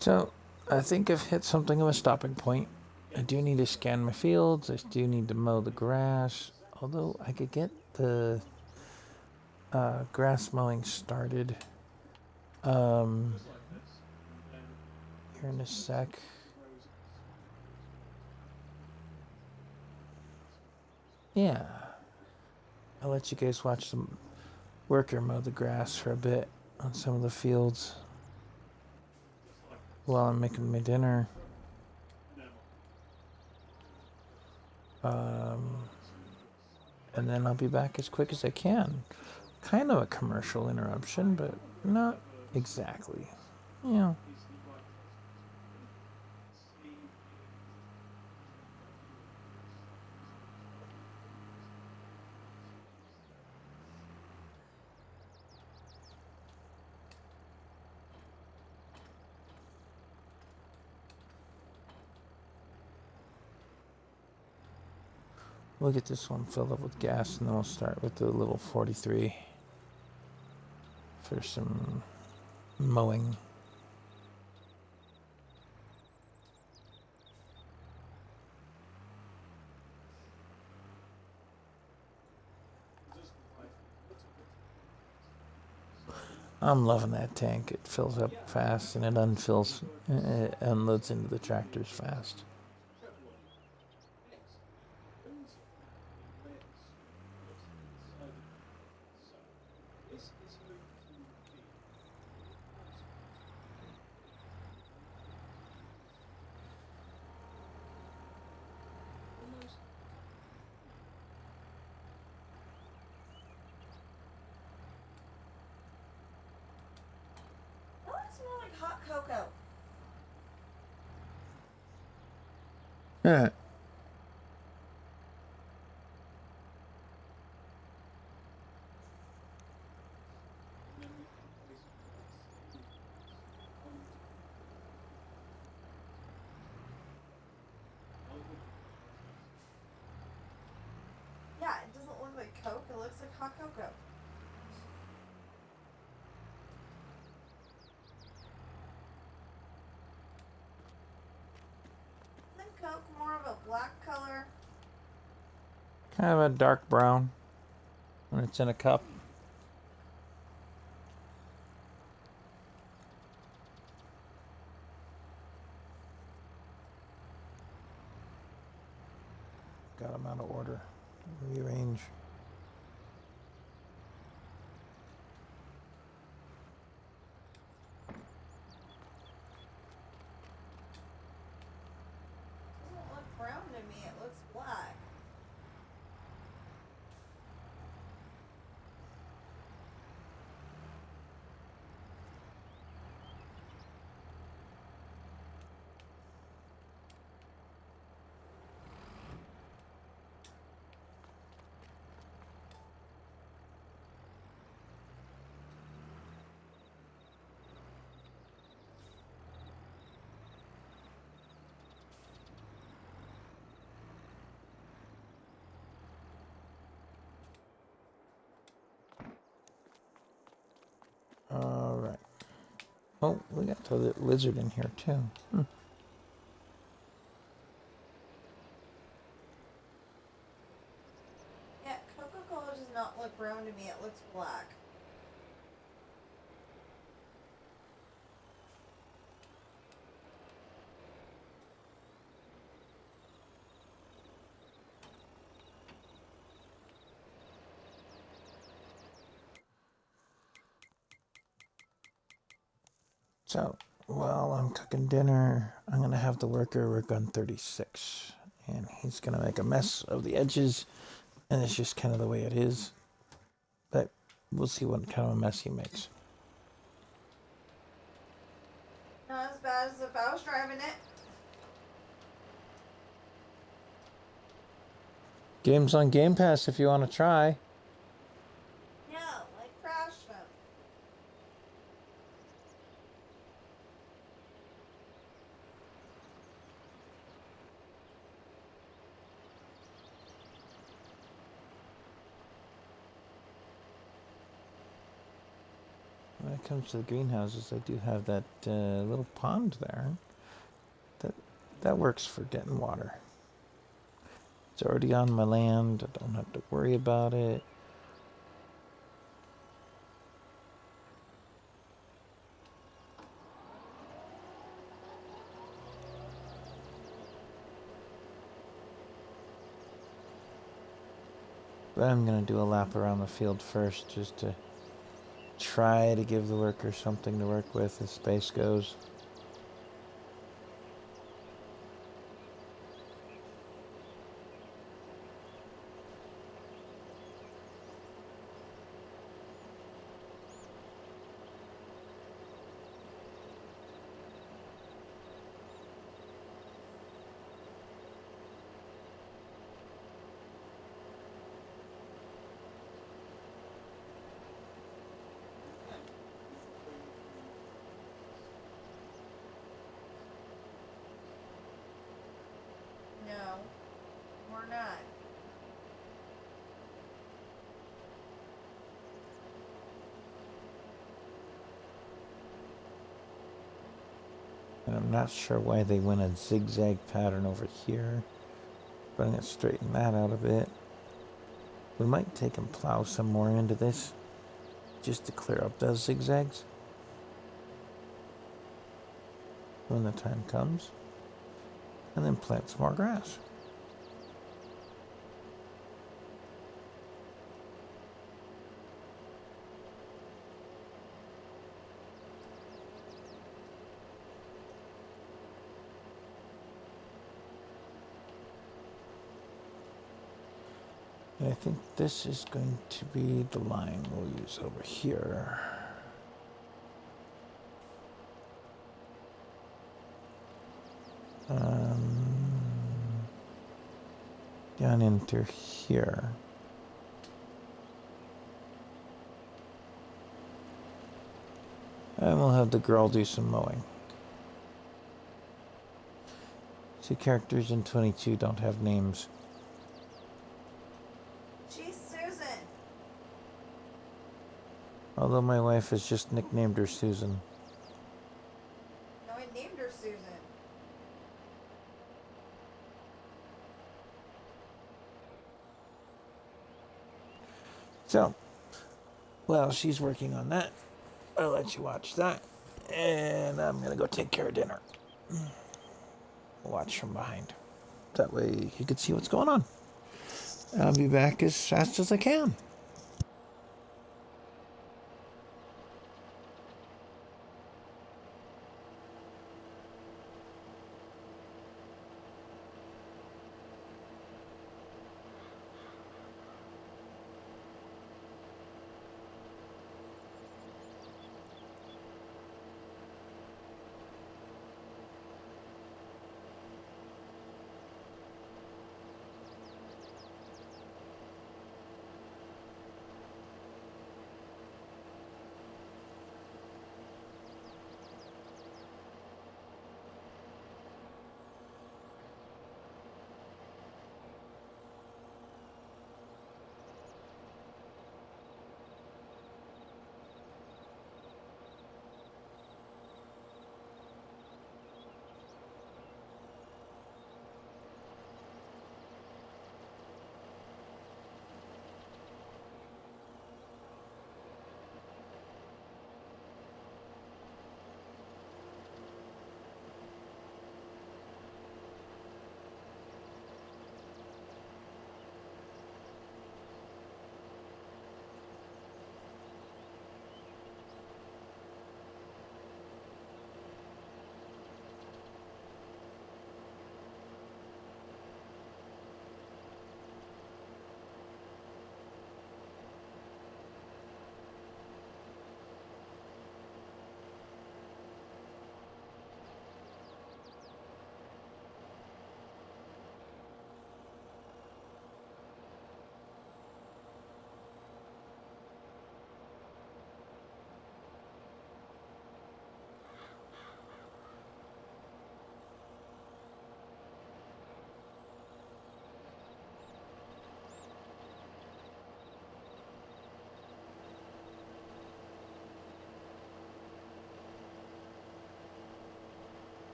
So, I think I've hit something of a stopping point. I do need to scan my fields. I do need to mow the grass. Although I could get the grass mowing started here in a sec. Yeah. I'll let you guys watch the worker mow the grass for a bit on some of the fields while I'm making my dinner. And then I'll be back as quick as I can. Kind of a commercial interruption, but not exactly. Yeah. We'll get this one filled up with gas and then we'll start with the little 43 for some mowing. I'm loving that tank. It fills up fast and it it unloads into the tractors fast. That smells like hot cocoa. Yeah. Yeah, it doesn't look like Coke. It looks like hot cocoa. Isn't Coke more of a black color? Kind of a dark brown when it's in a cup. Got them out of order. Rearrange. It doesn't look brown to me. It looks black. All right. Oh, we got the lizard in here too. Yeah, Coca-Cola does not look brown to me. It looks black. So while I'm cooking dinner, I'm gonna have the worker work on 36, and he's gonna make a mess of the edges, and it's just kind of the way it is. But we'll see what kind of a mess he makes. Not as bad as if I was driving it. Games on Game Pass if you want to try. No, like crashed them. When it comes to the greenhouses, I do have that little pond there. That works for getting water. It's already on my land. I don't have to worry about it. But I'm going to do a lap around the field first just to try to give the workers something to work with as space goes. No, we're not. And I'm not sure why they went a zigzag pattern over here. But I'm going to straighten that out a bit. We might take and plow some more into this just to clear up those zigzags when the time comes. And then plant some more grass. And I think this is going to be the line we'll use over here. Down into here. And we'll have the girl do some mowing. See, characters in 22 don't have names. She's Susan. Although my wife has just nicknamed her Susan. No, I named her Susan. So, while she's working on that, I'll let you watch that. And I'm going to go take care of dinner. Watch from behind. That way you can see what's going on. I'll be back as fast as I can.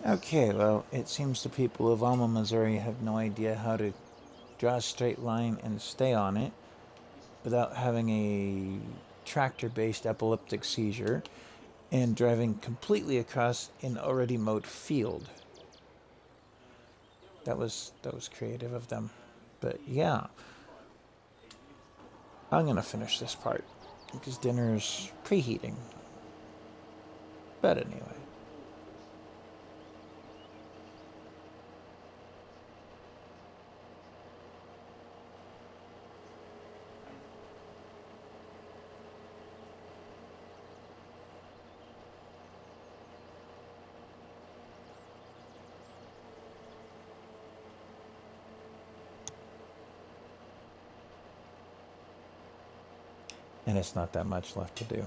Okay, well, it seems the people of Alma, Missouri have no idea how to draw a straight line and stay on it without having a tractor based epileptic seizure and driving completely across an already mowed field. That was creative of them. But yeah, I'm gonna finish this part because dinner's preheating. But anyway. And it's not that much left to do.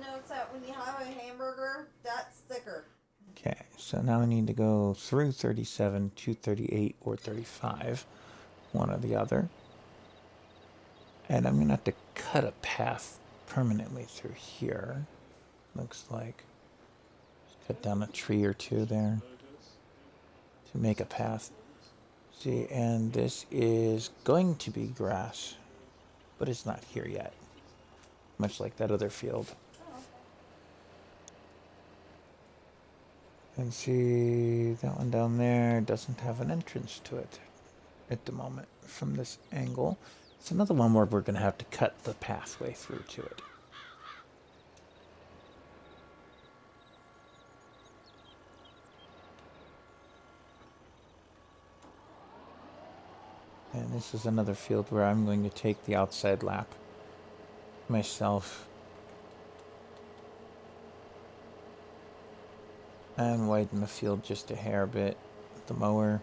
Notes that when you have a hamburger, that's thicker. Okay, so now we need to go through 37 to 38 or 35, one or the other. And I'm gonna have to cut a path permanently through here. Looks like. Just cut down a tree or two there to make a path. See, and this is going to be grass, but it's not here yet. Much like that other field. Oh, okay. And see, that one down there doesn't have an entrance to it at the moment from this angle. It's another one where we're going to have to cut the pathway through to it. And this is another field where I'm going to take the outside lap myself and widen the field just a hair bit with the mower.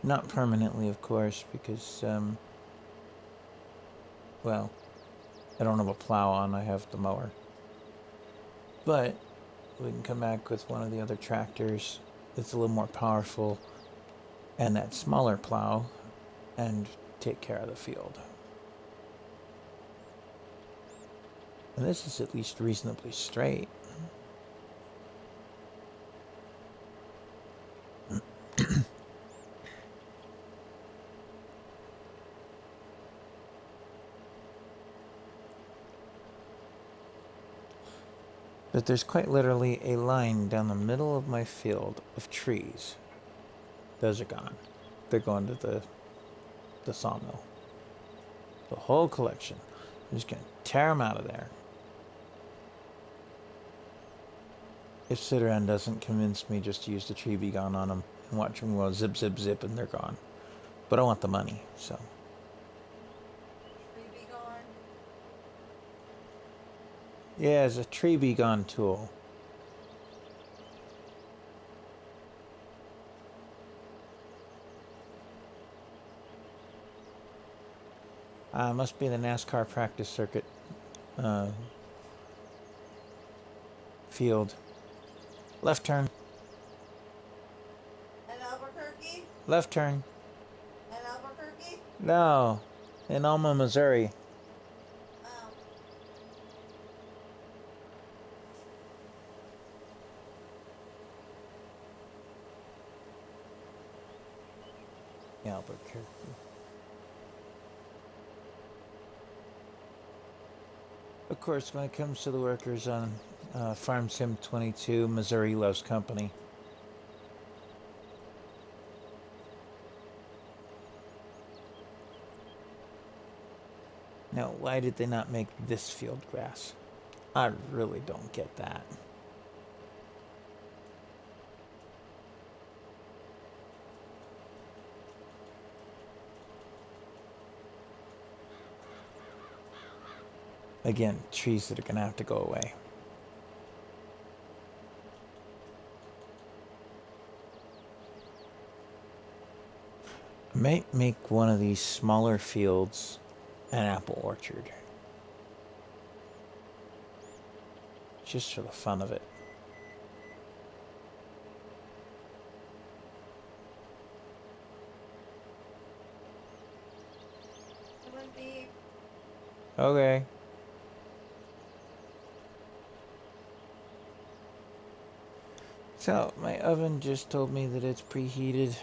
Not permanently, of course, because, well, I don't have a plow on, I have the mower. But we can come back with one of the other tractors that's a little more powerful and that smaller plow and take care of the field. And this is at least reasonably straight. But there's quite literally a line down the middle of my field of trees. Those are gone. They're going to the sawmill. The whole collection. I'm just going to tear them out of there. If Citaran doesn't convince me just to use the tree be gone on them and watch them go zip, zip, zip, and they're gone. But I want the money, so. Tree be gone. Yeah, it's a tree be gone tool. Must be the NASCAR practice circuit field. Left turn. And Albuquerque? Left turn. And Albuquerque? No, in Alma, Missouri. Oh. Albuquerque. Of course, when it comes to the workers on Farm Sim 22, Missouri loves company. Now, why did they not make this field grass? I really don't get that. Again, trees that are going to have to go away. I might make one of these smaller fields an apple orchard. Just for the fun of it. It wouldn't be Okay. So, my oven just told me that it's preheated.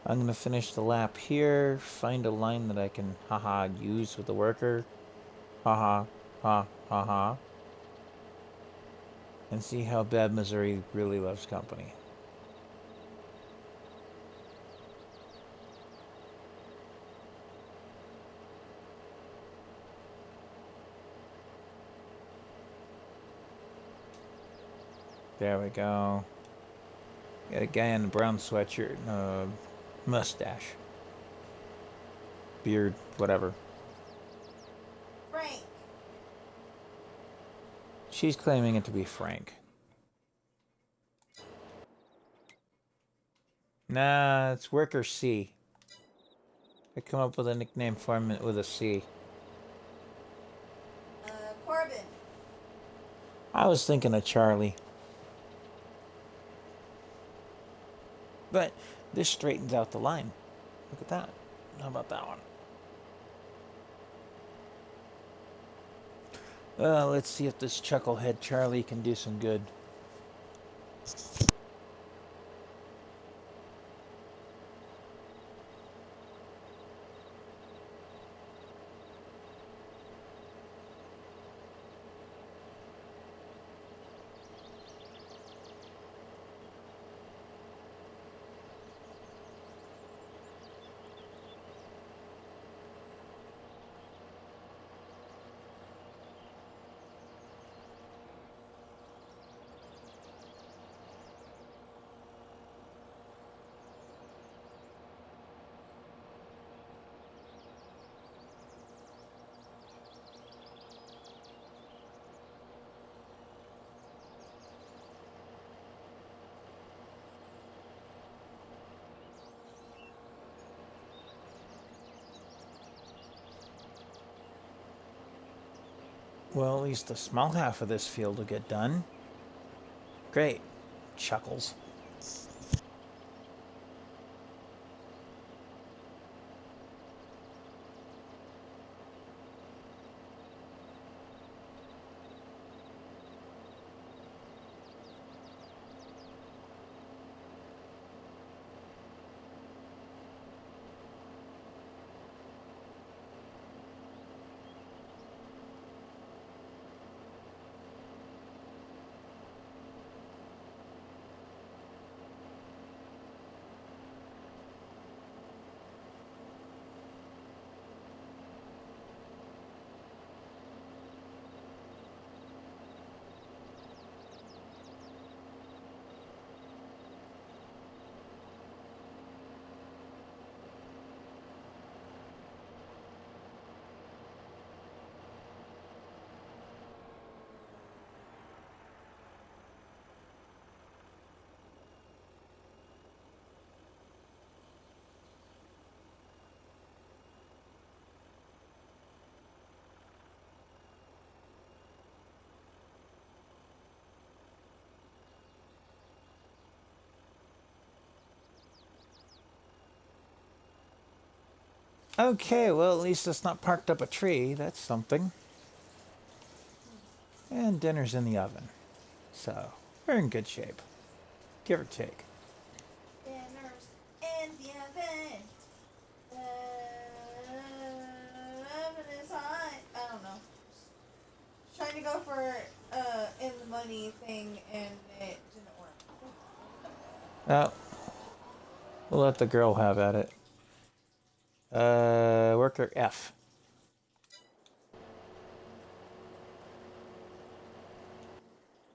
I'm gonna finish the lap here, find a line that I can, haha, use with the worker. Haha, ha, ha, ha. And see how bad Missouri really loves company. There we go. Got a guy in a brown sweatshirt and a mustache. Beard, whatever. Frank. She's claiming it to be Frank. Nah, it's Worker C. I come up with a nickname for him with a C. Corbin. I was thinking of Charlie. But this straightens out the line. Look at that. How about that one? Let's see if this chucklehead Charlie can do some good. Well, at least the small half of this field will get done. Great. Chuckles. Okay, well, at least it's not parked up a tree. That's something. And dinner's in the oven. So, we're in good shape. Give or take. Dinner's in the oven. The oven is hot. I don't know. Trying to go for in the money thing and it didn't work. Oh, we'll let the girl have at it. Worker F.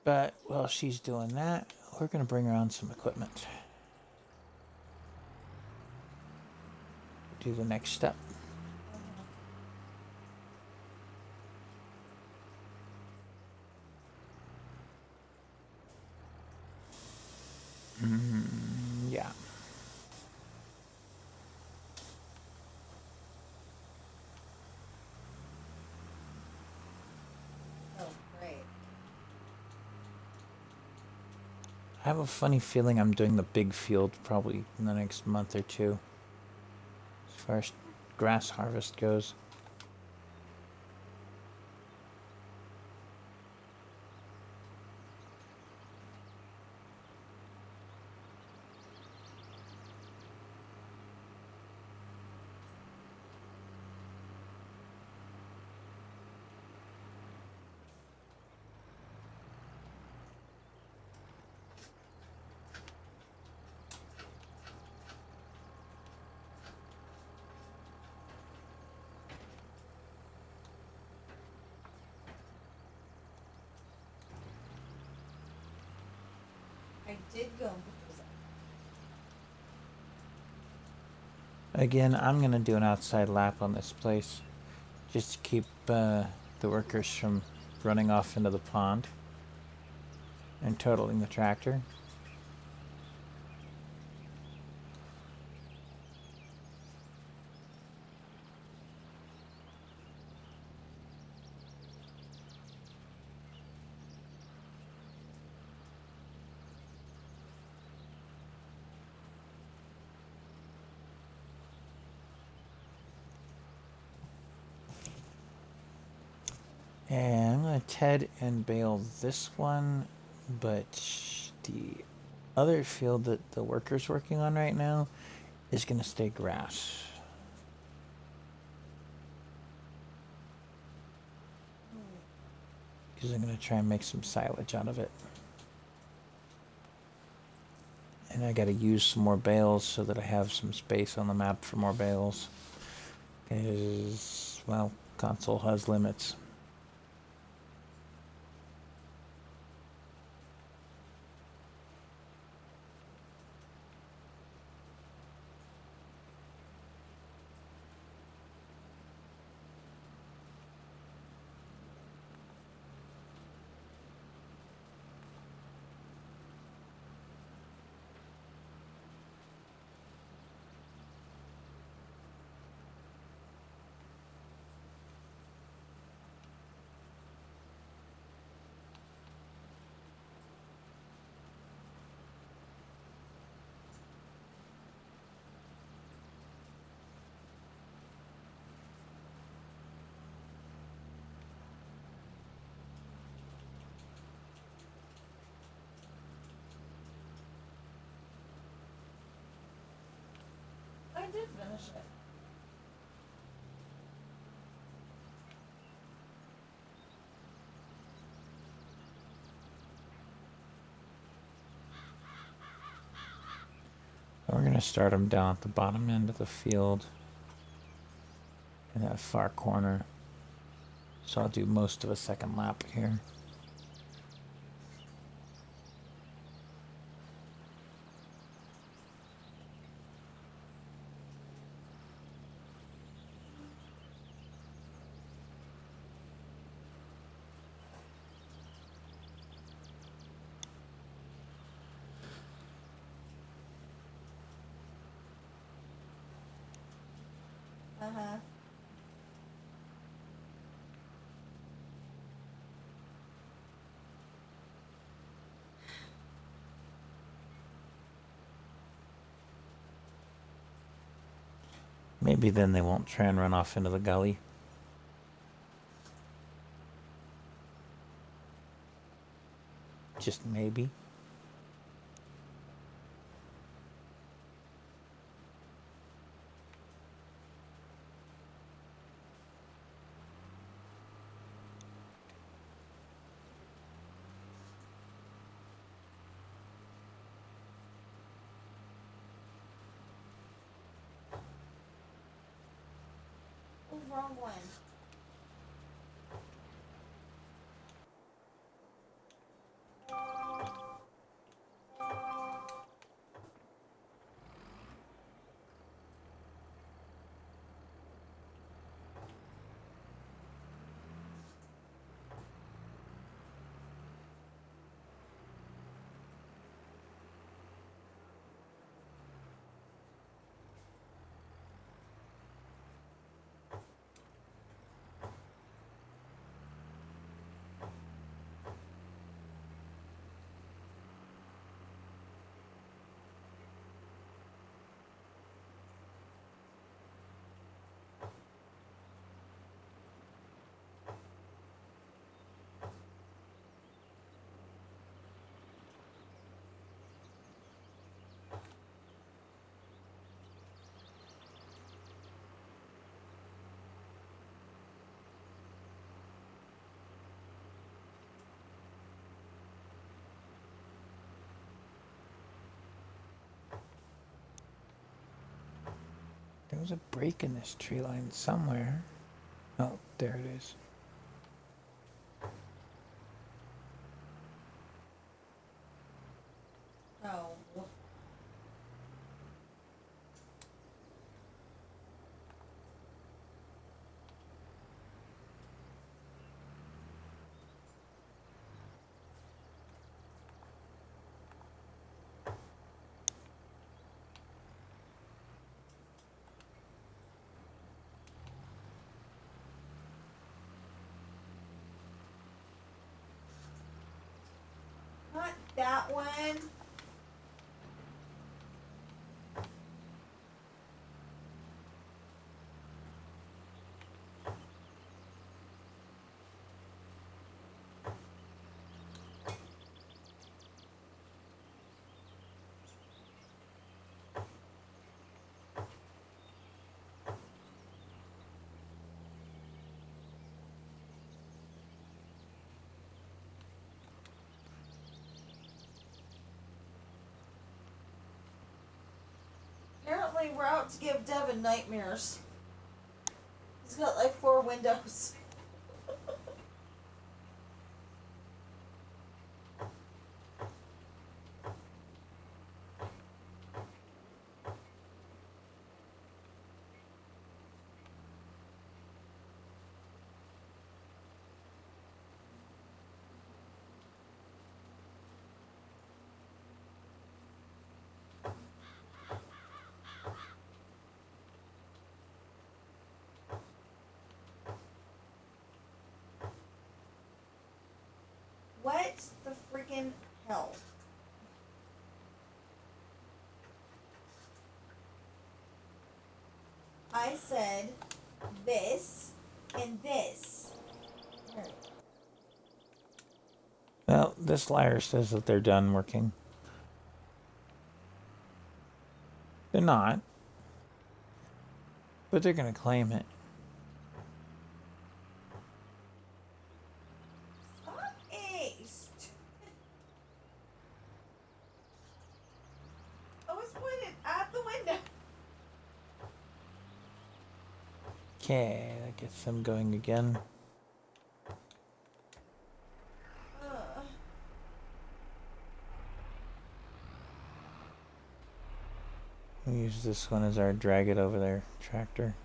But while she's doing that, we're going to bring her on some equipment. Do the next step. Yeah. Oh, great. I have a funny feeling I'm doing the big field probably in the next month or two. As far as grass harvest goes. did go and put those up. Again, I'm gonna do an outside lap on this place, just to keep the workers from running off into the pond and totaling the tractor. And I'm going to TED and bale this one, but the other field that the worker's working on right now is going to stay grass. Because I'm going to try and make some silage out of it. And I got to use some more bales so that I have some space on the map for more bales. Because, well, console has limits. I did finish it. We're going to start them down at the bottom end of the field in that far corner. So I'll do most of a second lap here. Uh-huh. Maybe then they won't try and run off into the gully. Just maybe. Oh, wrong one. There was a break in this tree line somewhere. Oh, there it is. Oh. that one. Apparently, we're out to give Devin nightmares. He's got like 4 windows. What the freaking hell? I said this and this. Well, this liar says that they're done working. They're not. But they're going to claim it. Stop aced. I was pointed at the window. Okay, that gets them going again. We'll use this one as our drag it over there tractor.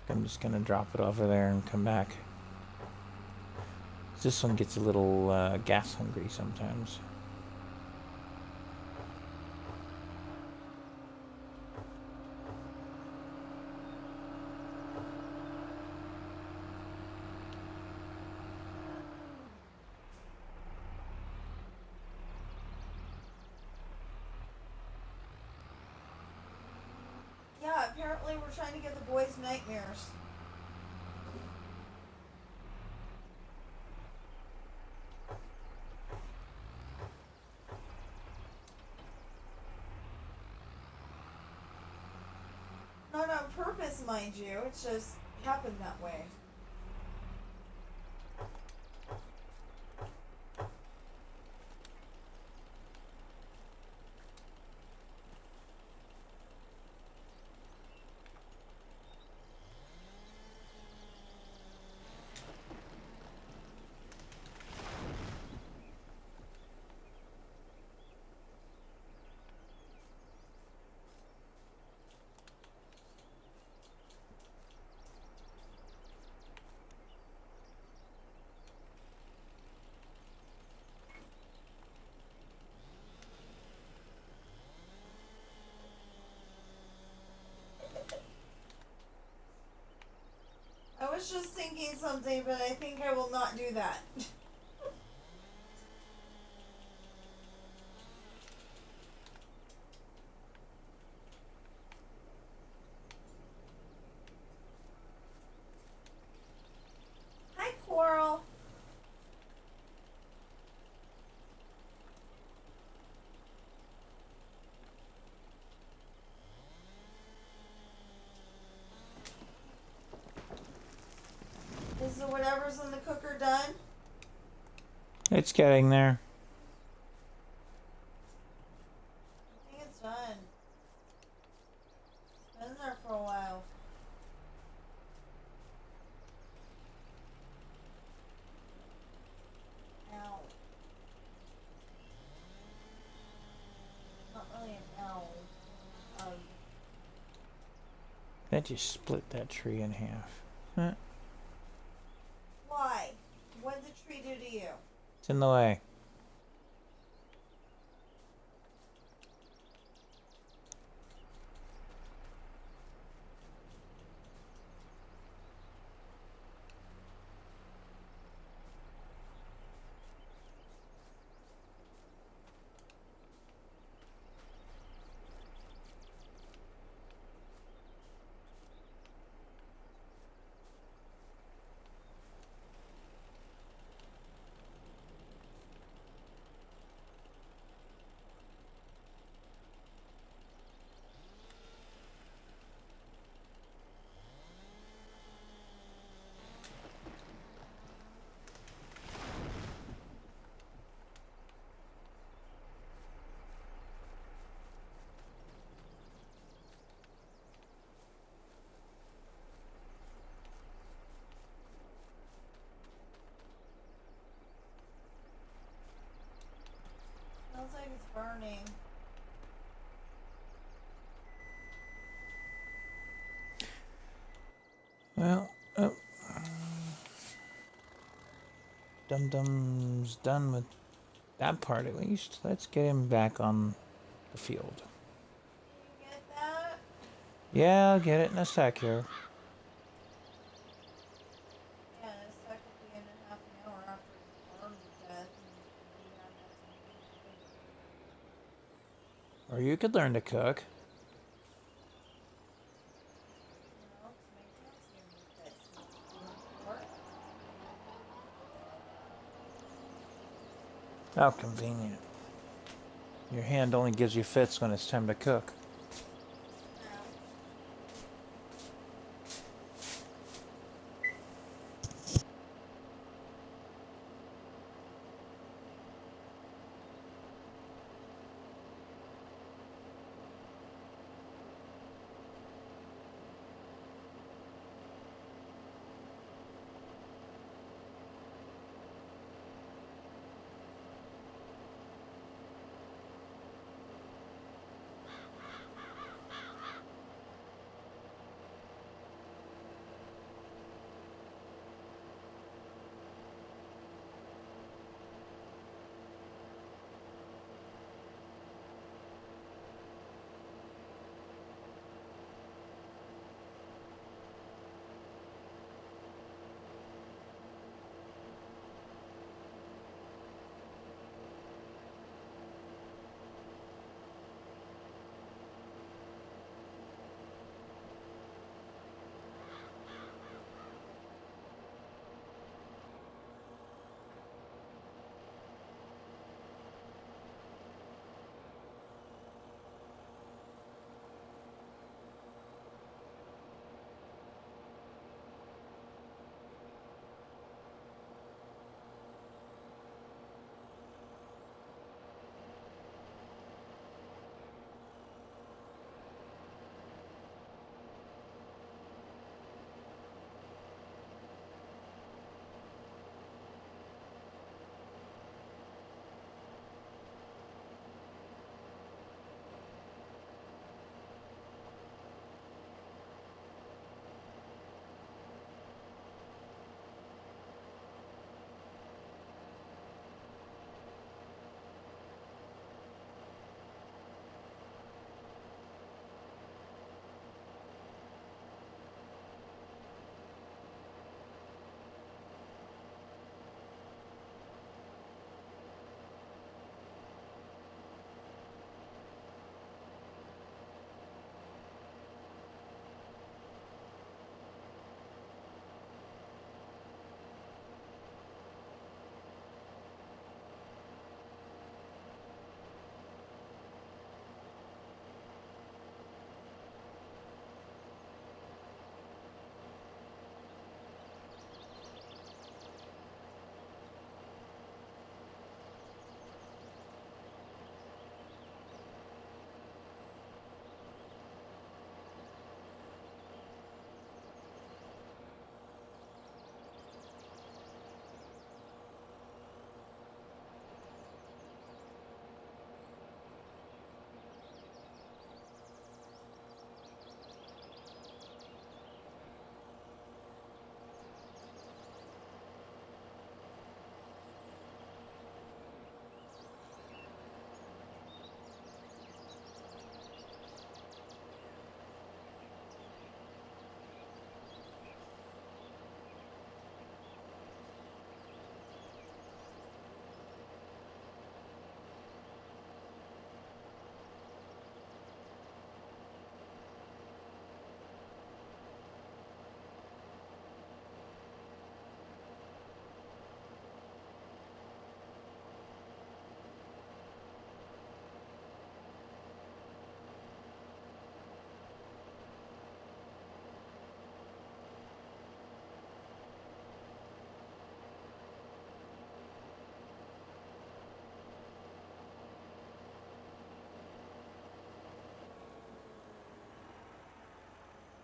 I'm just going to drop it over there and come back. This one gets a little gas hungry sometimes. Yeah, apparently we're trying to give the boys nightmares. Not on purpose, mind you. It just happened that way. I was just thinking something, but I think I will not do that. Hi, Coral. Is the whatever's in the cooker done? It's getting there. I think it's done. It's been there for a while. Ow. Not really an ow. That just split that tree in half. Huh? Why? What did the tree do to you? It's in the way. Dum Dum's done with that part at least. Let's get him back on the field. You get that? Yeah, I'll get it in a sec here. Yeah, in a sec will be in a half an hour after he's burned to death and we have nothing to eat. Or you could learn to cook. No, 'cause my dad's giving me fits. So what you doing for it? How convenient. Your hand only gives you fits when it's time to cook. No.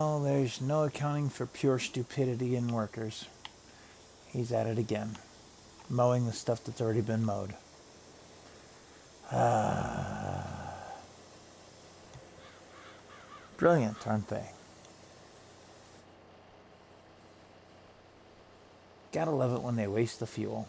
Oh, there's no accounting for pure stupidity in workers. He's at it again, mowing the stuff that's already been mowed. Brilliant, aren't they? Gotta love it when they waste the fuel.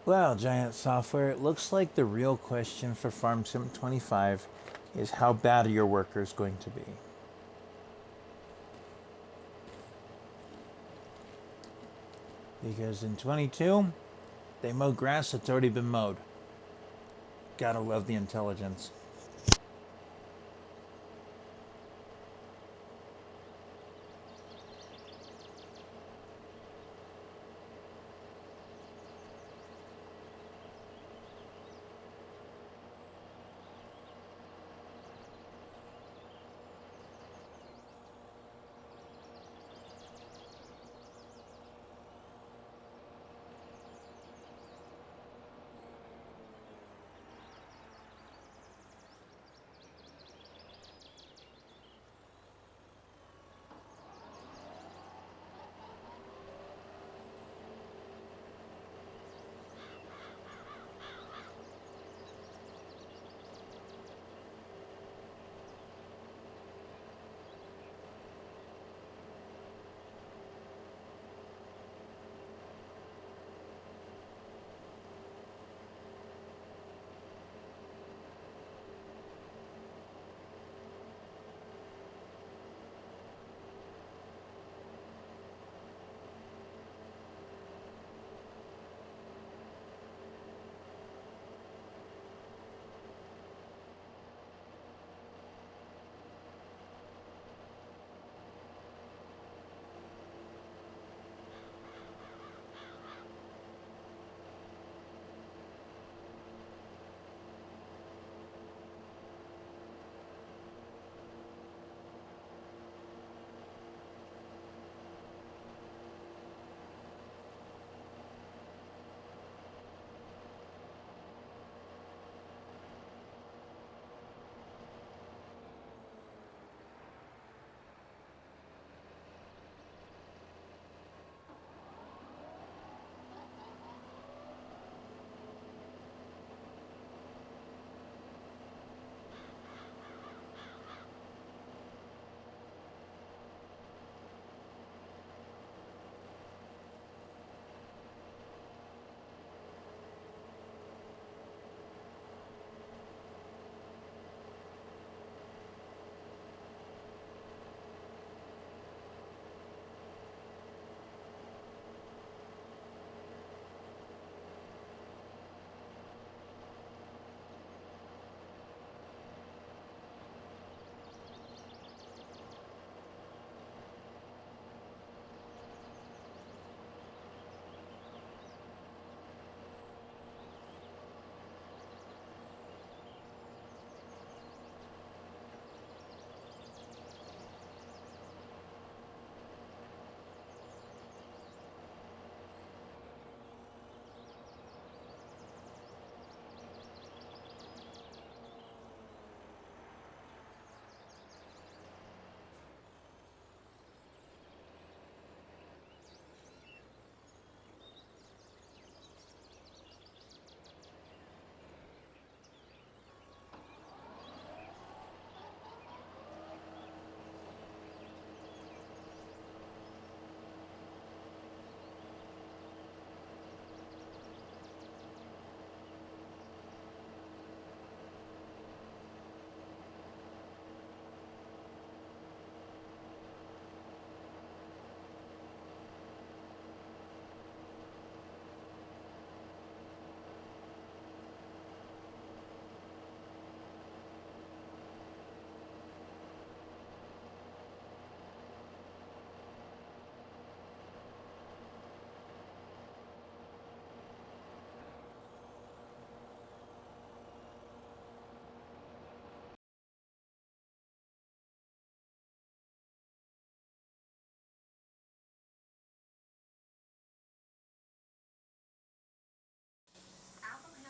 Well, Giant Software, it looks like the real question for Farm Sim 25 is how bad are your workers going to be? Because in 22, they mow grass that's already been mowed. Gotta love the intelligence.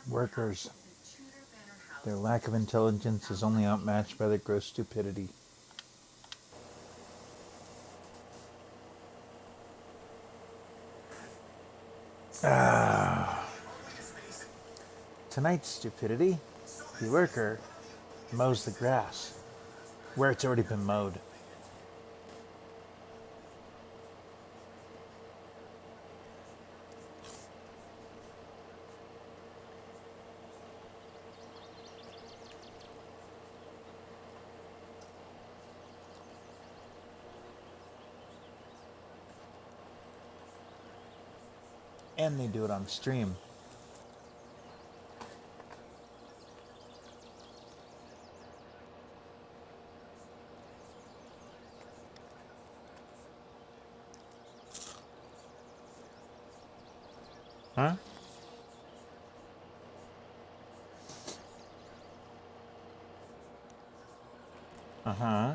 Workers. Their lack of intelligence is only outmatched by their gross stupidity. Tonight's stupidity, the worker mows the grass where it's already been mowed. And they do it on stream. Huh? Uh-huh.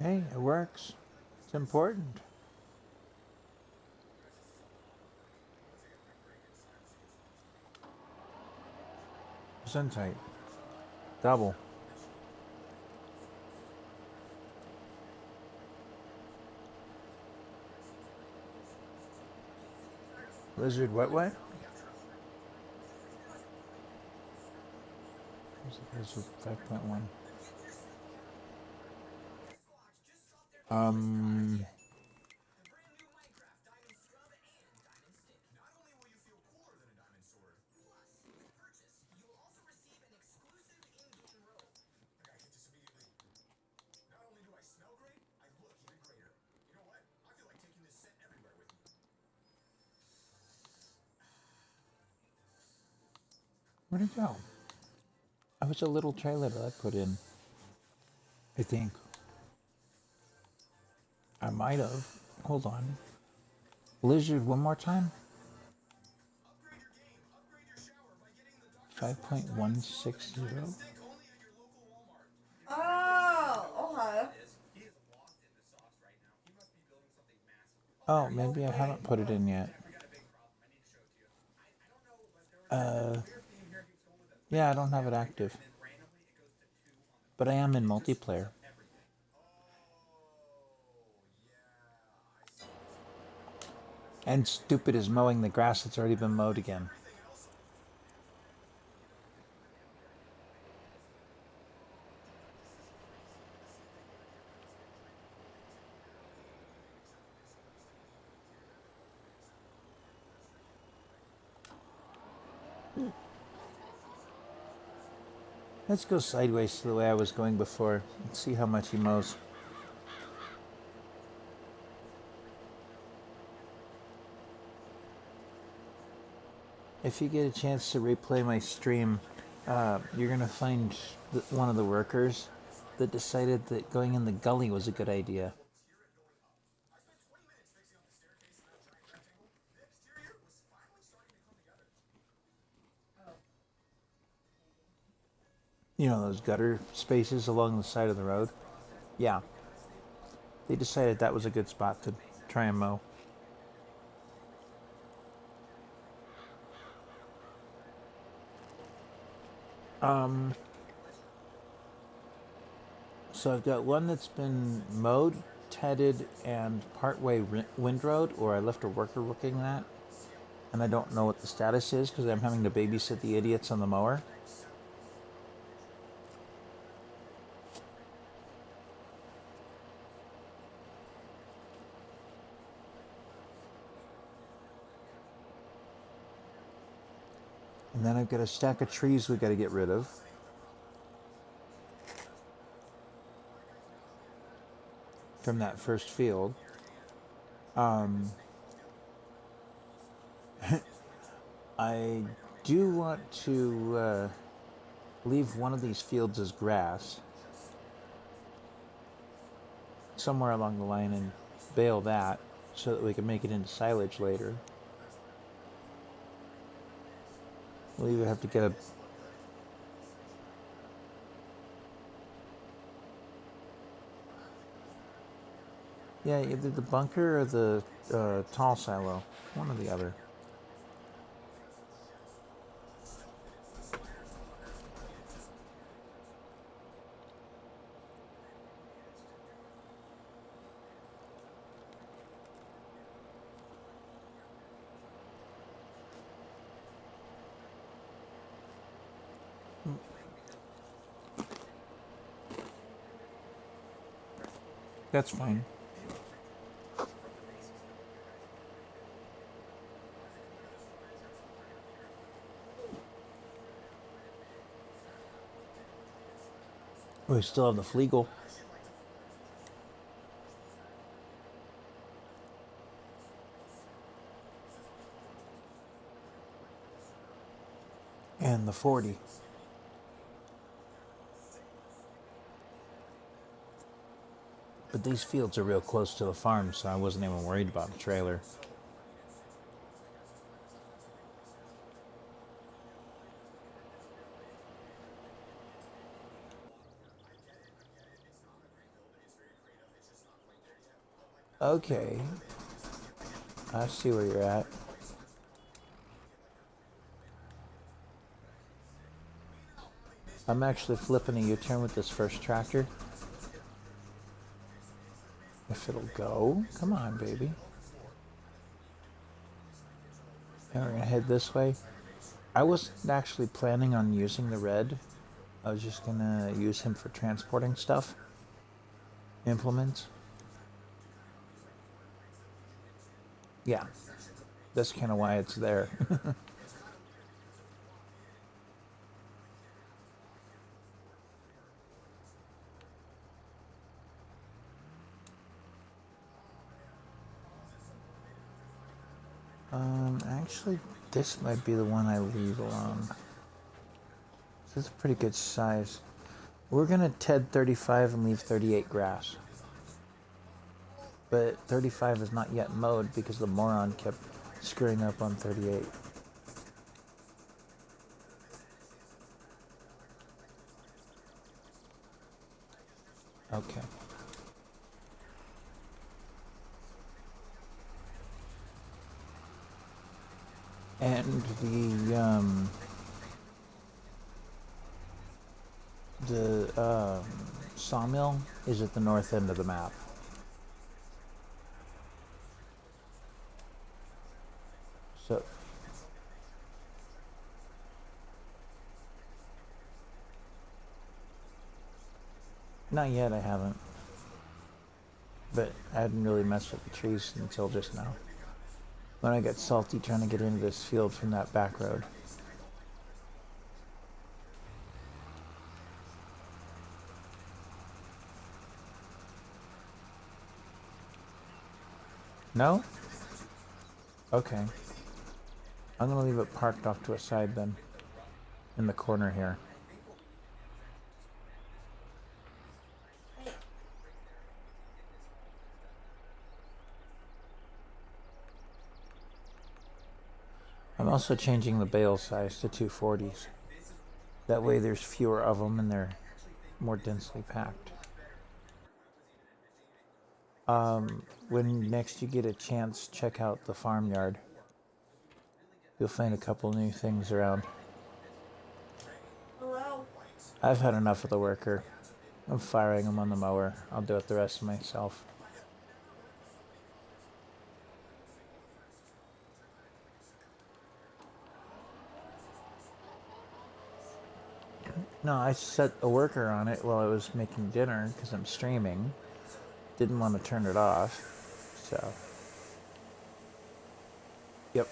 Hey, it works. It's important. Suntight. Double. Lizard what? Lizard 5.1. Um, where'd it go? It was a little trailer that I put in. I think. I might have. Hold on. Lizard one more time. 5.160. Oh, okay. Oh, maybe I haven't put it in yet. Yeah, I don't have it active. But I am in multiplayer. And stupid is mowing the grass that's already been mowed again. Let's go sideways to the way I was going before. Let's see how much he mows. If you get a chance to replay my stream, you're going to find one of the workers that decided that going in the gully was a good idea. You know, those gutter spaces along the side of the road? Yeah. They decided that was a good spot to try and mow. So I've got one that's been mowed, tedded, and partway windrowed, or I left a worker working that. And I don't know what the status is because I'm having to babysit the idiots on the mower. And then I've got a stack of trees we got to get rid of. From that first field. I do want to leave one of these fields as grass somewhere along the line and bale that so that we can make it into silage later. We'll either have to get a Yeah, either the bunker or the tall silo. One or the other. That's fine. We still have the Fleagle. And the 40. But these fields are real close to the farm, so I wasn't even worried about the trailer. Okay. I see where you're at. I'm actually flipping a U-turn with this first tractor. If it'll go. Come on, baby. And we're going to head this way. I wasn't actually planning on using the red. I was just going to use him for transporting stuff. Implements. Yeah. That's kind of why it's there. Actually, this might be the one I leave alone. This is a pretty good size. We're going to TED 35 and leave 38 grass. But 35 is not yet mowed because the moron kept screwing up on 38. Okay. And the sawmill is at the north end of the map. So not yet, I haven't. But I hadn't really messed with the trees until just now. When I got salty trying to get into this field from that back road. No? Okay. I'm gonna leave it parked off to a side then. In the corner here. I'm also changing the bale size to 240s. That way there's fewer of them and they're more densely packed. When next you get a chance, check out the farmyard. You'll find a couple new things around. Hello. I've had enough of the worker. I'm firing him on the mower. I'll do it the rest of myself. No, I set a worker on it while I was making dinner because I'm streaming. Didn't want to turn it off, so. Yep.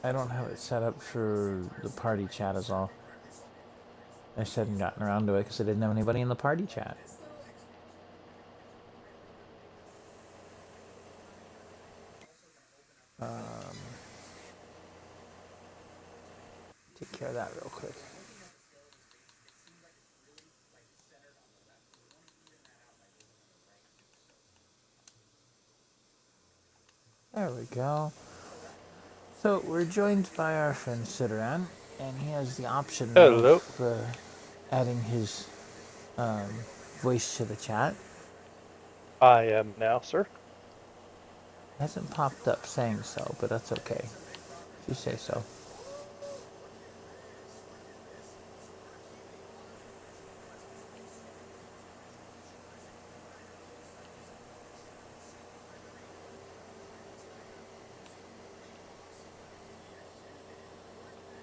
I don't have it set up for the party chat is all. I just hadn't gotten around to it because I didn't have anybody in the party chat. Take care of that real quick. There we go. So we're joined by our friend Cideran, and he has the option Hello. of adding his voice to the chat. I am now, sir. Hasn't popped up saying so, but that's okay. If you say so.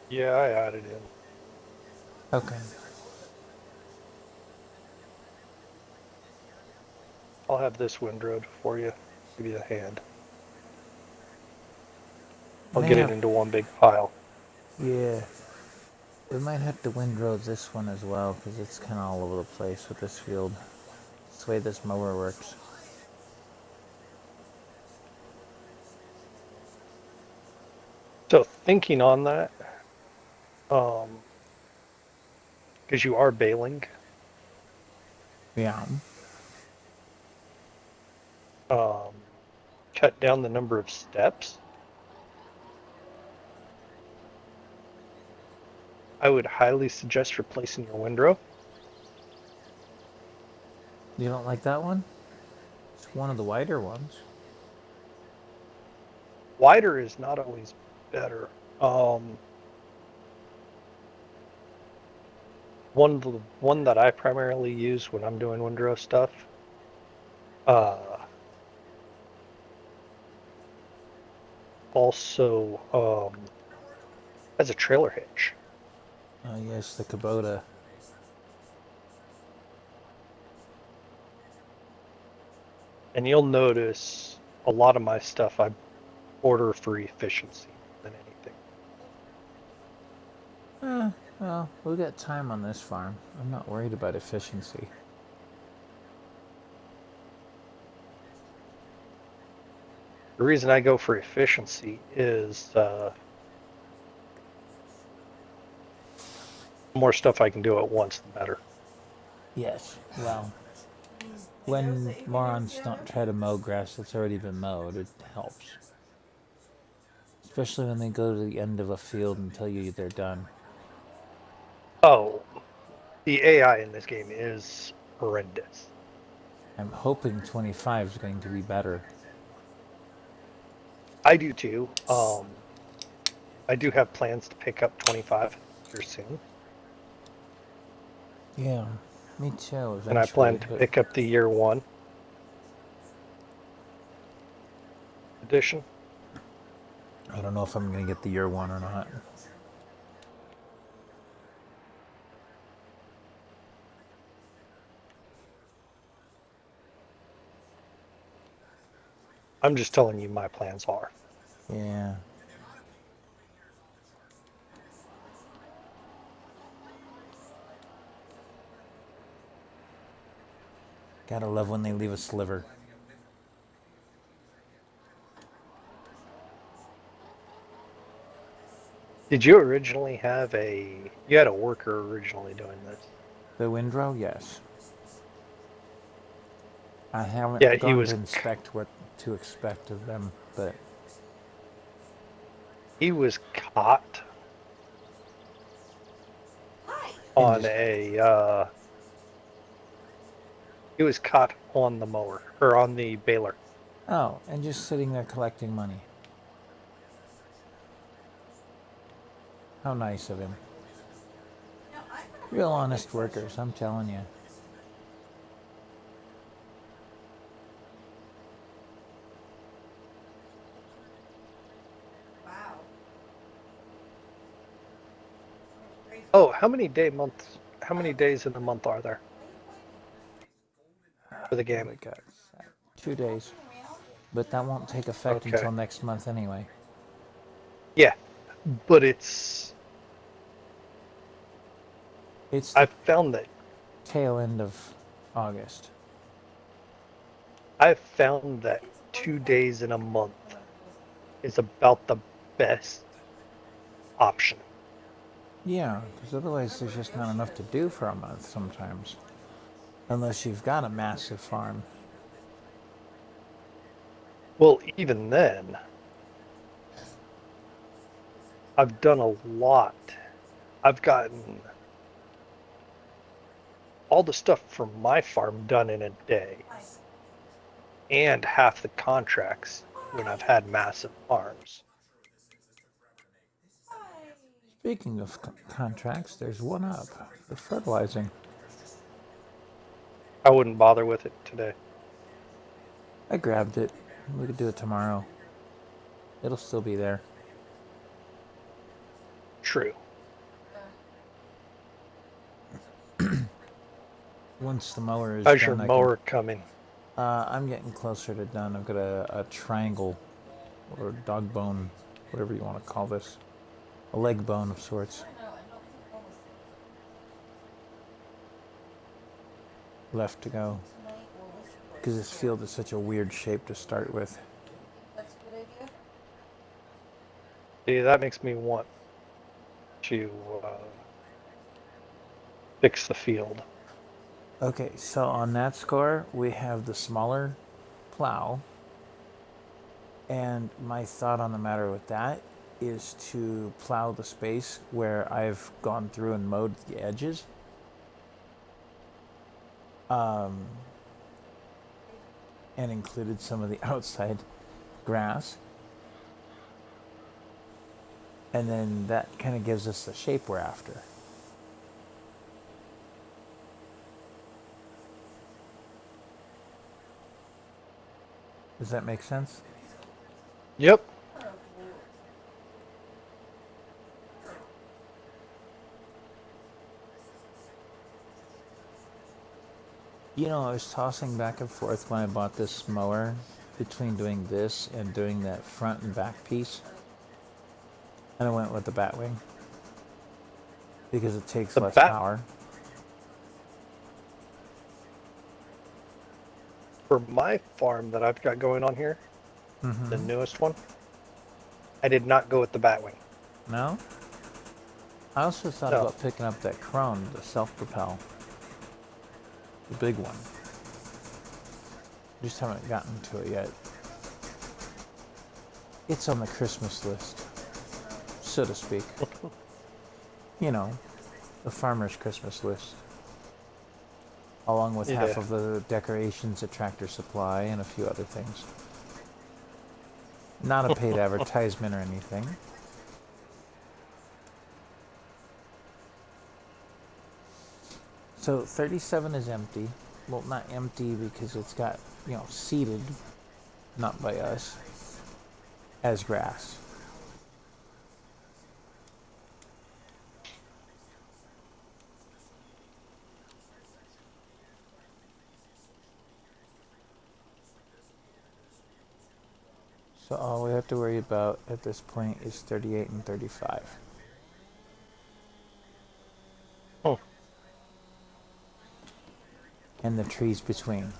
Yeah, I added in. Okay. I'll have this windrowed for you. Give you a hand. I'll May get it have, into one big pile. yeah. We might have to windrow this one as well, because it's kind of all over the place with this field. It's the way this mower works. So thinking on that, because you are baling, Yeah. um, cut down the number of steps. I would highly suggest replacing your windrow. You don't like that one? It's one of the wider ones. Wider is not always better. One that I primarily use when I'm doing windrow stuff, uh, also has a trailer hitch. Oh, yes, the Kubota. And you'll notice a lot of my stuff I order for efficiency than anything. Well, we got time on this farm. I'm not worried about efficiency. The reason I go for efficiency is the more stuff I can do at once, the better. Yes. Well, He knows when that he can morons do don't together. try to mow grass that's already been mowed, it helps. Especially when they go to the end of a field and tell you they're done. Oh, the AI in this game is horrendous. I'm hoping 25 is going to be better. I do too. I do have plans to pick up 25 here soon, Yeah, me too, and I plan eventually. to But pick up the year one edition. I don't know if I'm going to get the year one or not. I'm just telling you my plans are. Yeah. Gotta love when they leave a sliver. Did you originally have you had a worker originally doing this? The windrow, yes. I Yeah, haven't gone to inspect what to expect of them, but he was caught Hi. on he was caught on the mower or on the baler. oh, and just sitting there collecting money. How nice of him. No, I'm gonna Real really honest good question. workers, I'm telling you. Wow. Crazy. Oh, how many days in the month are there for the What game? do we got? 2 days. But that won't take effect Okay. until next month anyway. Yeah, but It's the I've found that tail end of August. 2 days in a month is about the best option. Yeah, because otherwise there's just not enough to do for a month sometimes. Unless you've got a massive farm. Well, even then, I've done a lot. I've gotten all the stuff from my farm done in a day and half the contracts when I've had massive farms. Speaking of contracts, there's one up for fertilizing. I wouldn't bother with it today. I grabbed it. We could do it tomorrow. It'll still be there. True. Once the mower is How's your done, I mower coming? I'm getting closer to done. I've got a triangle or dog bone, whatever you want to call this, a leg bone of sorts, left to go. Because this field is such a weird shape to start with. See, that makes me want to fix the field. Okay, so on that score, we have the smaller plow. And my thought on the matter with that is to plow the space where I've gone through and mowed the edges. And included some of the outside grass. And then that kind of gives us the shape we're after. Does that make sense? Yep. You know, I was tossing back and forth when I bought this mower between doing this and doing that front and back piece. And I went with the Batwing because it takes less power. For my farm that I've got going on here, the newest one, I did not go with the Batwing. No? I also thought about picking up that Krone, the self-propel. The big one. Just haven't gotten to it yet. It's on the Christmas list, so to speak. You know, the farmer's Christmas list. Along with half of the decorations at Tractor Supply and a few other things. Not a paid advertisement or anything. So 37 is empty. Well, not empty because it's got, you know, seeded, not by us, as grass. So all we have to worry about at this point is 38 and 35. Oh. And the trees between.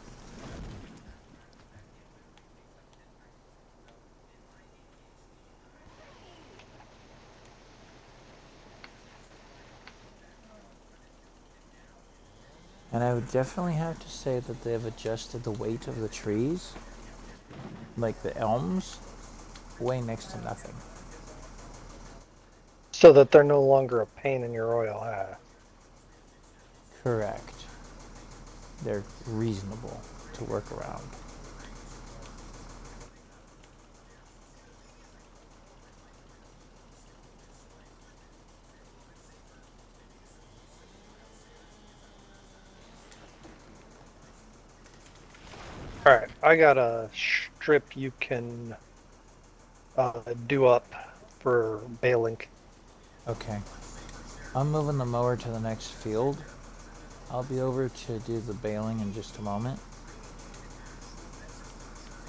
And I would definitely have to say that they have adjusted the weight of the trees, like the elms, way next to nothing. So that they're no longer a pain in your oil, huh? Correct. They're reasonable to work around. Alright, I got a strip you can do up for baling. Okay. I'm moving the mower to the next field. I'll be over to do the baling in just a moment.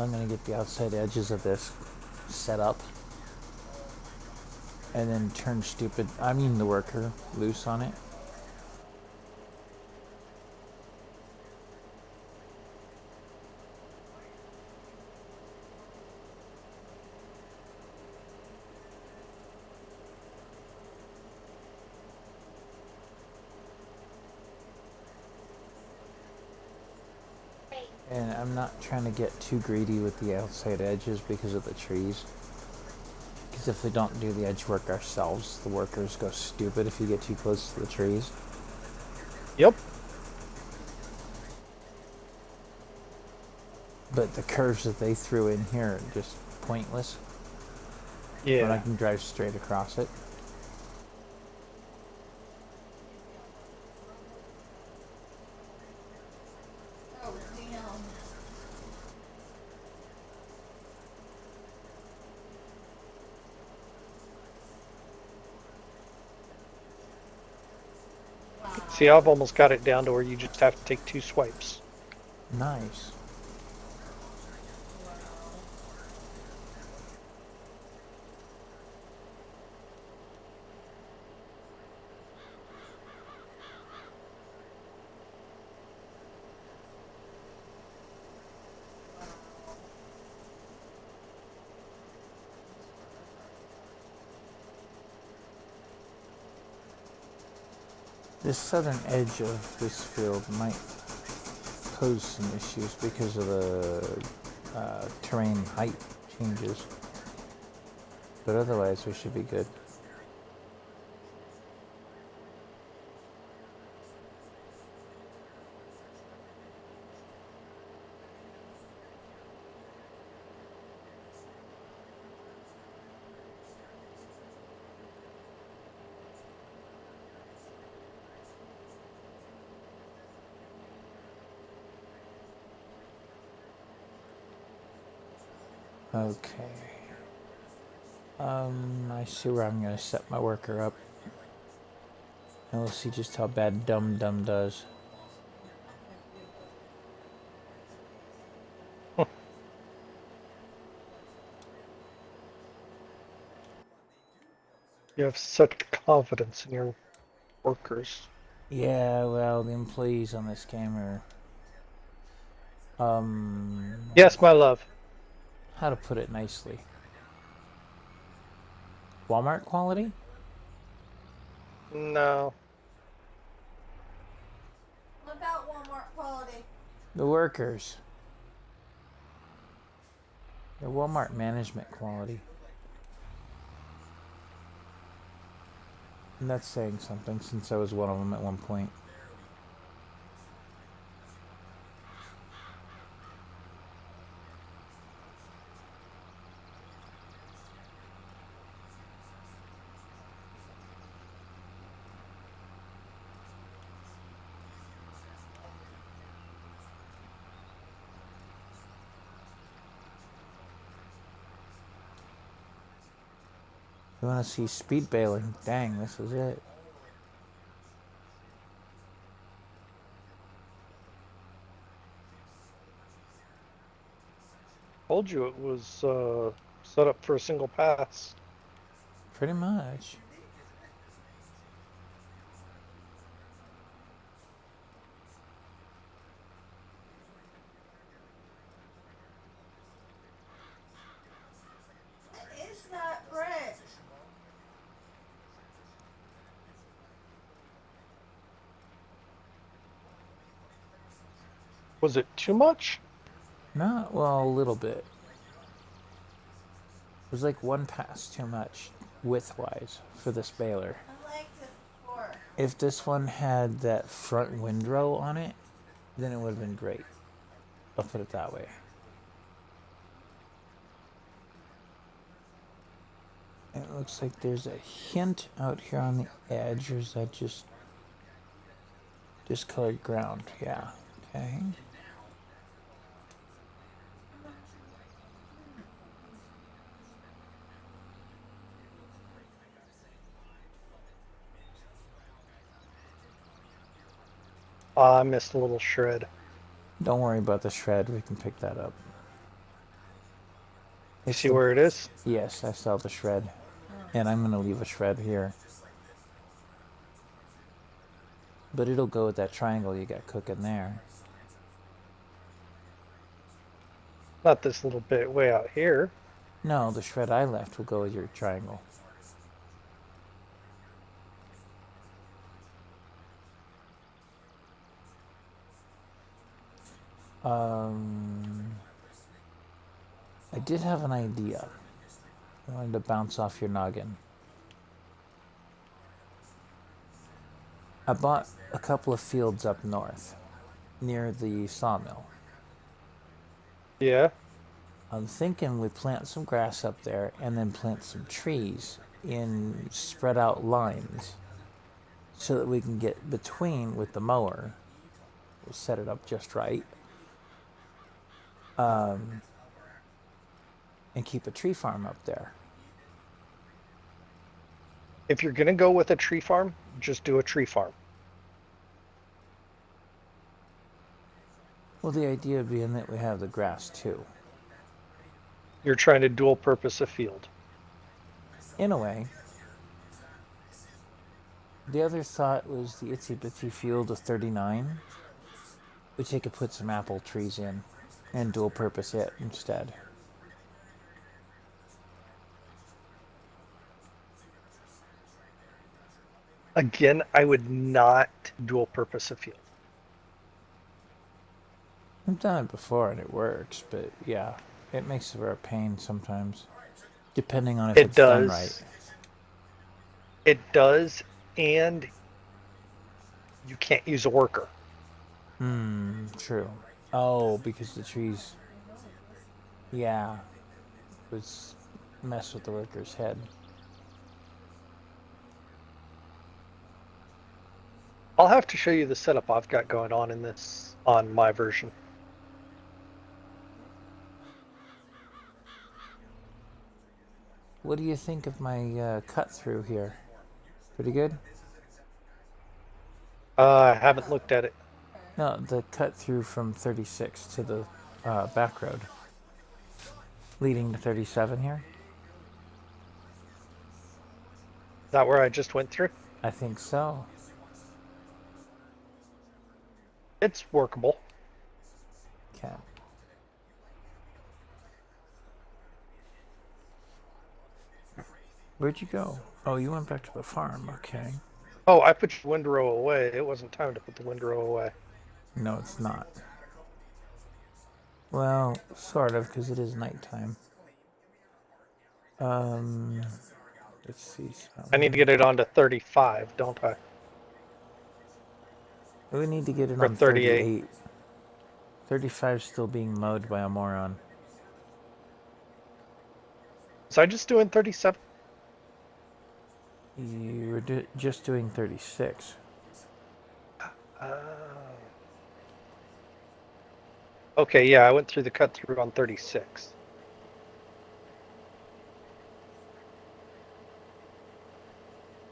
I'm going to get the outside edges of this set up. And then turn the worker, loose on it. And I'm not trying to get too greedy with the outside edges because of the trees. Because if we don't do the edge work ourselves, the workers go stupid if you get too close to the trees. Yep. But the curves that they threw in here are just pointless Yeah. when I can drive straight across it. Oh, damn. See, I've almost got it down to where you just have to take 2 swipes. Nice. This southern edge of this field might pose some issues because of the terrain height changes. But otherwise, we should be good. Okay. I see where I'm gonna set my worker up. And we'll see just how bad Dum Dum does. You have such confidence in your workers. Yeah, well, the employees on this game are, Yes, my love. how to put it nicely? Walmart quality? No. Look out, Walmart quality. The workers. They're Walmart management quality. And that's saying something since I was one of them at one point. You want to see speed bailing? Dang, this is it. Told you it was set up for a single pass. Pretty much. It's not brick. Was it too much? Not, well, a little bit. It was like one pass too much, width-wise, for this baler. I liked it before. If this one had that front windrow on it, then it would have been great. I'll put it that way. It looks like there's a hint out here on the edge, or is that just discolored ground? Yeah. Okay. I missed a little shred. Don't worry about the shred. We can pick that up. You see where it is? Yes, I saw the shred. And I'm going to leave a shred here. But it'll go with that triangle you got cooking there. Not this little bit way out here. No, the shred I left will go with your triangle. I did have an idea. I wanted to bounce off your noggin. I bought a couple of fields up north, near the sawmill. Yeah. I'm thinking we plant some grass up there and then plant some trees in spread out lines so that we can get between with the mower. We'll set it up just right. And keep a tree farm up there. If you're gonna go with a tree farm, just do a tree farm. Well, the idea being that we have the grass too. You're trying to dual purpose a field. In a way. The other thought was the itsy bitsy field of 39, which they could put some apple trees in and dual purpose it instead. Again, I would not dual purpose a field. I've done it before and it works, but yeah, it makes it a pain sometimes, depending on if It it's done right. does. It does, and you can't use a worker. True. Oh, because the trees, yeah, would mess with the worker's head. I'll have to show you the setup I've got going on in this on my version. What do you think of my cut through here? Pretty good? I haven't looked at it. No, the cut through from 36 to the back road, leading to 37 here. Is that where I just went through? I think so. It's workable. Okay. Where'd you go? Oh, you went back to the farm. Okay. Oh, I put your windrow away. It wasn't time to put the windrow away. No, it's not. Well, sort of, because it is nighttime. Let's see. I need to get it onto 35, don't I? We need to get it Or on 38. 38. 35 still being mowed by a moron. Was I just doing 37? You were just doing 36. Okay, yeah, I went through the cut through on 36.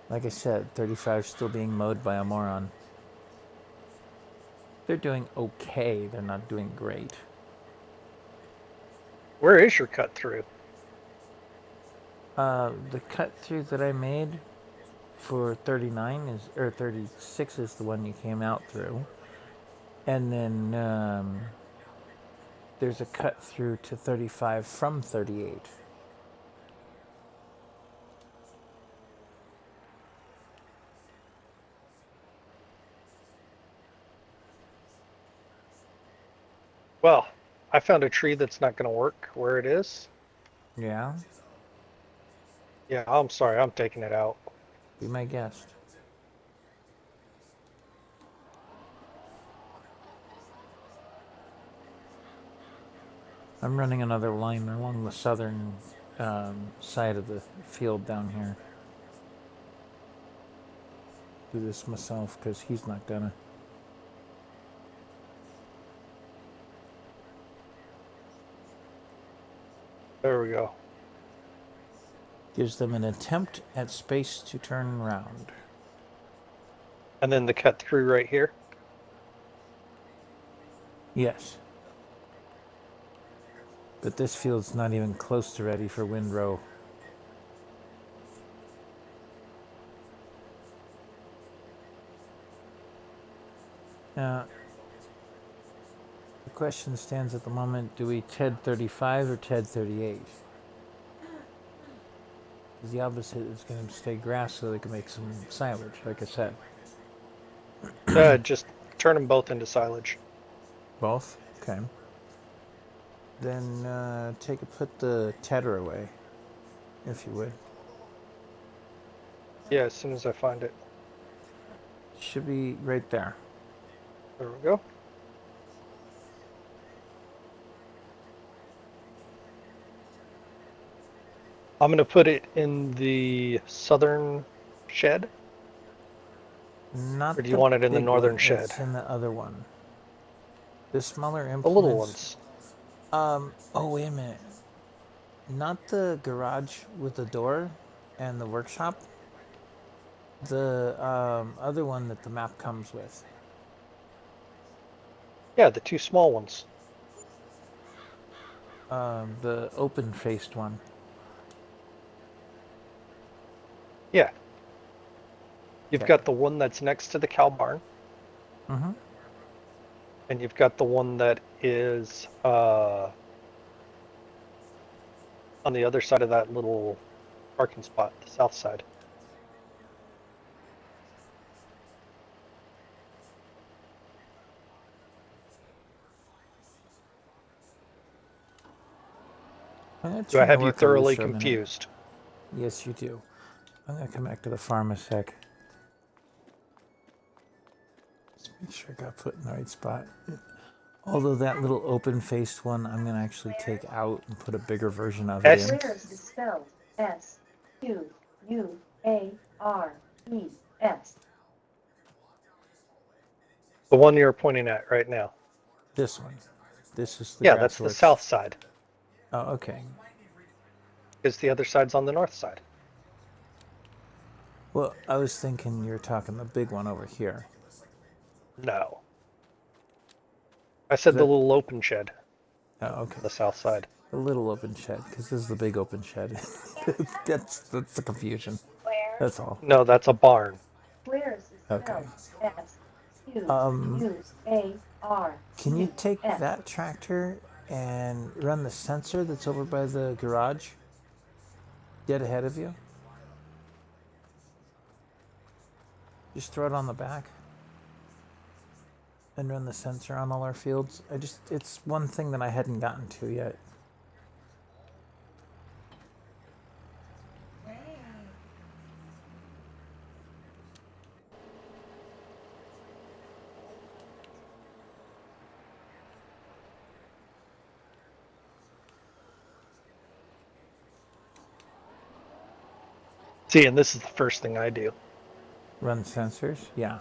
Like I said, 35 still being mowed by a moron. They're doing okay. They're not doing great. Where is your cut through? The cut through that I made for 39 is, or 36 is the one you came out through. And then there's a cut through to 35 from 38. Well, I found a tree that's not going to work where it is. Yeah, Yeah, I'm sorry, I'm taking it out. be my guest. I'm running another line along the southern side of the field down here. Do this myself because he's not gonna. There we go. Gives them an attempt at space to turn around. And then the cut through right here. Yes. But this field's not even close to ready for windrow. Now, the question stands at the moment, do we TED 35 or TED 38? Because the opposite is going to stay grass so they can make some silage, like I said. Just turn them both into silage. Both? Okay. Then put the tedder away, if you would. Yeah, as soon as I find it. Should be right there. There we go. I'm gonna put it in the southern shed, Not or do you the want it in the big northern one. shed? It's in the other one. The smaller The little implements. ones. Oh, wait a minute. Not the garage with the door and the workshop. The other one that the map comes with. Yeah, the two small ones. The open-faced one. Yeah. You've Okay. got the one that's next to the cow barn, Mm-hmm. and you've got the one that is on the other side of that little parking spot, the south side. I'm gonna Do I turn the have you worker loose thoroughly for a minute. confused? Yes, you do. I'm gonna come back to the farm a sec. Just make sure I got put in the right spot. Although that little open-faced one, I'm gonna actually take out and put a bigger version of it S. in. Squares is spelled Squares. The one you're pointing at right now. This one. This is the Yeah, that's the Grassworks. south side, Oh, okay. because the other side's on the north side. Well, I was thinking you were talking the big one over here. No. I said the That- little open shed Oh, okay. on the south side. A little open shed, because this is the big open shed. that's the confusion. That's all. No, that's a barn. Squares is Okay. spelled S-Q-U-A-R. Can you take that tractor and run the sensor that's over by the garage? Dead ahead of you? Just throw it on the back and run the sensor on all our fields. It's one thing that I hadn't gotten to yet. See, and this is the first thing I do. Run sensors? Yeah.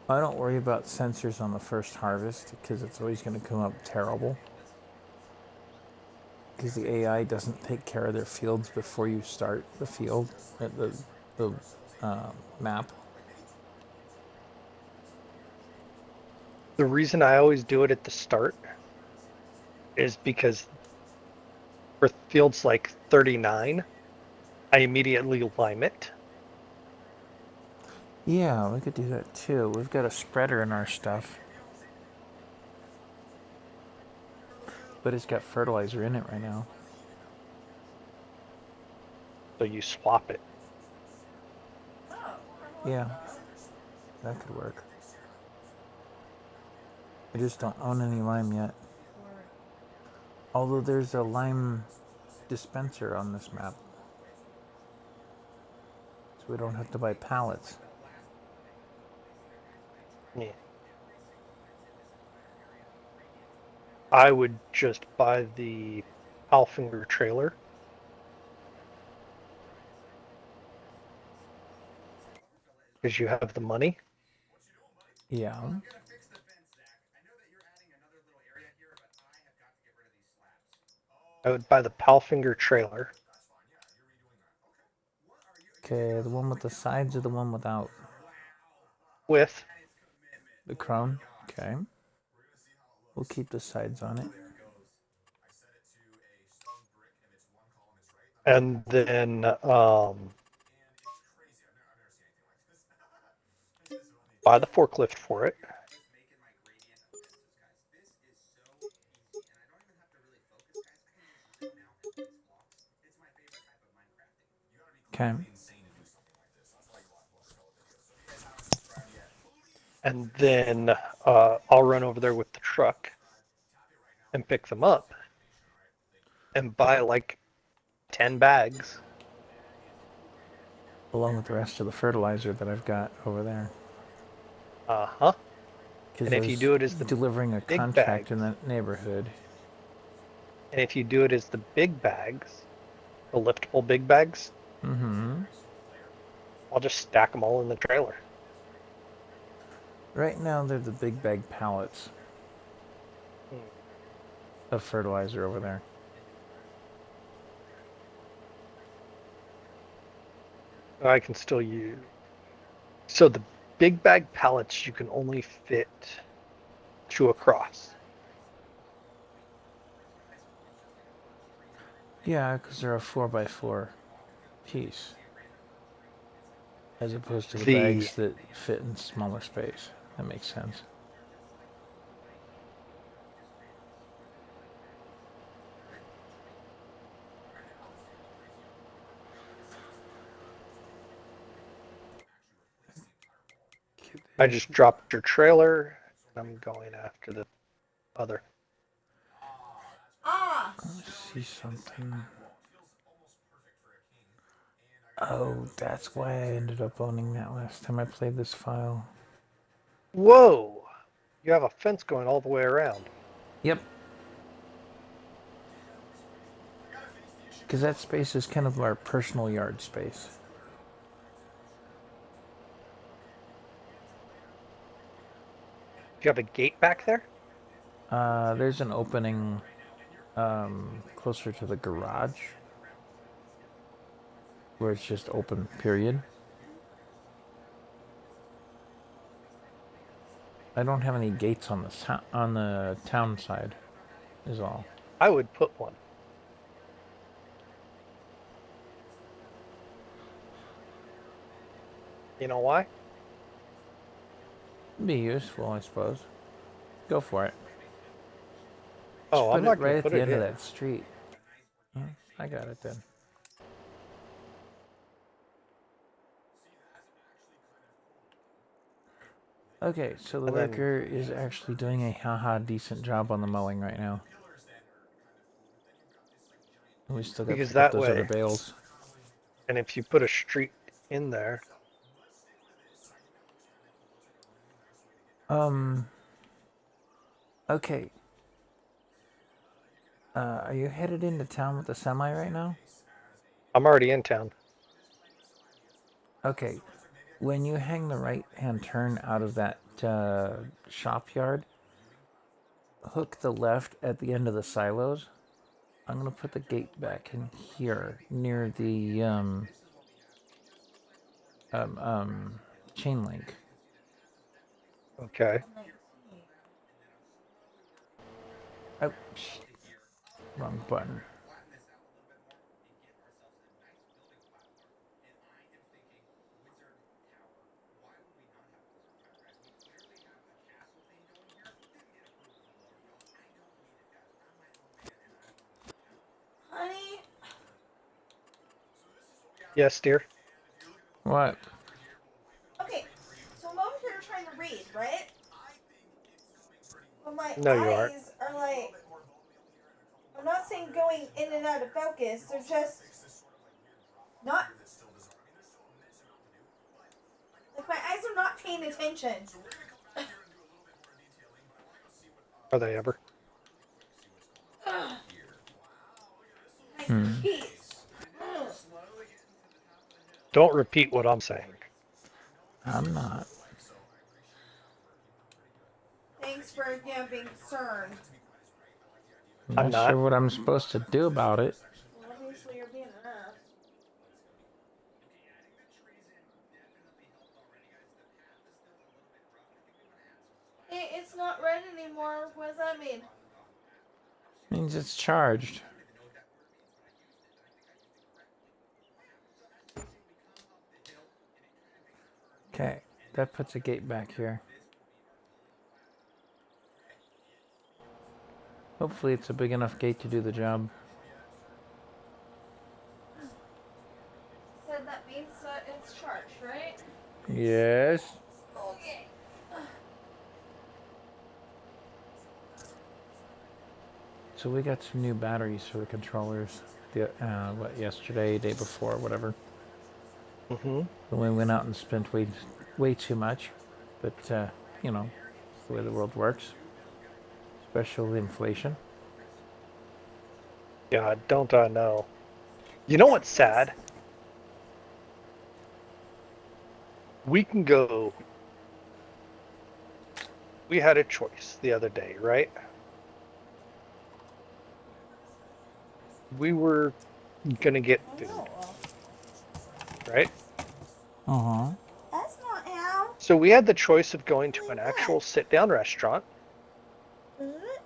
I don't worry about sensors on the first harvest because it's always going to come up terrible. Because the AI doesn't take care of their fields before you start the field, the map. The reason I always do it at the start is because for fields like 39, I immediately lime it. Yeah, we could do that too. We've got a spreader in our stuff. But it's got fertilizer in it right now. So you swap it. Yeah, that could work. I just don't own any lime yet. Although there's a lime dispenser on this map. So we don't have to buy pallets. Yeah. I would just buy the Alfinger trailer. Because you have the money. Yeah. I would buy the Palfinger trailer. Okay, the one with the sides or the one without? With The crown? Okay. We'll keep the sides on it. and then buy the forklift for it. Okay. And then I'll run over there with the truck and pick them up and buy like 10 bags. Along with the rest of the fertilizer that I've got over there. Uh-huh. 'Cause And I if you was do it as the delivering a big contract bags. in that neighborhood. And if you do it as the big bags, The liftable big bags. Mm-hmm. I'll just stack them all in the trailer. Right now, they're the big bag pallets Hmm. of fertilizer over there. I can still use. So the big bag pallets you can only fit two across. Yeah, because they're a 4x4 piece, as opposed to the The bags that fit in smaller space. That makes sense. I just dropped your trailer and I'm going after the other. Ah! See something. Oh, that's why I ended up owning that last time I played this file. Whoa! You have a fence going all the way around. Yep. Because that space is kind of our personal yard space. Do you have a gate back there? There's an opening closer to the garage where it's just open, period. I don't have any gates on the town side, is all. I would put one. You know why? Be useful, I suppose. Go for it. Oh, Just I'm put not it going right to at put the it end of in. that street. Yeah, I got it then. Okay, so the And then- worker is actually doing a haha decent job on the mowing right now. And we still got to Because pick up that those other way, bales. and if you put a street in there, Okay. Are you headed into town with the semi right now? I'm already in town. Okay. When you hang the right-hand turn out of that shop yard, hook the left at the end of the silos. I'm gonna put the gate back in here near the chain link. Okay. Oh, wrong button. Honey? Yes, dear. What? Okay, so I'm over here trying to read, right? But my No, you aren't. eyes are like, I'm not saying going in and out of focus, they're just not, like my eyes are not paying attention. Are they ever? My teeth. Don't repeat what I'm saying. I'm not. Thanks for being concerned. I'm I'm not not. sure what I'm supposed to do about it. Well, obviously you're being an ass. Hey, it's not red anymore. What does that mean? Means it's charged. Okay, that puts a gate back here. Hopefully it's a big enough gate to do the job. Said that means that it's charged, right? Yes. Okay. So we got some new batteries for the controllers. Yesterday, day before, whatever. Mm-hmm. And we went out and spent way too much. But, you know, it's the way the world works. Especially inflation. Yeah, don't I know? You know what's sad? We can go. We had a choice the other day, right? We were gonna get Oh food, no, well, right? Uh-huh. that's not how. So we had the choice of going to Like an that. actual sit-down restaurant Is it?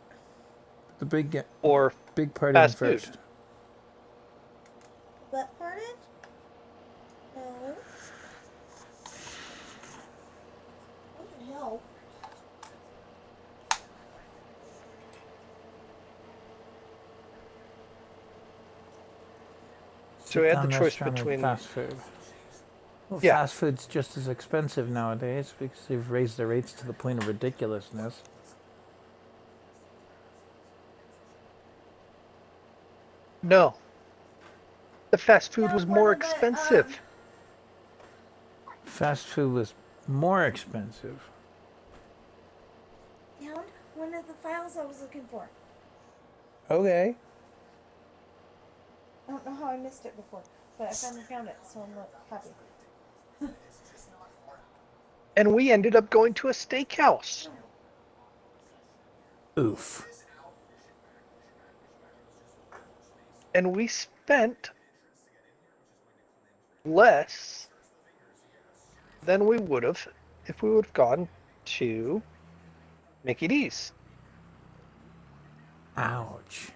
The or big party in fast food. first. Butt parted? No. What the hell? So we had the Sit-down choice restaurant or between fast food. Well, Yeah. fast food's just as expensive nowadays because they've raised the rates to the point of ridiculousness. no. The fast food Yeah, was one more of the expensive. Fast food was more expensive. found one of the files I was looking for. Okay. I don't know how I missed it before, but I finally found it, so I'm like happy. And we ended up going to a steakhouse. Oof. And we spent less than we would have if we would have gone to Mickey D's. Ouch.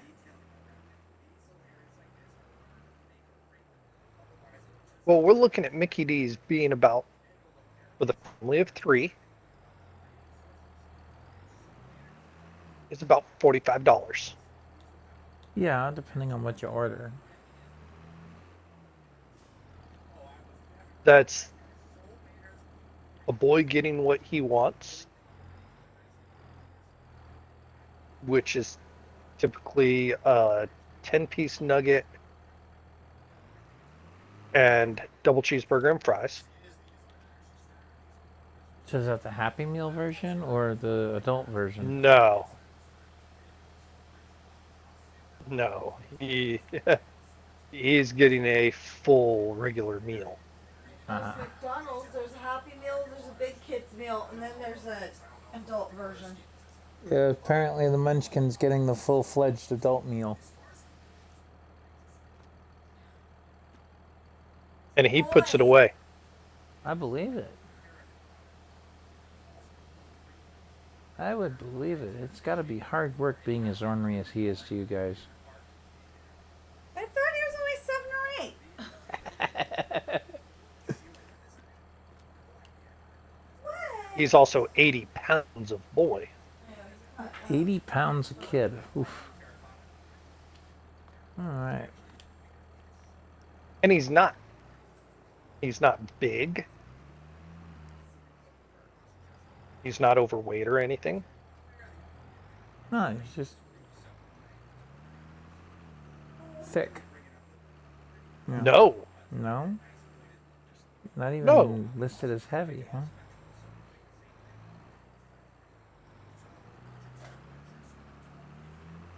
Well, we're looking at Mickey D's being about, with a family of 3, it's about $45. Yeah, depending on what you order. That's a boy getting what he wants, which is typically a 10-piece nugget and double cheeseburger and fries. So is that the Happy Meal version or the adult version? No. No. He's getting a full regular meal. There's McDonald's, there's a Happy Meal, there's a Big Kids Meal, and then there's an adult version. Yeah, apparently the Munchkin's getting the full-fledged adult meal. And he puts it away. I believe it. I would believe it. It's got to be hard work being as ornery as he is to you guys. I thought he was only 7 or 8. What? He's also 80 pounds of boy. 80 pounds a kid. Oof. All right. And he's not big. He's not overweight or anything. No, he's just thick. Yeah. No. No? Not even No. listed as heavy, huh?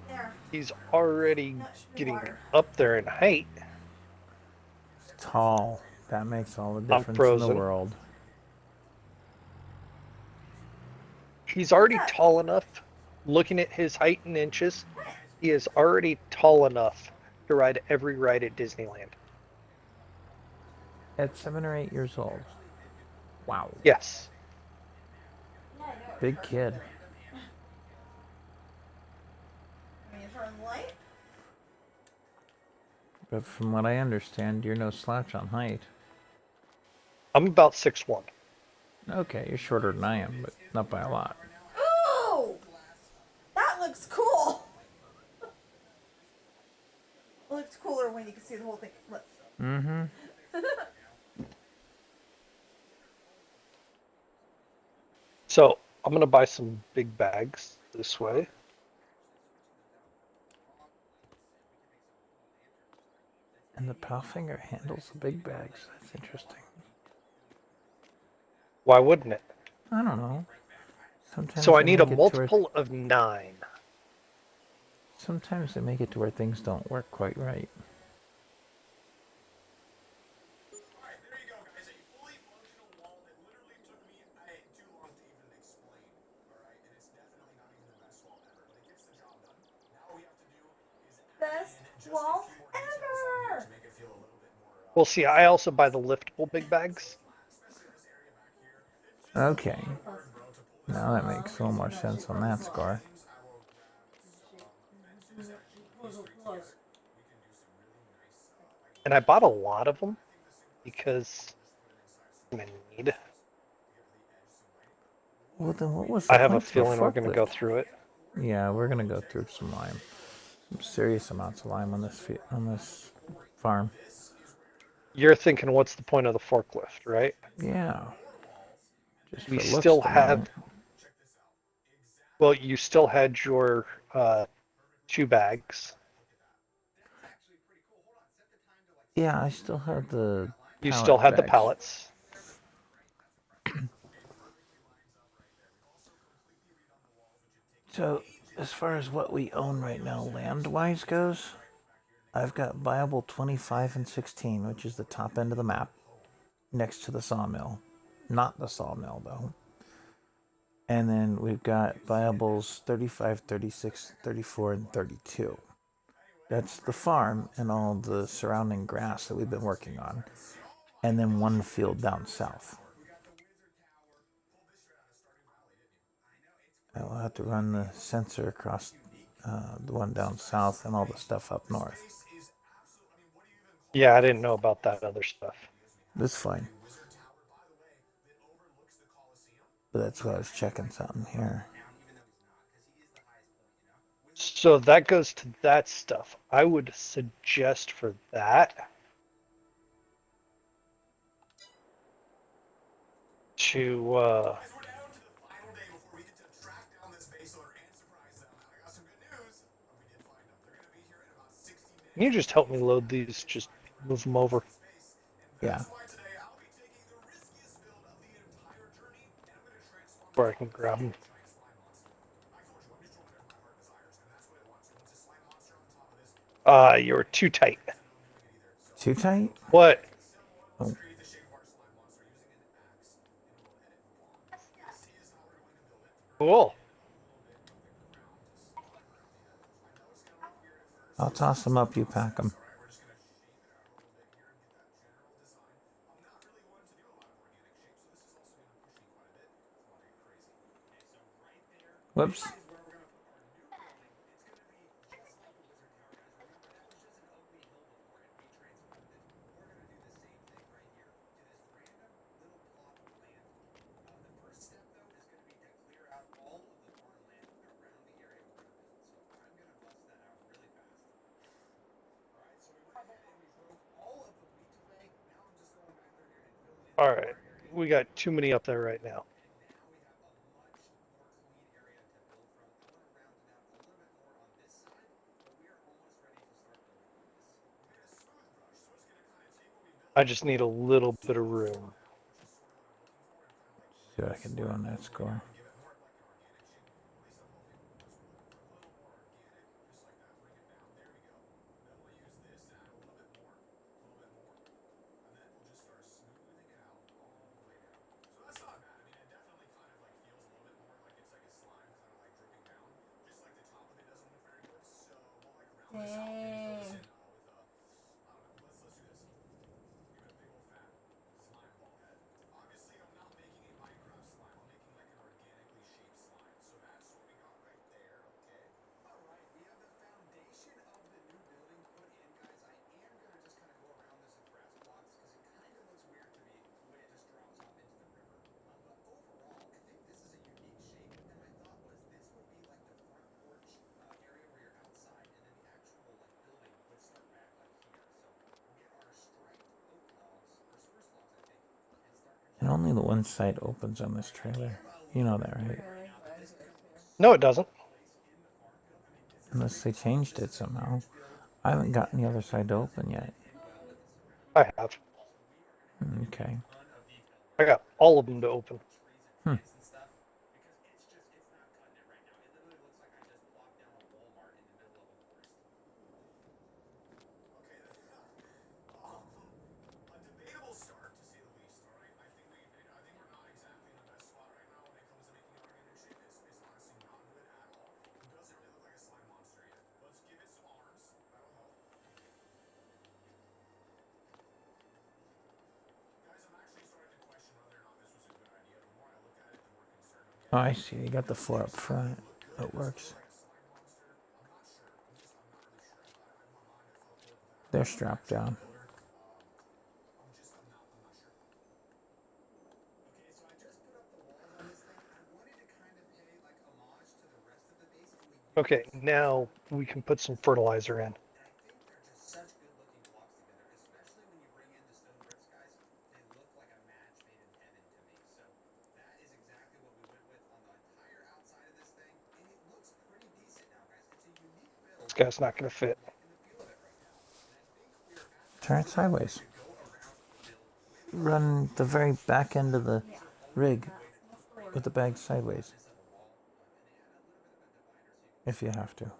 There. He's already That should be getting water. up there in height. Tall. That makes all the difference in the frozen. world. He's already tall enough, looking at his height in inches, he is already tall enough to ride every ride at Disneyland. At 7 or 8 years old. Wow. Yes. Big kid. When you turn the light? But from what I understand, you're no slouch on height. I'm about 6'1". Okay, you're shorter than I am, but not by a lot. Ooh! That looks cool! It looks cooler when you can see the whole thing. Look. Mm-hmm. So I'm gonna buy some big bags this way. And the Powfinger handles the big bags. That's interesting. Why wouldn't it? I don't know. Sometimes So I they need a make it to where- multiple of 9. Sometimes they make it to where things don't work quite right. Well, see, I also buy the liftable big bags. Okay. Now that makes a little more sense on that score. And I bought a lot of them because I'm in need. Well, then what was the I have a point of a feeling we're going to go forklift? through it. Yeah, we're gonna go through some lime, some serious amounts of lime on this farm. You're thinking, what's the point of the forklift, right? Yeah, just We for looks still to me. have, well, you still had your 2 bags. Yeah, I still have the You still pallet had the bags. pallets. So, as far as what we own right now, land-wise goes, I've got viable 25 and 16, which is the top end of the map, next to the sawmill. Not the sawmill, though. And then we've got viables 35, 36, 34, and 32. That's the farm and all the surrounding grass that we've been working on. And then one field down south. I will have to run the sensor across the one down south and all the stuff up north. Yeah, I didn't know about that other stuff. That's fine. But that's why I was checking something here. So that goes to that stuff. I would suggest for that to can you just help me load these? Just move them over. Yeah. Where I can grab them. You're too tight. Too tight? What? Oh. Cool. I'll toss them up, you pack them. Whoops. All right. We got too many up there right now. I just need a little bit of room. See what I can do on that score. Dang. And only the one side opens on this trailer. You know that, right? No, it doesn't. Unless they changed it somehow. I haven't gotten the other side to open yet. I have. Okay. I got all of them to open. Oh, I see. You got the 4 up front. That works. They're strapped down. Okay, now we can put some fertilizer in. This guy's not going to fit. Turn it sideways. Run the very back end of the rig with the bag sideways. If you have to.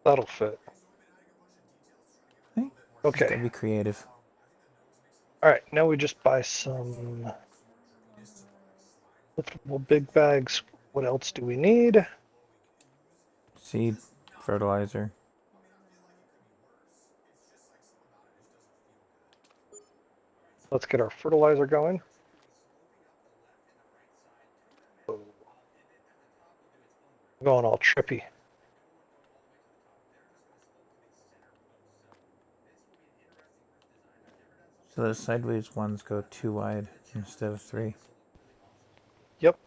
That'll fit. Hey, just Okay. gotta be creative. All right, now we just buy some liftable big bags. What else do we need? Seed, fertilizer. Let's get our fertilizer going. Oh, I'm going all trippy. So the sideways ones go 2 wide instead of 3. Yep.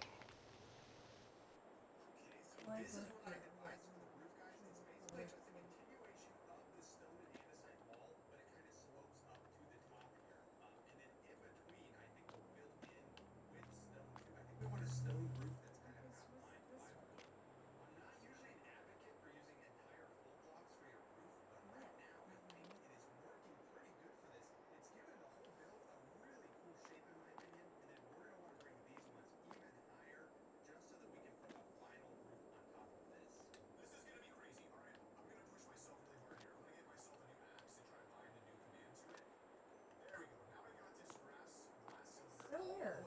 So weird.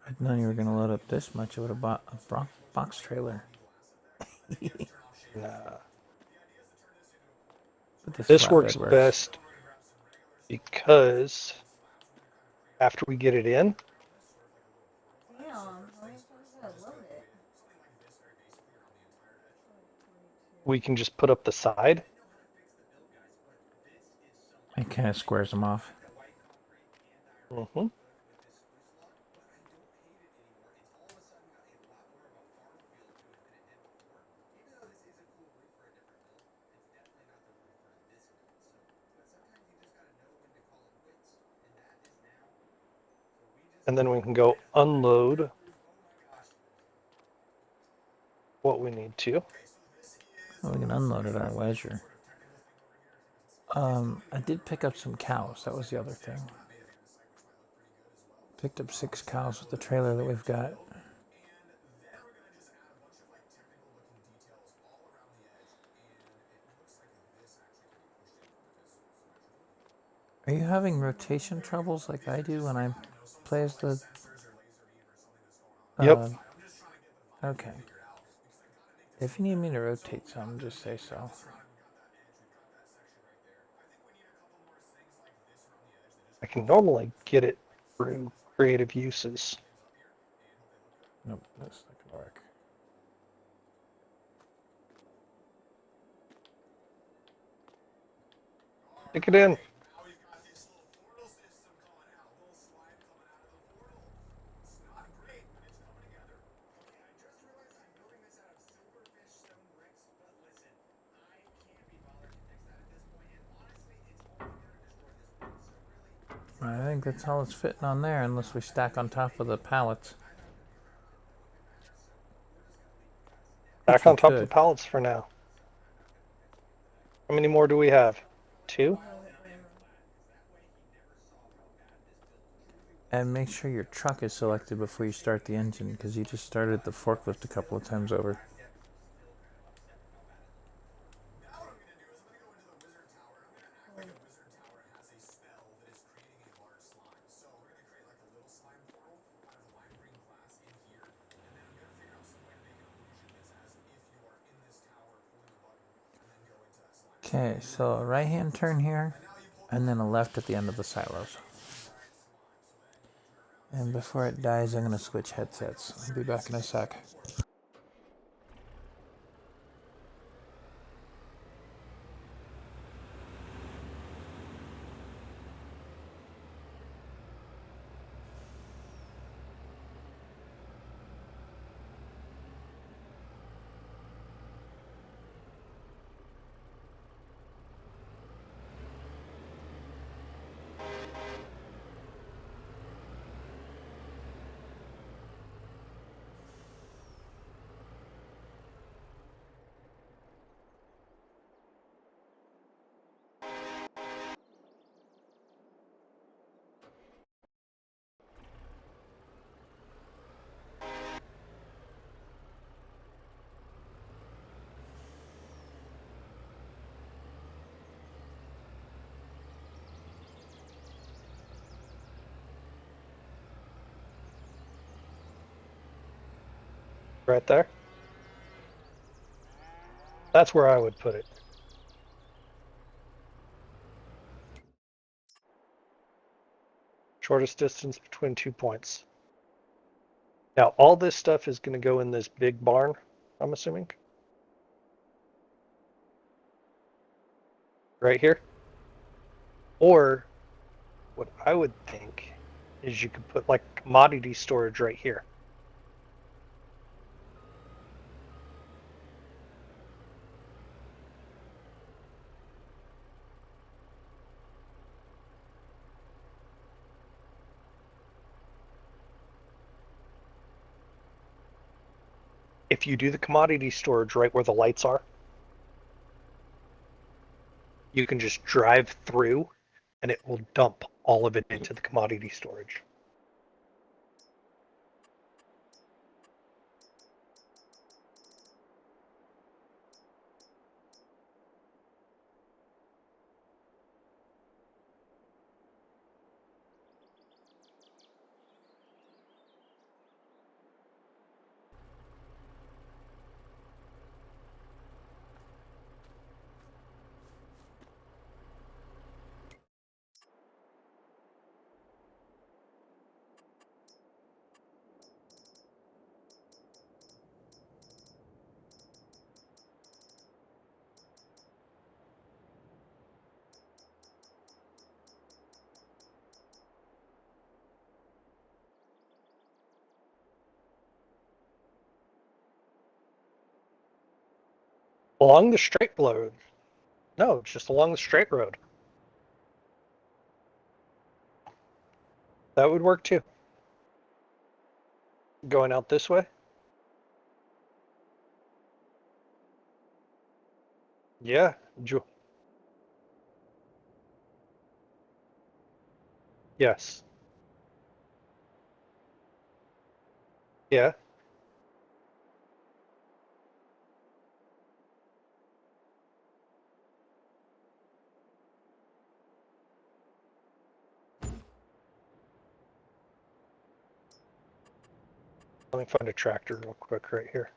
I'd known you were gonna load up this much. I would have bought a box trailer. Nah. But This flatbed works best because after we get it in, Damn, how many times did I load it? we can just put up the side. It kind of squares them off. Mm-hmm. And then we can go unload what we need to. Well, we can unload at our leisure. I did pick up some cows. That was the other thing. Picked up 6 cows with the trailer that we've got. Are you having rotation troubles like I do when I play as the... Yep. Okay. If you need me to rotate some, just say so. I can normally get it through creative uses. Nope, that's not gonna work. Stick it in. I think that's all it's fitting on there, unless we stack on top of the pallets. Back we on top of the could. pallets for now. How many more do we have? 2? And make sure your truck is selected before you start the engine, because you just started the forklift a couple of times over. Okay, so a right hand turn here, and then a left at the end of the silos. And before it dies, I'm going to switch headsets. I'll be back in a sec. Right there. That's where I would put it. Shortest distance between 2 points. Now, all this stuff is going to go in this big barn, I'm assuming. Right here. Or what I would think is you could put like commodity storage right here. If you do the commodity storage right where the lights are, you can just drive through and it will dump all of it into the commodity storage. Along the straight road. No, just along the straight road. That would work too. Going out this way? Yeah. Yes. Yeah. Let me find a tractor real quick right here.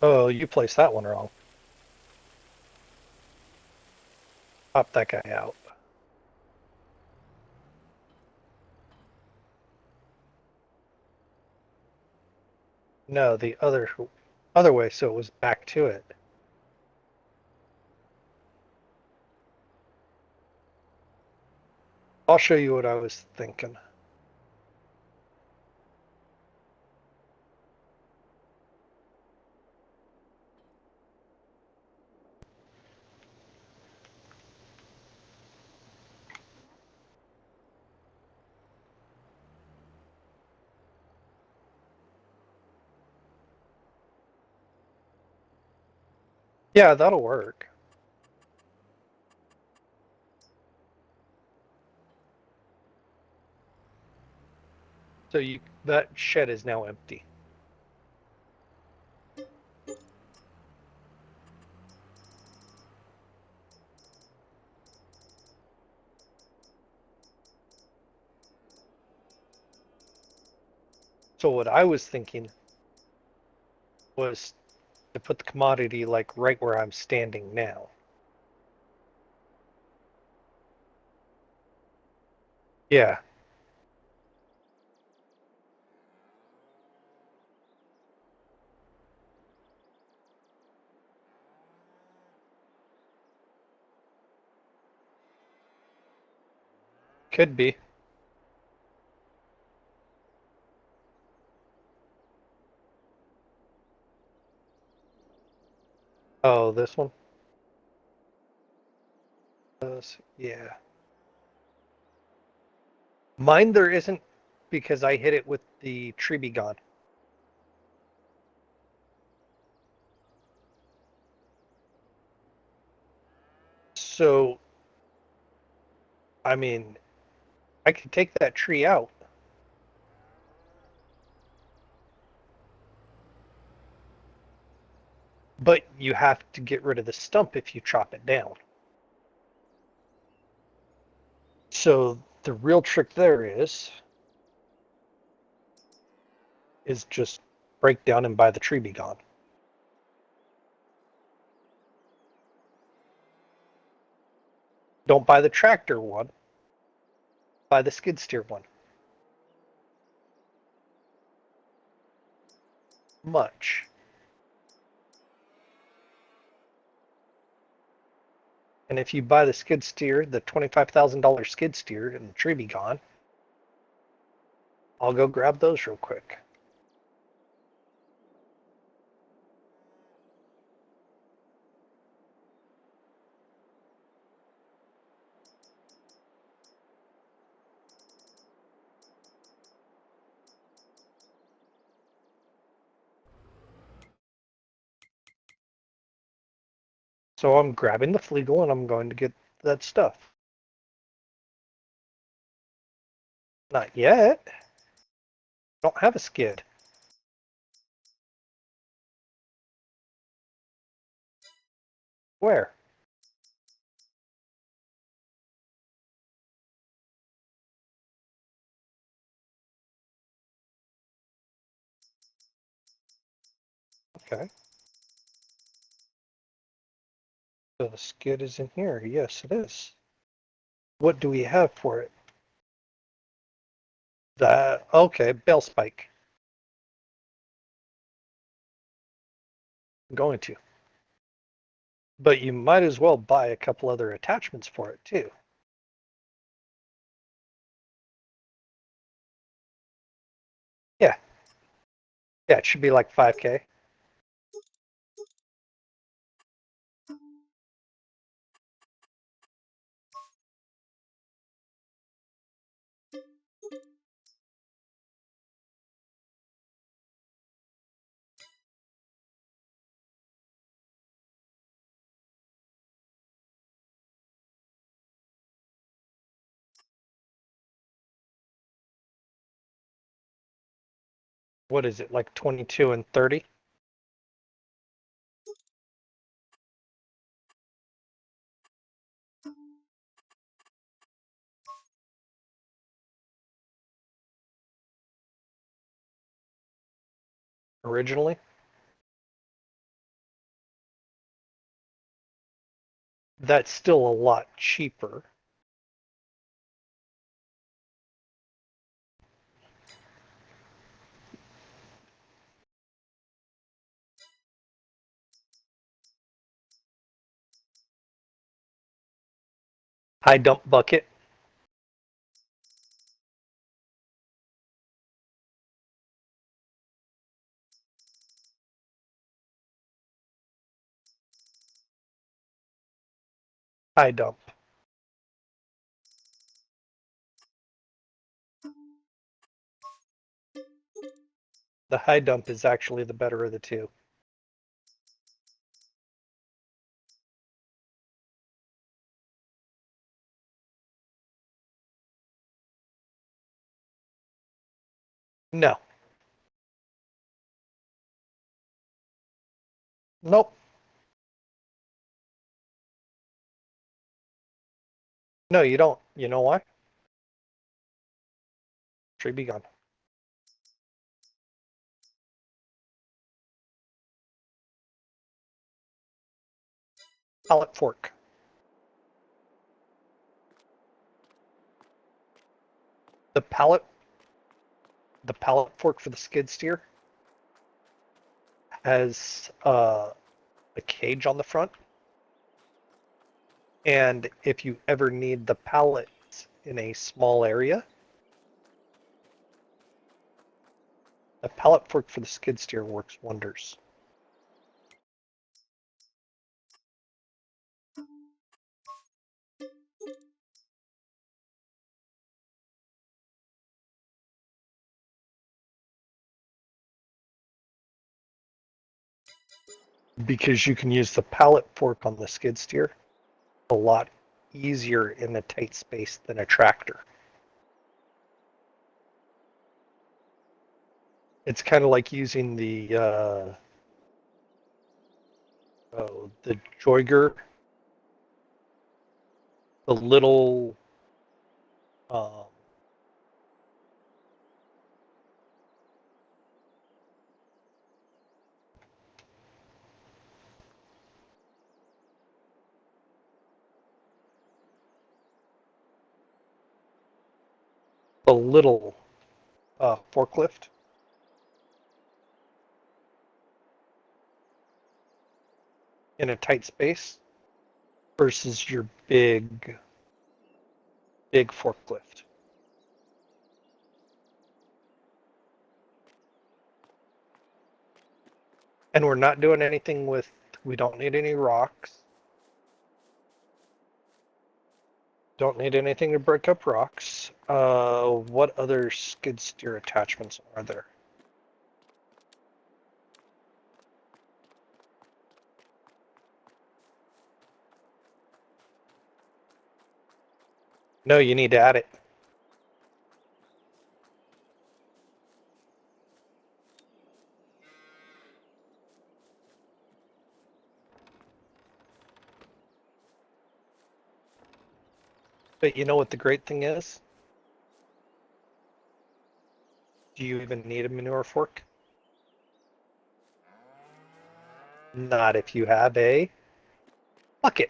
Oh, you placed that one wrong. Pop that guy out. No, the other way, so it was back to it. I'll show you what I was thinking. Yeah, that'll work. So that shed is now empty. So what I was thinking was to put the commodity like right where I'm standing now. Yeah. Could be. Oh, this one? Yeah. Mine there isn't because I hit it with the tree be gone. So, I mean, I could take that tree out. But you have to get rid of the stump if you chop it down. So the real trick there is just break down and buy the tree be gone. Don't buy the tractor one. Buy the skid steer one. Much. And if you buy the skid steer, the $25,000 skid steer and the tree be gone, I'll go grab those real quick. So I'm grabbing the Flegel and I'm going to get that stuff. Not yet. Don't have a skid. Where? Okay. So the skid is in here. Yes, it is. What do we have for it? That okay, bell spike. I'm going to. But you might as well buy a couple other attachments for it too. Yeah. Yeah, it should be like 5K. What is it, like 22 and 30? Originally? That's still a lot cheaper. High dump bucket. High dump. The high dump is actually the better of the two. No. Nope. No, you don't. You know why? Tree be gone. Pallet fork. The pallet fork for the skid steer has a cage on the front. And if you ever need the pallets in a small area, the pallet fork for the skid steer works wonders. Because you can use the pallet fork on the skid steer a lot easier in a tight space than a tractor. It's kind of like using the Joiger, the little um, forklift. In a tight space versus your big forklift. And we're not doing anything with, we don't need any rocks. Don't need anything to break up rocks. What other skid steer attachments are there? No, you need to add it. But you know what the great thing is? Do you even need a manure fork? Not if you have a bucket.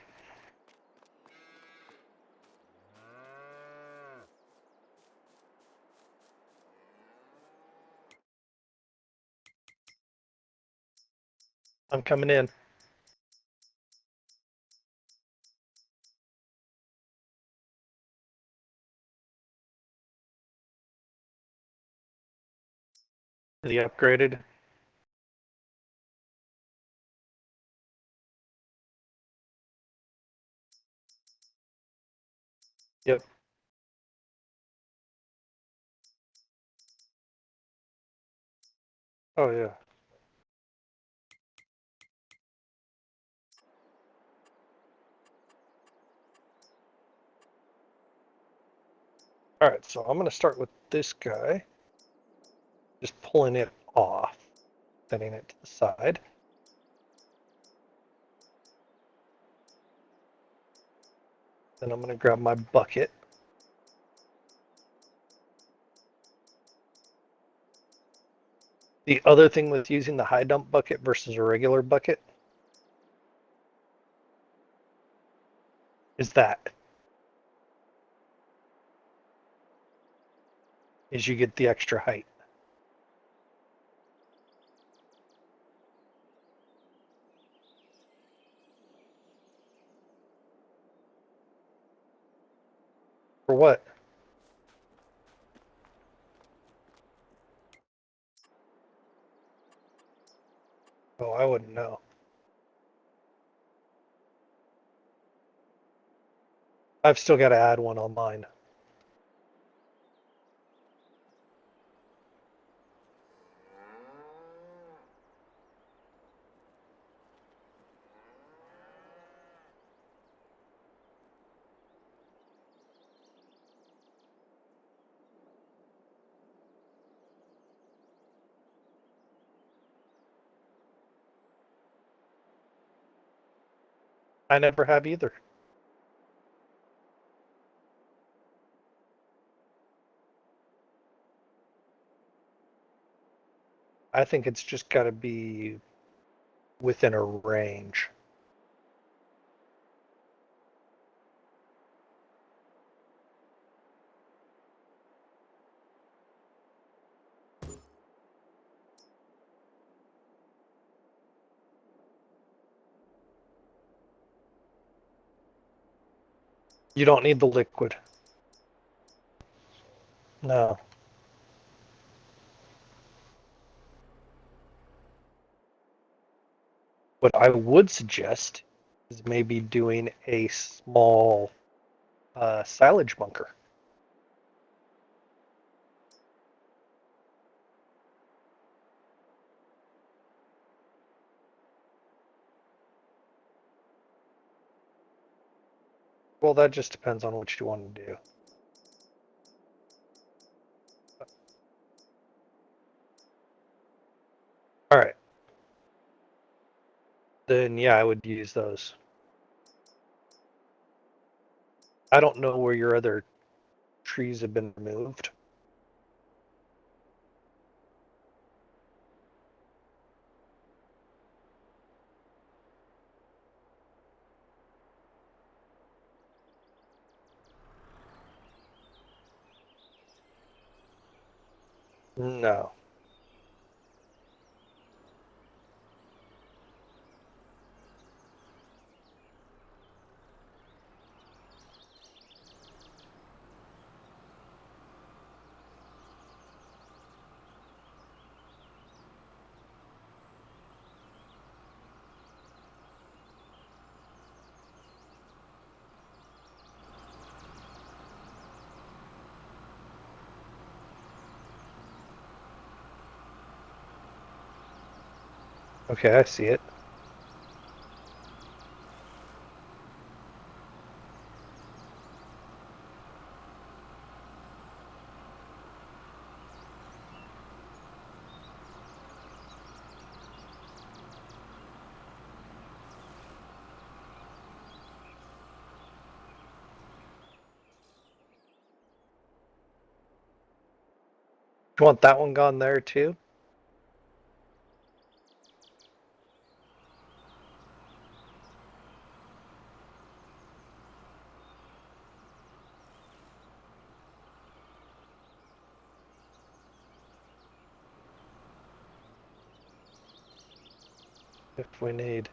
I'm coming in. The upgraded. Yep. Oh yeah. All right, so I'm going to start with this guy. Just pulling it off, setting it to the side. Then I'm going to grab my bucket. The other thing with using the high dump bucket versus a regular bucket is you get the extra height. For what? Oh, I wouldn't know. I've still got to add one on mine. I never have either. I think it's just got to be within a range. You don't need the liquid. No. What I would suggest is maybe doing a small silage bunker. Well, that just depends on what you want to do. All right. Then, yeah, I would use those. I don't know where your other trees have been removed. No. Okay, I see it. You want that one gone there too? If we need.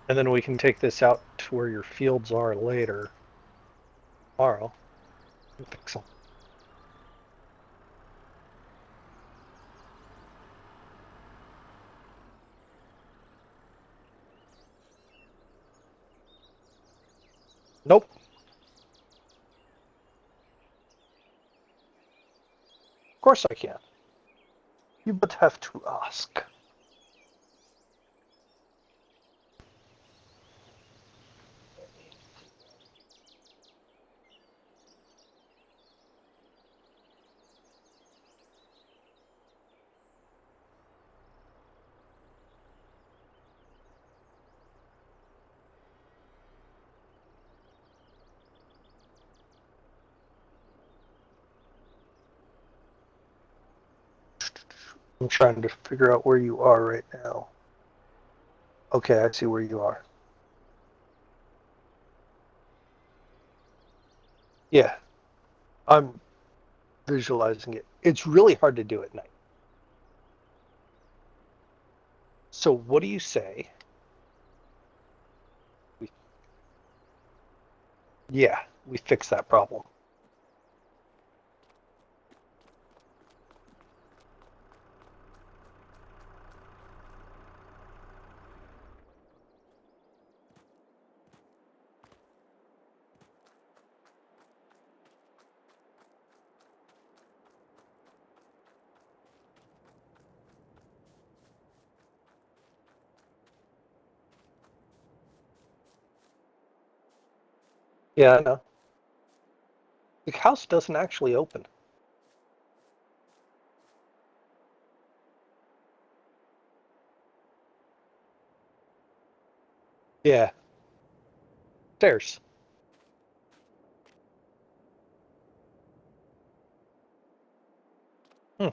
And then we can take this out to where your fields are later. Tomorrow. And fix them. Nope. Of course I can. You but have to ask. I'm trying to figure out where you are right now. Okay, I see where you are. Yeah, I'm visualizing it. It's really hard to do at night. So what do you say? Yeah, we fix that problem. Yeah, I know. The house doesn't actually open. Yeah. Stairs. Hmm.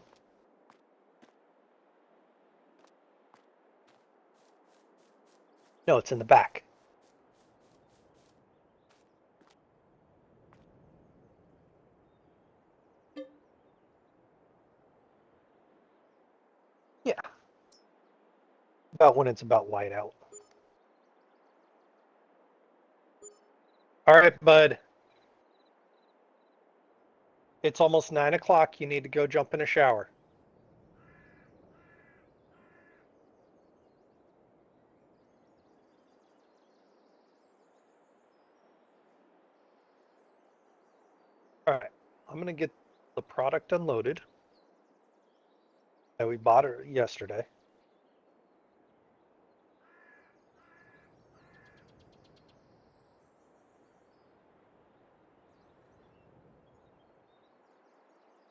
No, it's in the back. About when it's about white out. All right, bud. It's almost 9 o'clock. You need to go jump in a shower. All right. I'm going to get the product unloaded that we bought yesterday.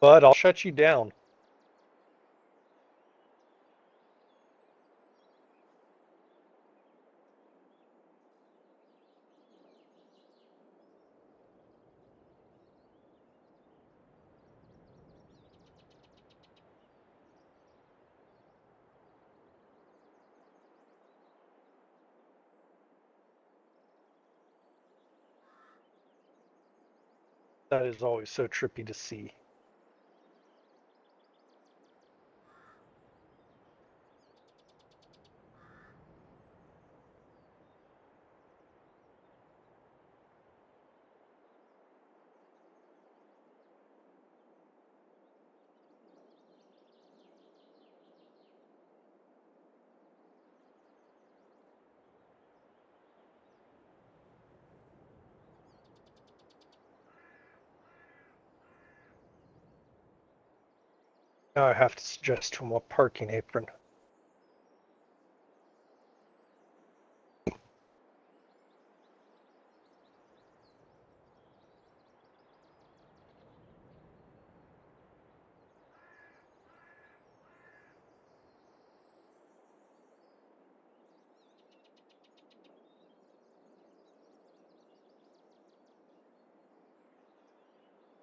But I'll shut you down. That is always so trippy to see. Now I have to suggest to him a parking apron.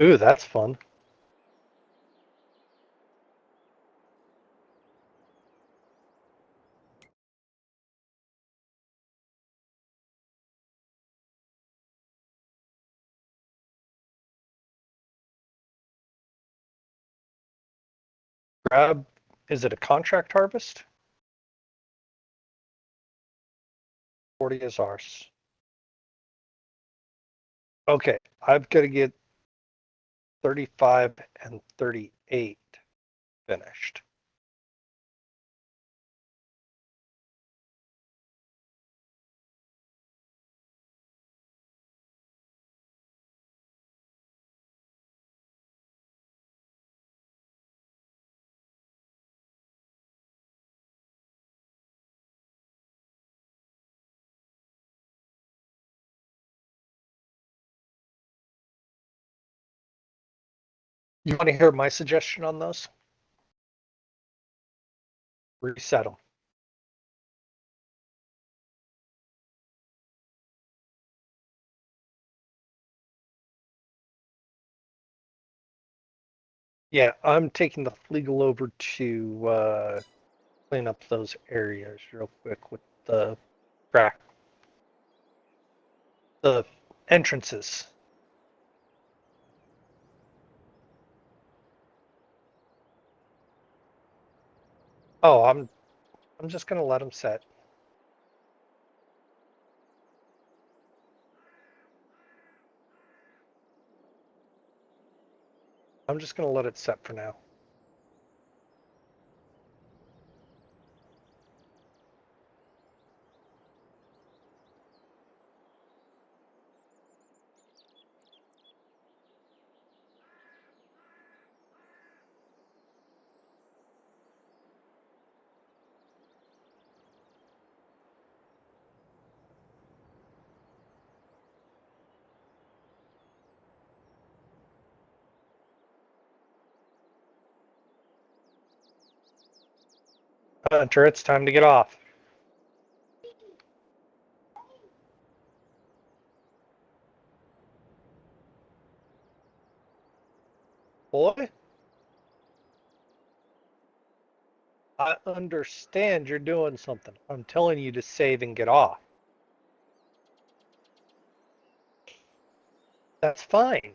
Ooh, that's fun. Grab, is it a contract harvest? 40 is ours. Okay, I've got to get 35 and 38 finished. You want to hear my suggestion on those? Reset them. Yeah, I'm taking the Fleagle over to clean up those areas real quick with the crack, the entrances. Oh, I'm just gonna let them set. I'm just gonna let it set for now. Hunter, it's time to get off. Boy, I understand you're doing something. I'm telling you to save and get off. That's fine.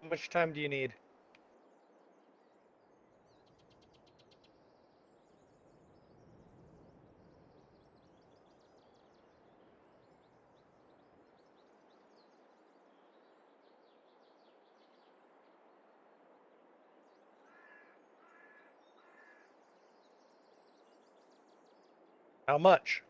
How much time do you need? How much?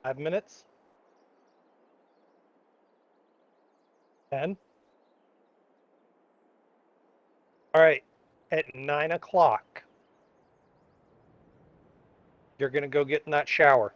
Five minutes? 10? All right. At 9 o'clock, you're going to go get in that shower.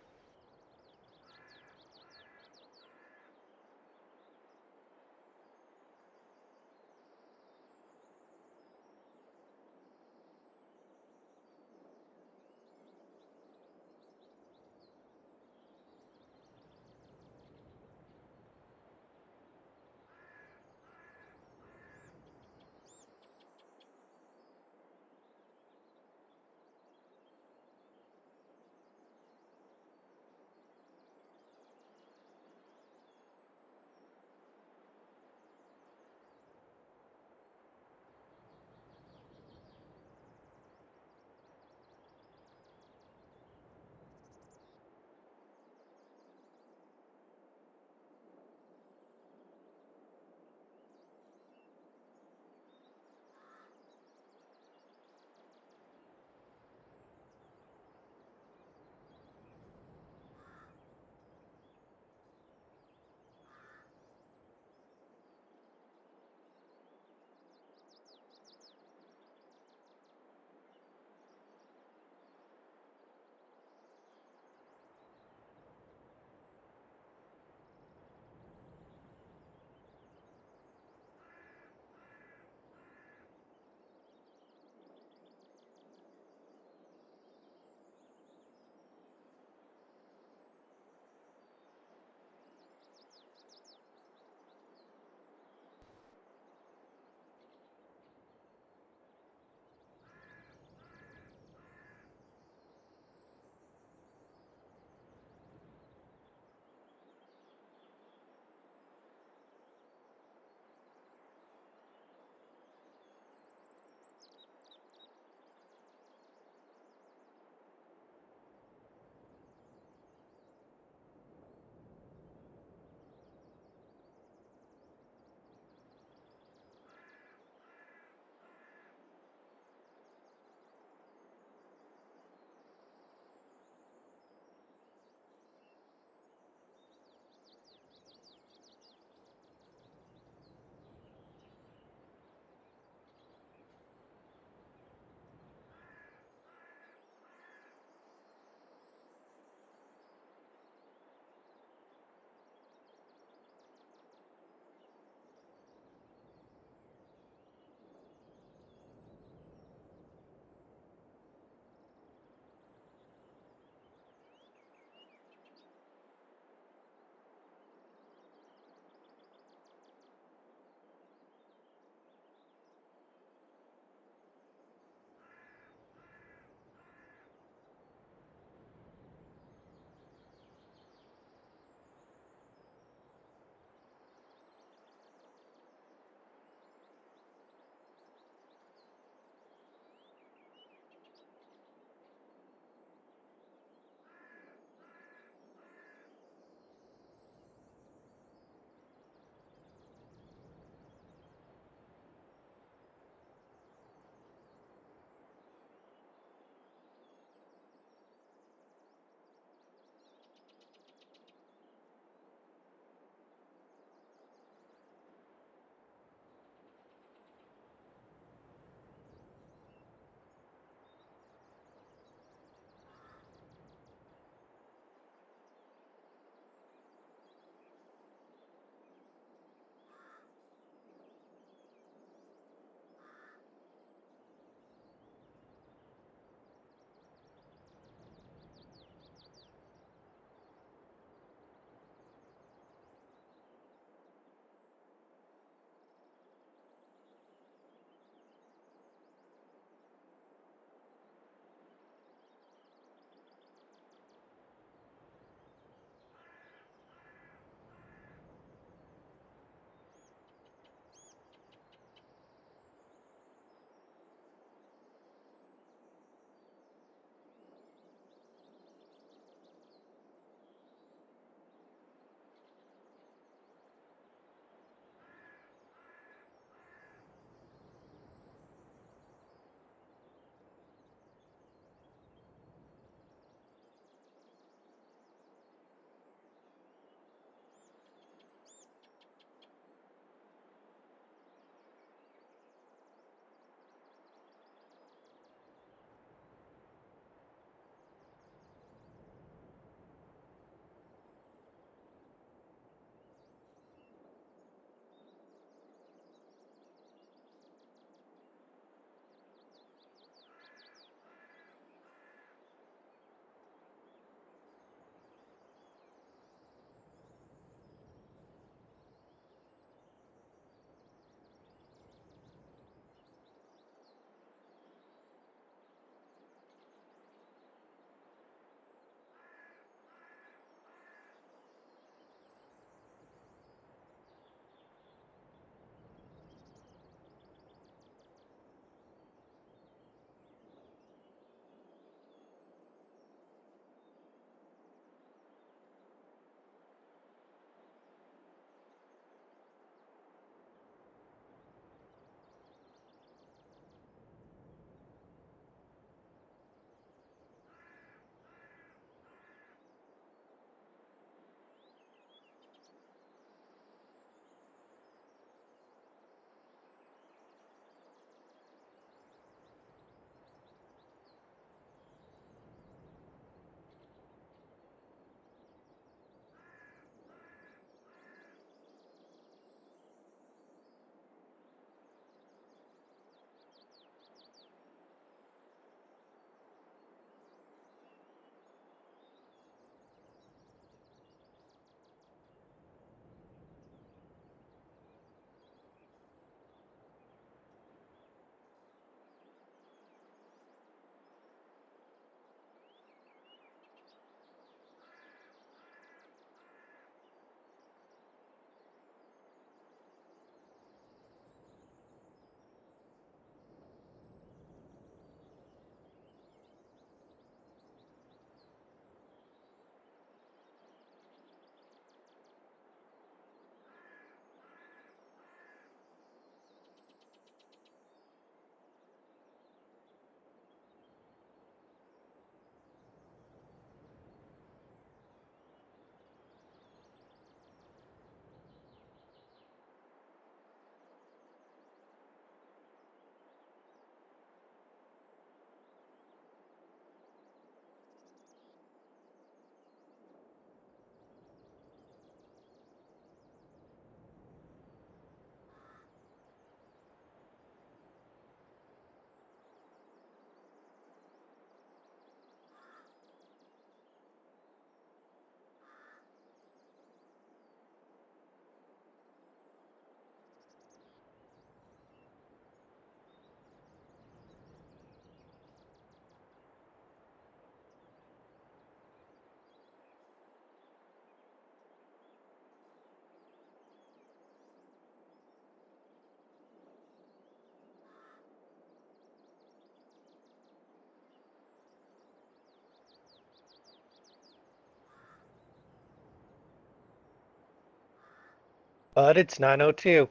But it's 9:02.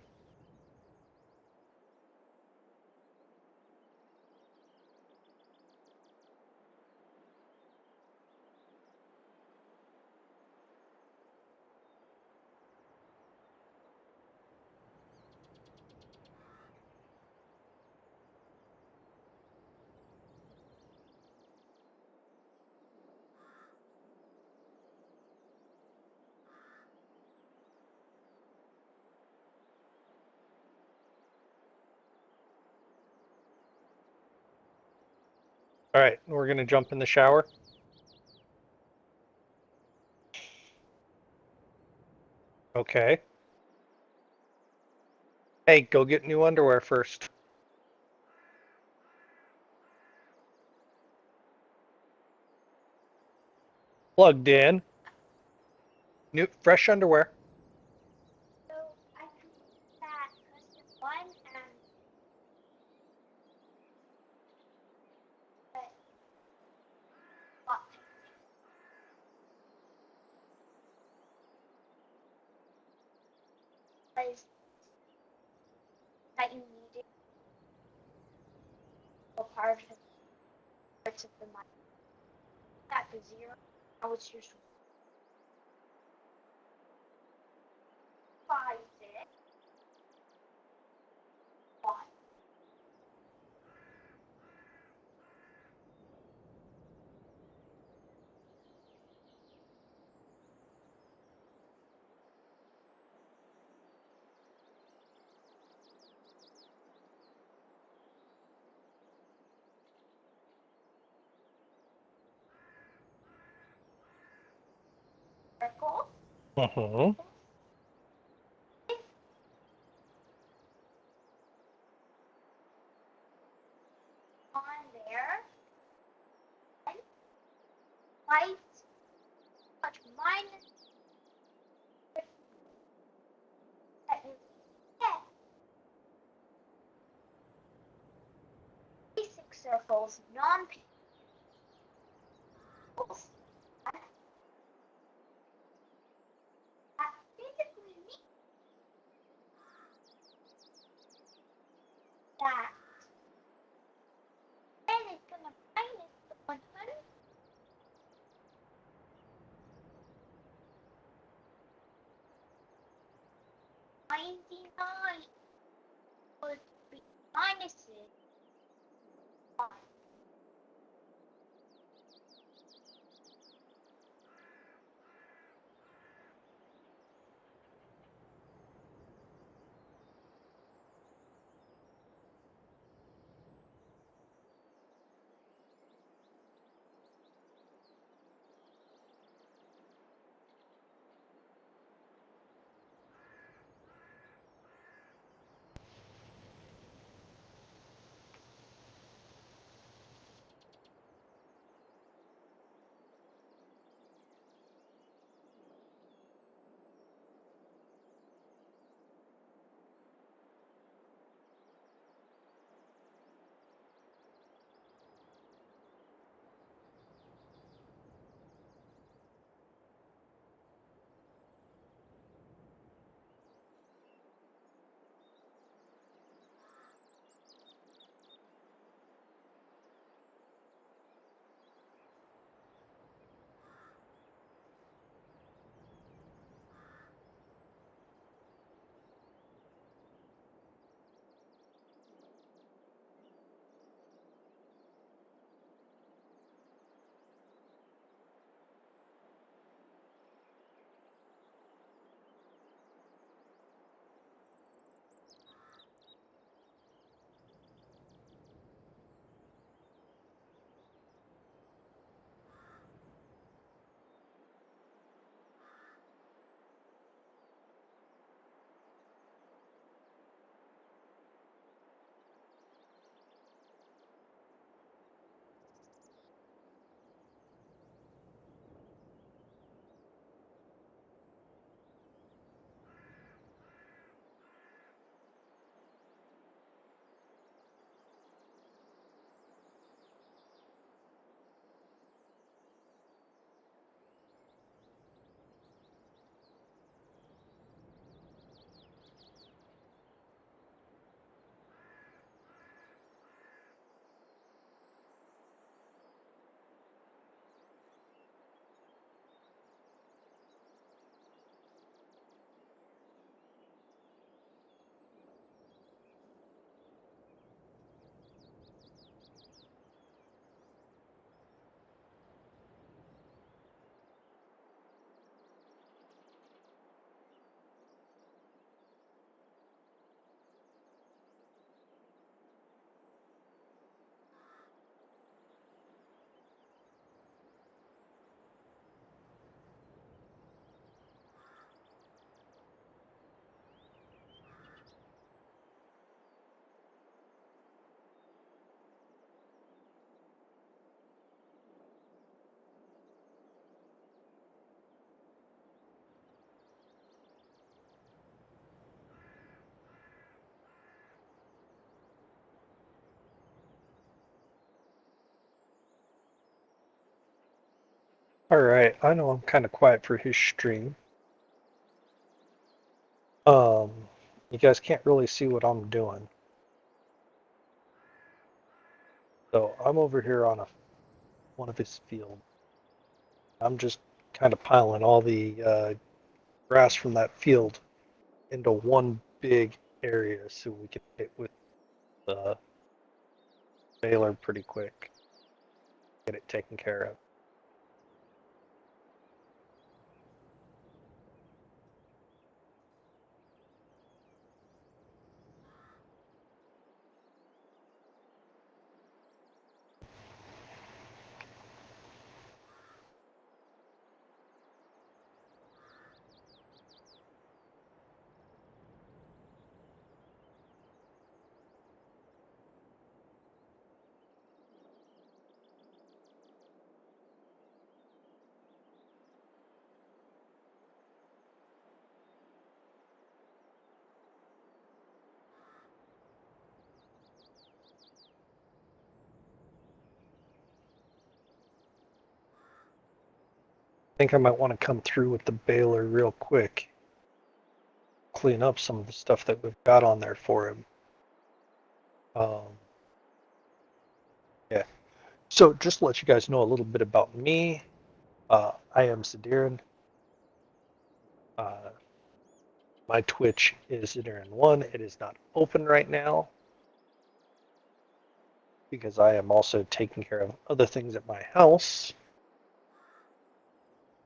All right, we're gonna jump in the shower. Okay. Hey, go get new underwear first. Plugged in. New fresh underwear. So I can that question one and but what was that you needed a part of parts of the mind at the zero. Now it's just 5, 6, 1. Circle Mm-hmm. on there and white touch minus that you get basic circles, non-pixels. That basically means that then it's gonna minus the 199 would be minuses 1. Alright, I know I'm kind of quiet for his stream. You guys can't really see what I'm doing. So I'm over here on one of his fields. I'm just kind of piling all the grass from that field into one big area so we can hit with the baler pretty quick. Get it taken care of. I think I might want to come through with the baler real quick. Clean up some of the stuff that we've got on there for him. Yeah. So just to let you guys know a little bit about me, I am Sadirin. My Twitch is Sadirin1. It is not open right now because I am also taking care of other things at my house.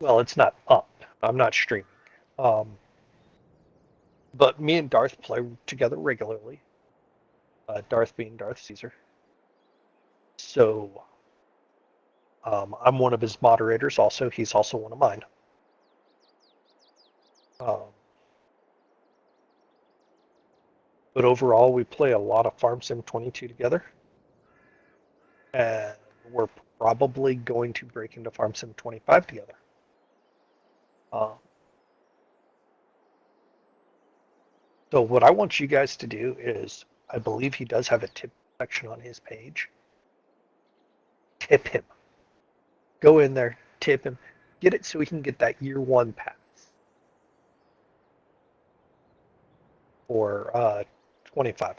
Well, it's not up. I'm not streaming. But me and Darth play together regularly. Darth being Darth Caesar. So I'm one of his moderators also. He's also one of mine. But overall, we play a lot of Farm Sim 22 together. And we're probably going to break into Farm Sim 25 together. So what I want you guys to do is, I believe he does have a tip section on his page. Tip him. Go in there, tip him, get it so he can get that year one pass for 25.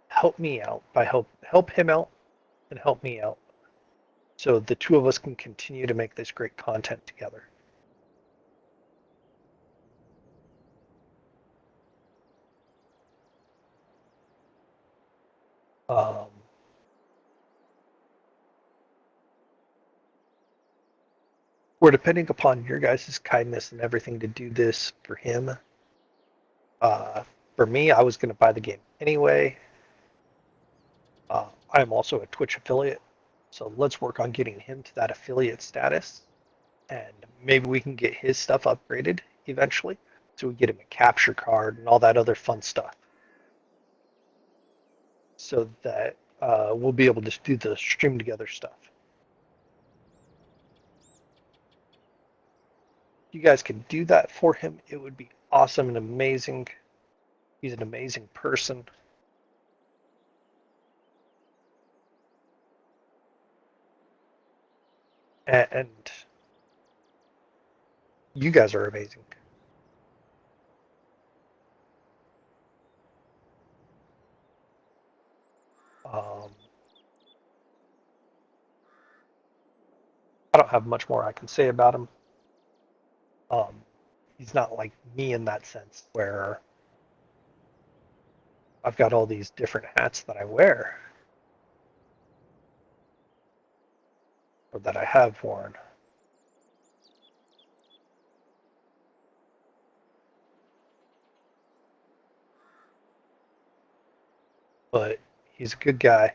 Help me out by help him out and help me out, so the two of us can continue to make this great content together. We're depending upon your guys' kindness and everything to do this for him. For me, I was going to buy the game anyway. I'm also a Twitch affiliate, so let's work on getting him to that affiliate status, and maybe we can get his stuff upgraded eventually, so we get him a capture card and all that other fun stuff, so that we'll be able to do the stream together stuff. If you guys can do that for him, it would be awesome and amazing. He's an amazing person. And you guys are amazing. I don't have much more I can say about him. He's not like me in that sense, where I've got all these different hats that I wear, or that I have worn. But he's a good guy,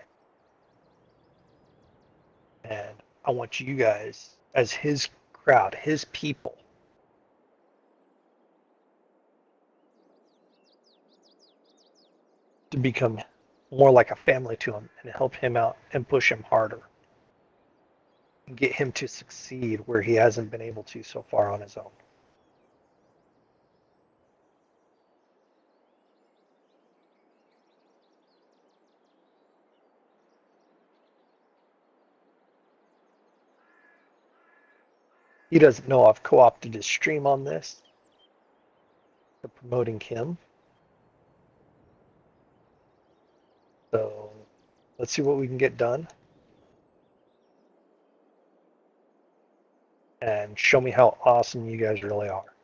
and I want you guys, as his crowd, his people, to become more like a family to him and help him out and push him harder and get him to succeed where he hasn't been able to so far on his own. He doesn't know I've co-opted his stream on this. For promoting him. So let's see what we can get done. And show me how awesome you guys really are.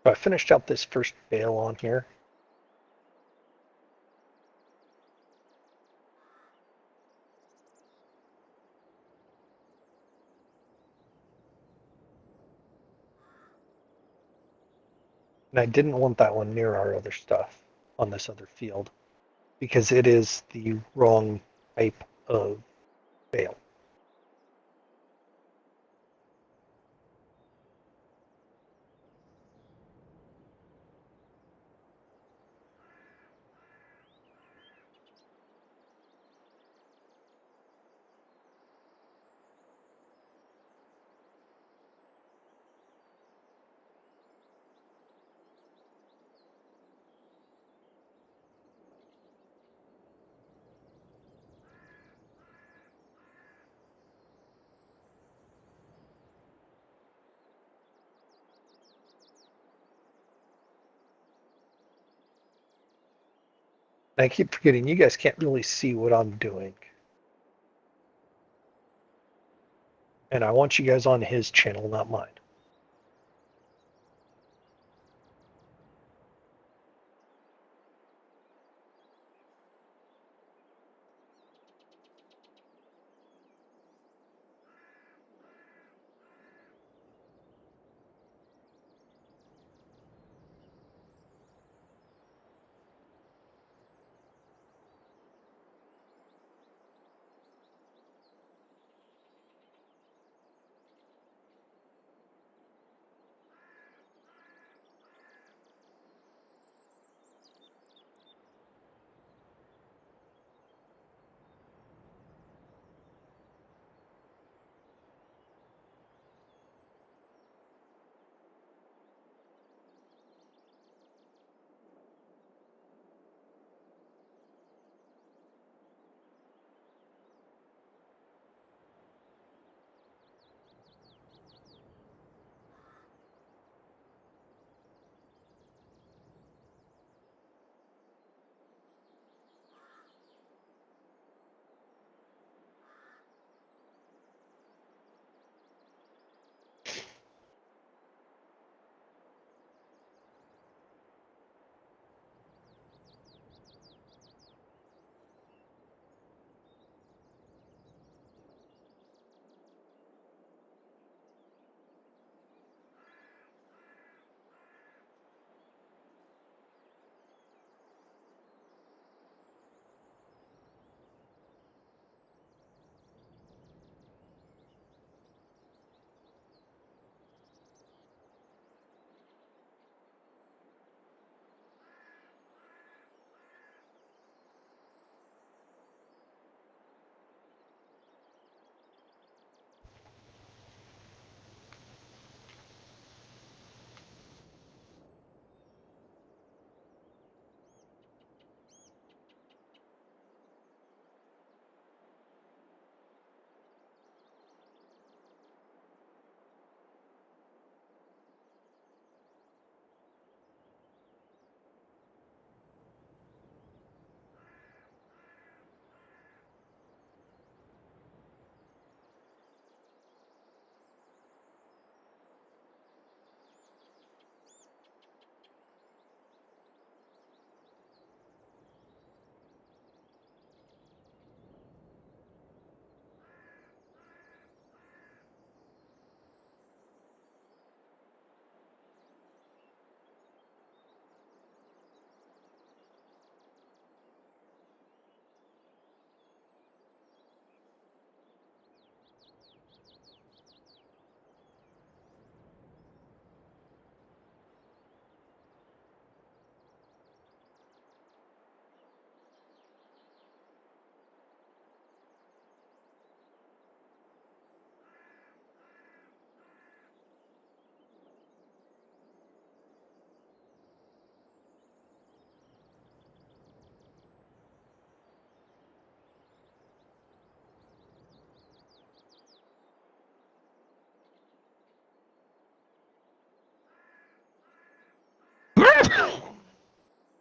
So I finished out this first bale on here. And I didn't want that one near our other stuff on this other field because it is the wrong type of bale. And I keep forgetting you guys can't really see what I'm doing. And I want you guys on his channel, not mine.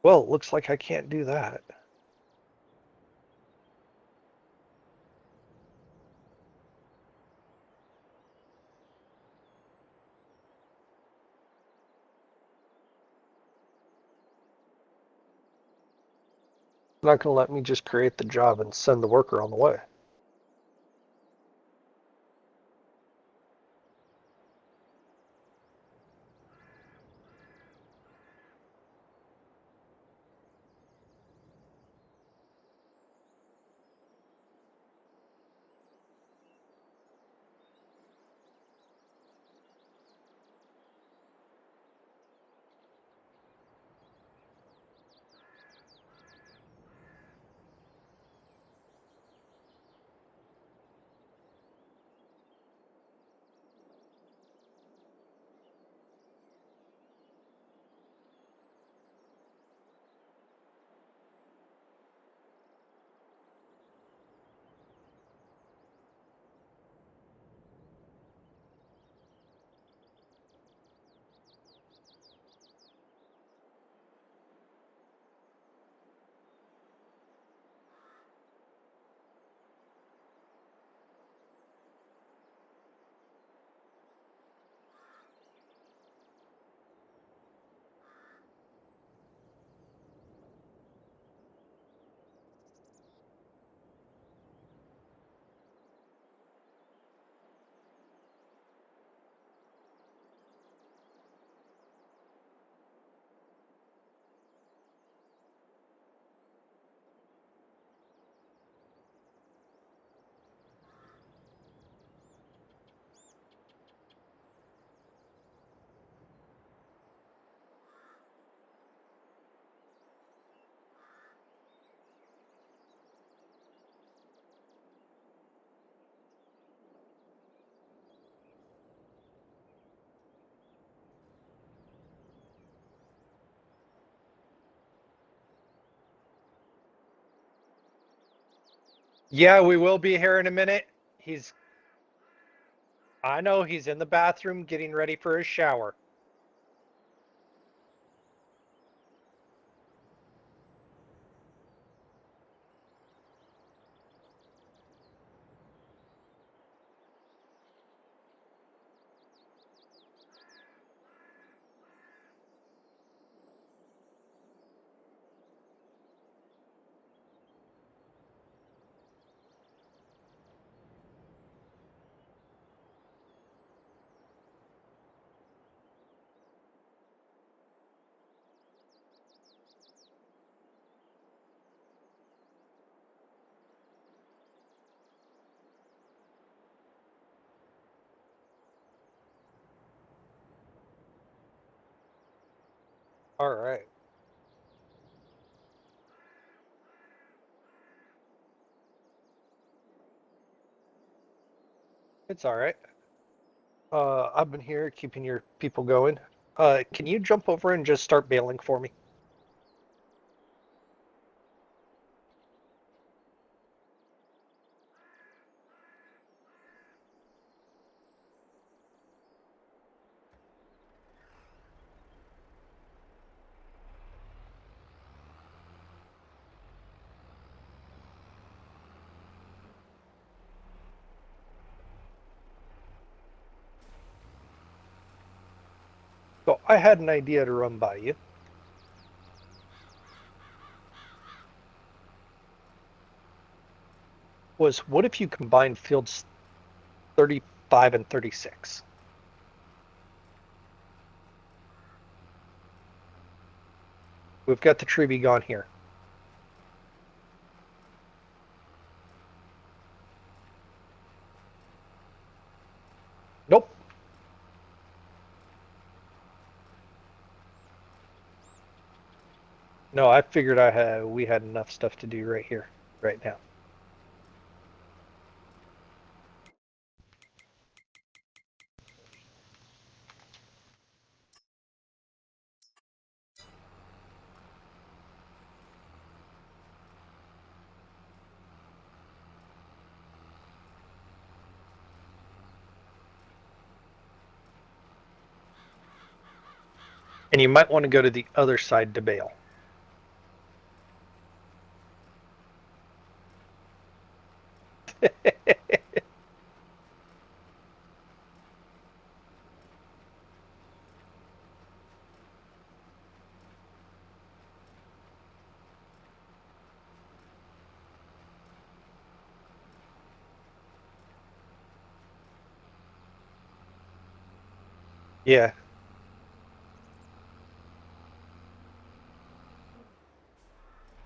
Well, it looks like I can't do that. It's not going to let me just create the job and send the worker on the way. Yeah, we will be here in a minute. I know he's in the bathroom getting ready for his shower. All right. It's all right. I've been here keeping your people going. Can you jump over and just start bailing for me? So I had an idea to run by you. What if you combine fields 35 and 36? We've got the tree be gone here. Nope. No, I figured we had enough stuff to do right here, right now. And you might want to go to the other side to bail. Yeah.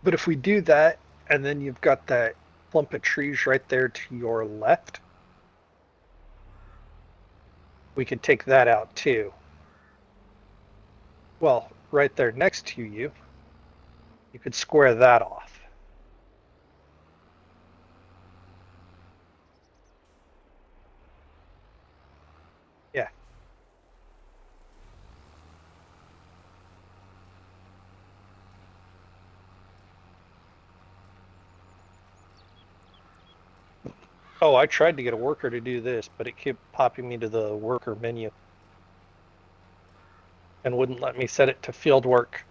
But if we do that, and then you've got that clump of trees right there to your left, we could take that out too. Well, right there next to you, you could square that off. Yeah. Oh, I tried to get a worker to do this, but it kept popping me to the worker menu and wouldn't let me set it to field work.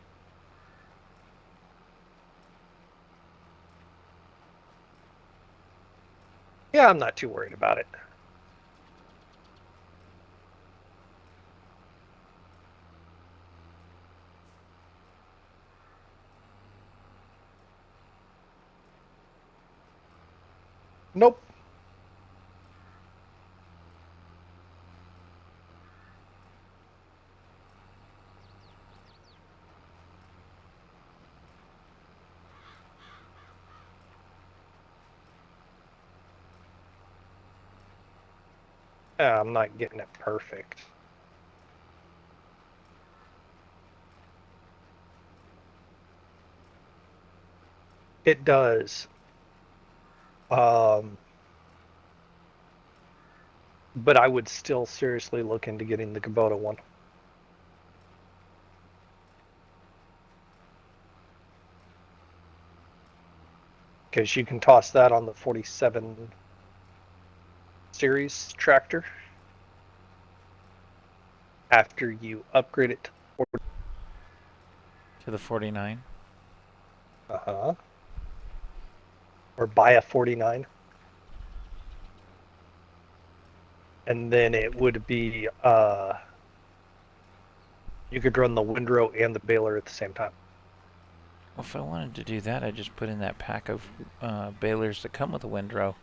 Yeah, I'm not too worried about it. Nope. I'm not getting it perfect. It does. Um, but I would still seriously look into getting the Kubota one. Because you can toss that on the 47 series tractor after you upgrade it To the 49. to or buy a 49. And then it would be you could run the windrow and the baler at the same time. Well, if I wanted to do that, I'd just put in that pack of balers that come with a windrow.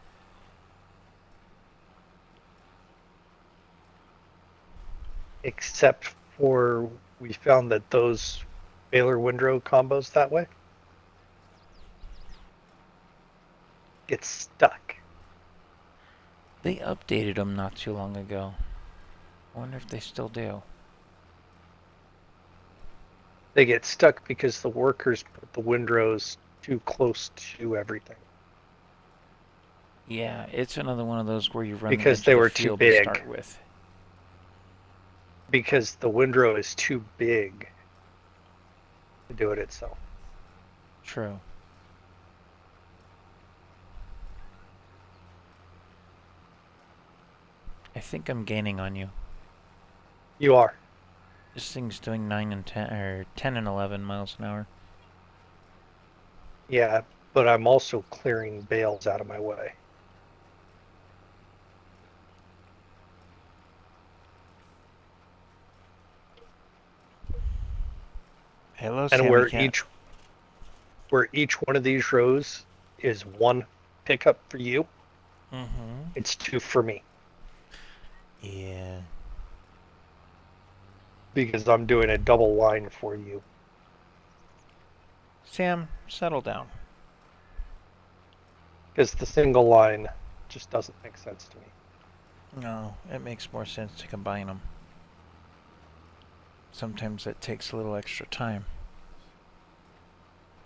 Except for we found that those baler windrow combos that way get stuck. They updated them not too long ago. I wonder if they still do. They get stuck because the workers put the windrows too close to everything. Yeah, it's another one of those where you run the Because edge they of the were too field to big. start with. Because the windrow is too big to do it itself. True. I think I'm gaining on you. You are. This thing's doing 9 and 10 or 10 and 11 miles an hour. Yeah, but I'm also clearing bales out of my way. Hello, And Sammy Cat. where each one of these rows is one pickup for you, Mm-hmm. it's two for me. Yeah. Because I'm doing a double line for you. Sam, settle down. Because the single line just doesn't make sense to me. No, it makes more sense to combine them. Sometimes it takes a little extra time.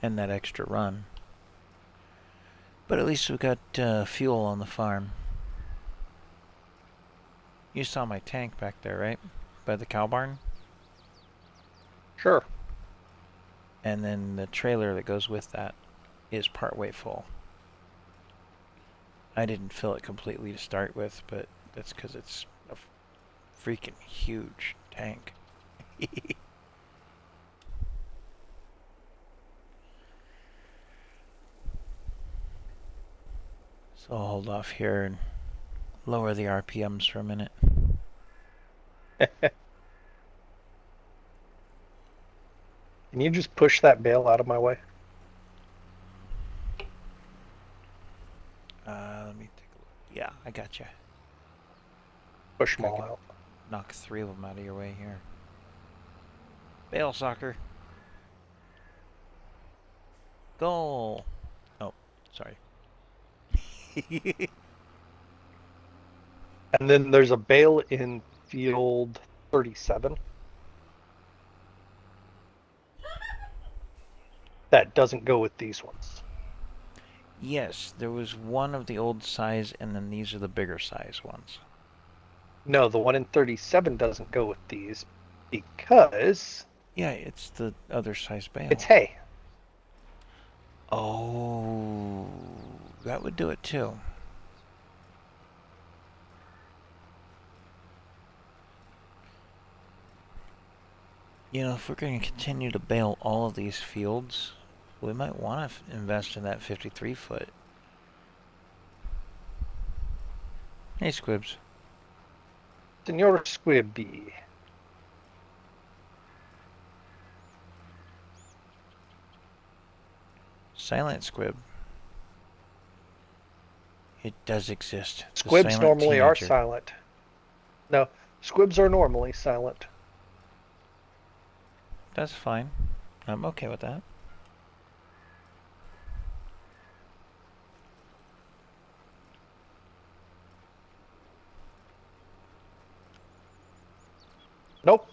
And that extra run. But at least we got fuel on the farm. You saw my tank back there, right? By the cow barn? Sure. And then the trailer that goes with that is partway full. I didn't fill it completely to start with, but that's because it's a freaking huge tank. So I'll hold off here and lower the RPMs for a minute. Can you just push that bale out of my way? Let me take a look. Yeah, I gotcha. Push them all out. knock 3 of them out of your way here. Bale soccer. Goal. Oh, sorry. And then there's a bale in field 37 that doesn't go with these ones. Yes, there was one of the old size, and then these are the bigger size ones. No, the one in 37 doesn't go with these because Yeah, it's the other size bale. it's hay. Oh, that would do it too. You know, if we're going to continue to bale all of these fields, we might want to invest in that 53-foot. Hey, Squibs. Senor Squibby. Silent Squib. It does exist. The Squibs silent normally are teenager. silent. No, squibs are normally silent. That's fine. I'm okay with that. Nope.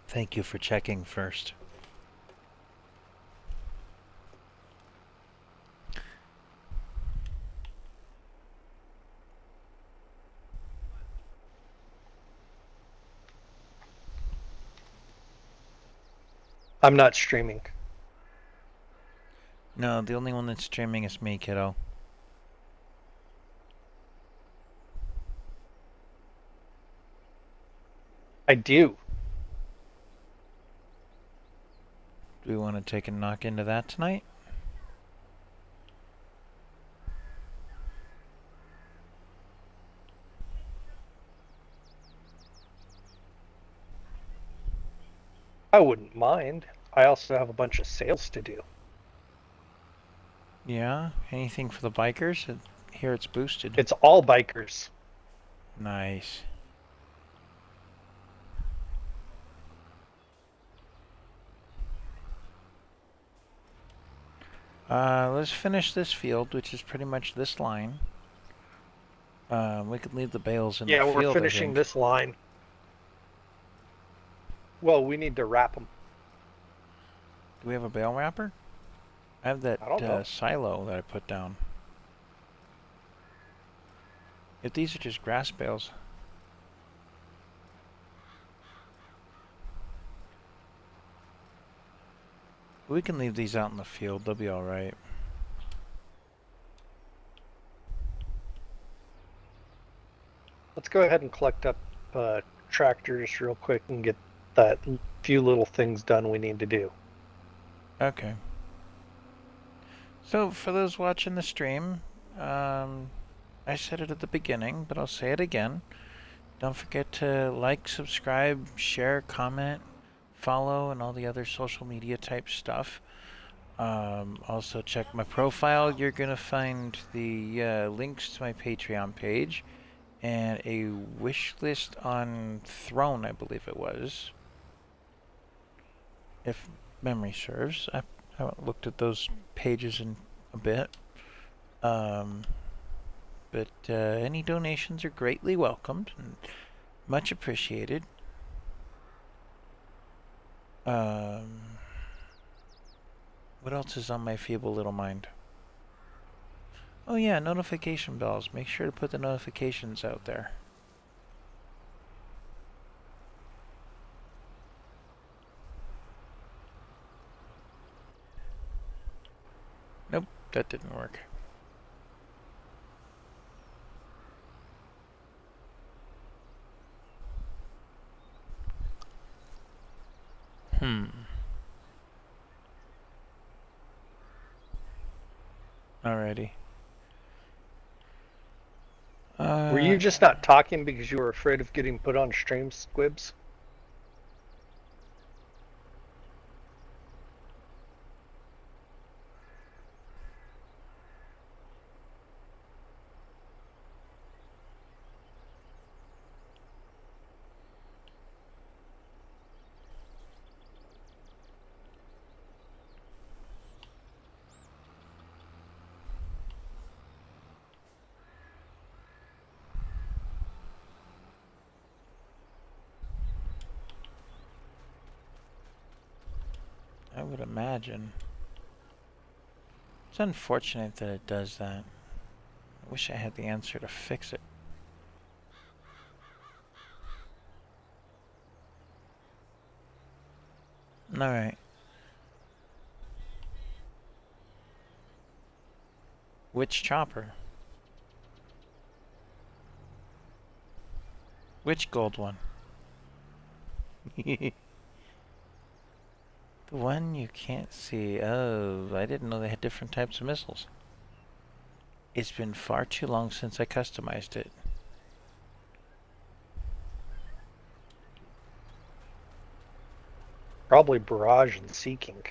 Thank you for checking first. I'm not streaming. No, the only one that's streaming is me, kiddo. I do. Do we want to take a knock into that tonight? I wouldn't mind. I also have a bunch of sales to do. Yeah? Anything for the bikers? Here it's boosted. It's all bikers. Nice. Let's finish this field, which is pretty much this line. We could leave the bales in the Yeah, field, we're I finishing think. this line. Well, we need to wrap them. Do we have a bale wrapper? I have that I don't know. silo that I put down. If these are just grass bales. We can leave these out in the field, they'll be alright. Let's go ahead and collect up tractors real quick and get that few little things done we need to do. Okay. So, for those watching the stream, I said it at the beginning, but I'll say it again. Don't forget to like, subscribe, share, comment, follow, and all the other social media type stuff. Also, check my profile. You're going to find the links to my Patreon page and a wish list on Throne, I believe it was. If memory serves. I haven't looked at those pages in a bit. But any donations are greatly welcomed and much appreciated. What else is on my feeble little mind? Oh yeah, notification bells. Make sure to put the notifications out there. Nope, that didn't work. Alrighty. Were you just not talking because you were afraid of getting put on stream, Squibs? I would imagine. It's unfortunate that it does that. I wish I had the answer to fix it. Alright. Which chopper? Which gold one? The one you can't see. Oh, I didn't know they had different types of missiles. It's been far too long since I customized it. Probably Barrage and Seeking.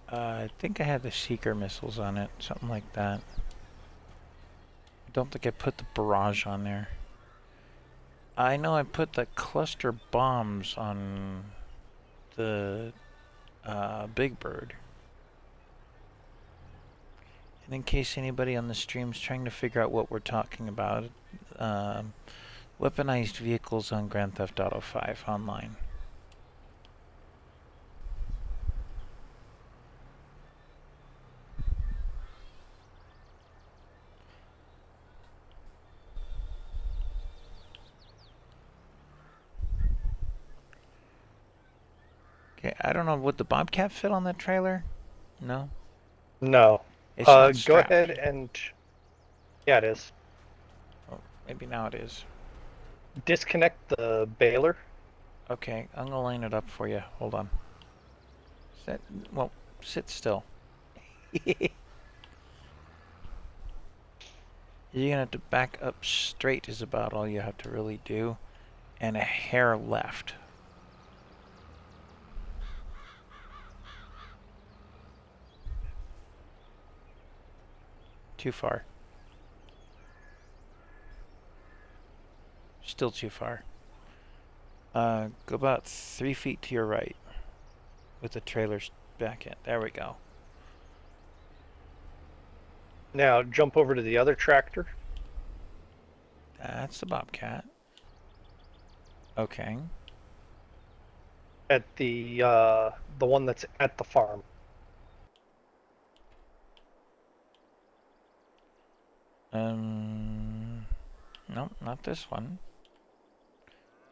I think I had the Seeker missiles on it, something like that. I don't think I put the Barrage on there. I know I put the cluster bombs on the Big Bird. And in case anybody on the stream's trying to figure out what we're talking about, weaponized vehicles on Grand Theft Auto 5 online. Okay, I don't know, would the Bobcat fit on that trailer? No? No. It's not Go strapped. ahead and... Yeah, it is. Oh, maybe now it is. Disconnect the baler. Okay, I'm gonna line it up for you. Hold on. Well, sit still. You're gonna have to back up straight is about all you have to really do. And a hair left. Too far. Still too far. Go about 3 feet to your right. With the trailer's back end. There we go. Now jump over to the other tractor. That's the Bobcat. Okay. At the one that's at the farm. Nope, not this one.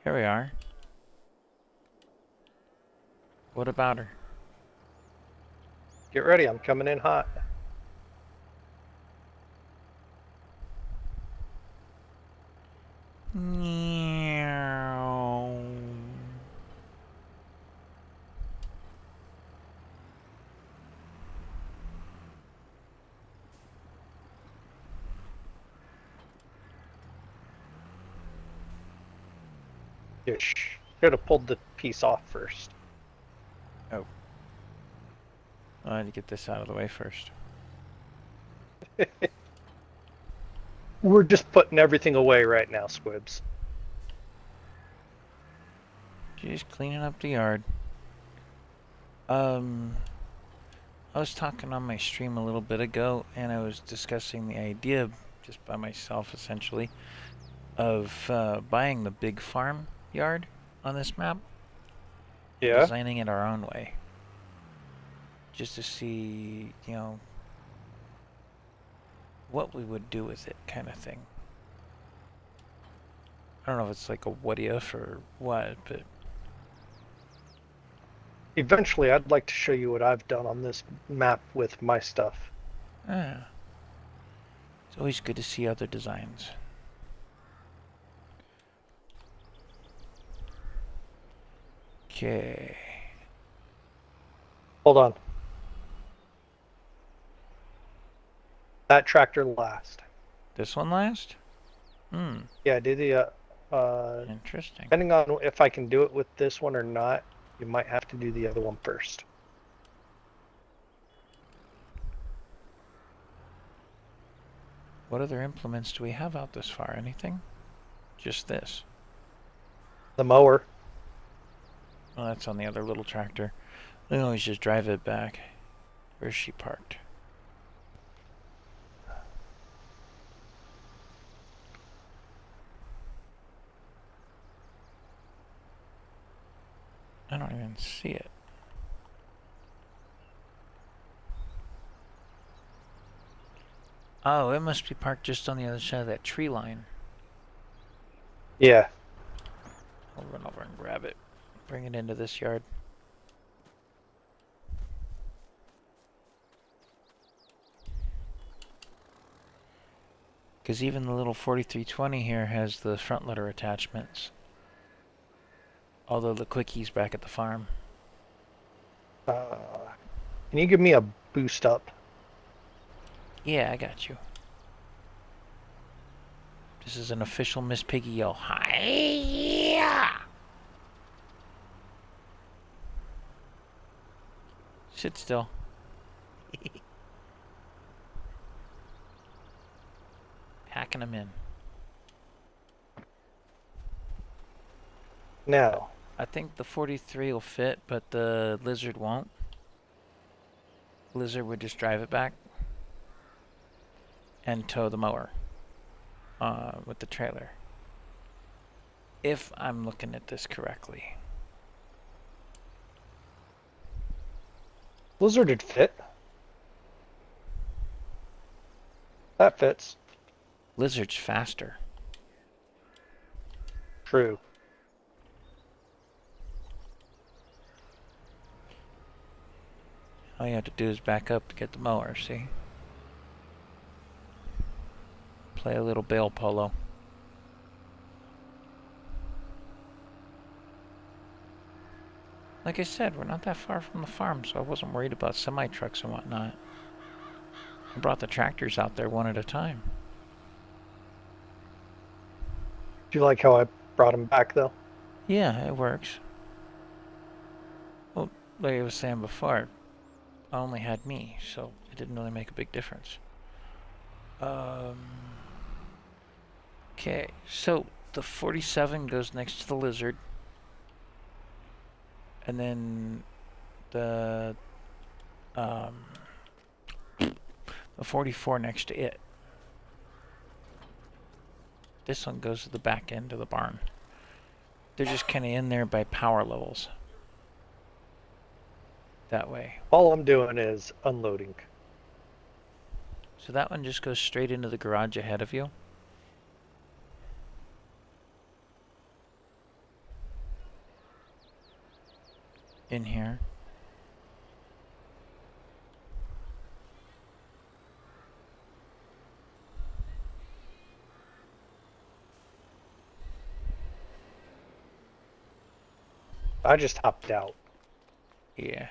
Here we are. What about her? Get ready, I'm coming in hot. Meow. You should have pulled the piece off first. Oh. I had to get this out of the way first. We're just putting everything away right now, Squibs. Just cleaning up the yard. I was talking on my stream a little bit ago, and I was discussing the idea, just by myself essentially, of buying the big farm yard on this map. Yeah. Designing it our own way. Just to see, you know, what we would do with it, kind of thing. I don't know if it's like a what if or what, but Eventually, I'd like to show you what I've done on this map with my stuff. it's always good to see other designs. Okay. Hold on. That tractor last. This one last? Yeah, do the Interesting. depending on if I can do it with this one or not, you might have to do the other one first. What other implements do we have out this far? Anything? Just this. The mower. Oh, that's on the other little tractor. We can always just drive it back. Where's she parked? even see it. Oh, it must be parked just on the other side of that tree line. Yeah. I'll run over and grab it. Bring it into this yard. Because even the little 4320 here has the front litter attachments. Although the Quickie's back at the farm. Can you give me a boost up? Yeah, I got you. This is an official Miss Piggy yell. Hi-ya! Sit still. Packing them in. Now, I think the 43 will fit, but the Lizard won't. Lizard would just drive it back and tow the mower with the trailer. If I'm looking at this correctly. Blizzard would fit. That fits. Lizard's faster. True. All you have to do is back up to get the mower, see? Play a little bail polo. Like I said, we're not that far from the farm, so I wasn't worried about semi-trucks and whatnot. I brought the tractors out there one at a time. Do you like how I brought him back, though? Yeah, it works. Well, like I was saying before, I only had me, so it didn't really make a big difference. Okay, so the 47 goes next to the Lizard. And then the 44 next to it. This one goes to the back end of the barn. They're just kind of in there by power levels. That way. All I'm doing is unloading. So that one just goes straight into the garage ahead of you. In here. I just hopped out. Yeah.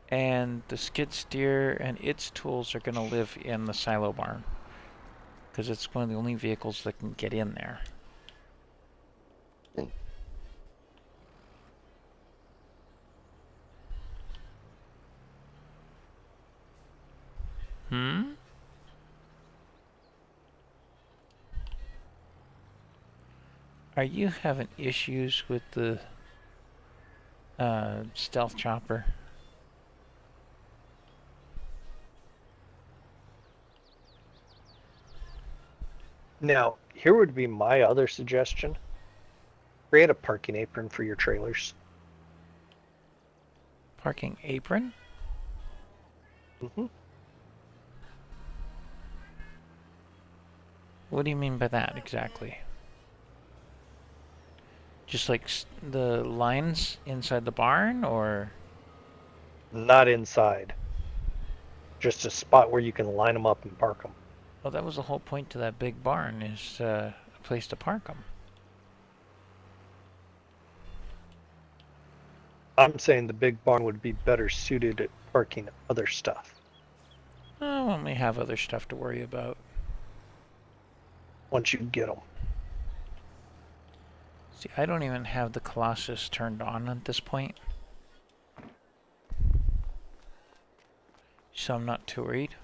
And the skid steer and its tools are going to live in the silo barn. Because it's one of the only vehicles that can get in there. Hmm? Are you having issues with the stealth chopper? Now, here would be my other suggestion. Create a parking apron for your trailers. Parking apron? Mm-hmm. What do you mean by that exactly? Just like the lines inside the barn, or? Not inside. Just a spot where you can line them up and park them. Well, that was the whole point to that big barn, is a place to park them. I'm saying the big barn would be better suited at parking other stuff. Oh, when we have other stuff to worry about. Once you get them. See, I don't even have the Colossus turned on at this point. So I'm not too worried.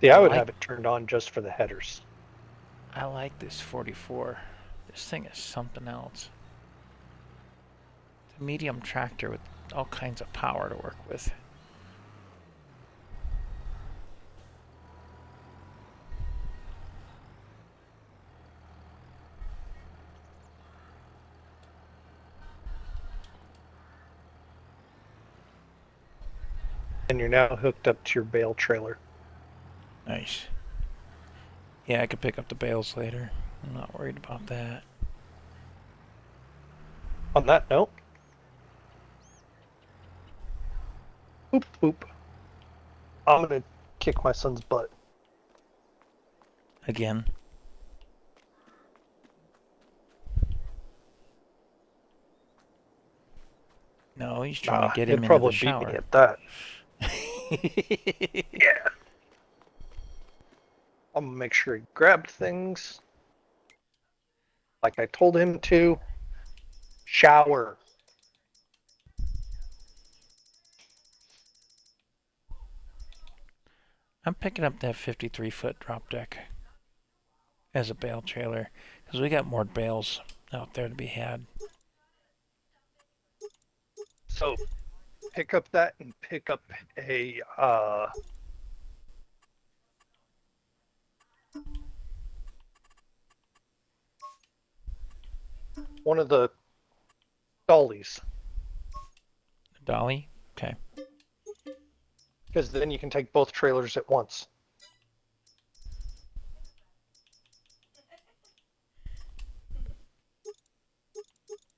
See, I would have it turned on just for the headers. I like this 44. This thing is something else. The medium tractor with all kinds of power to work with. And you're now hooked up to your bale trailer. Nice. Yeah, I could pick up the bales later. I'm not worried about that. On that note, boop boop. I'm gonna kick my son's butt. Again. No, he's trying to get him he'd into probably the beat me shower. at that. Yeah. I'm gonna make sure he grabbed things like I told him to. Shower. I'm picking up that 53-foot drop deck as a bale trailer because we got more bales out there to be had. So pick up that and pick up a one of the dollies, Dolly? Okay. because then you can take both trailers at once.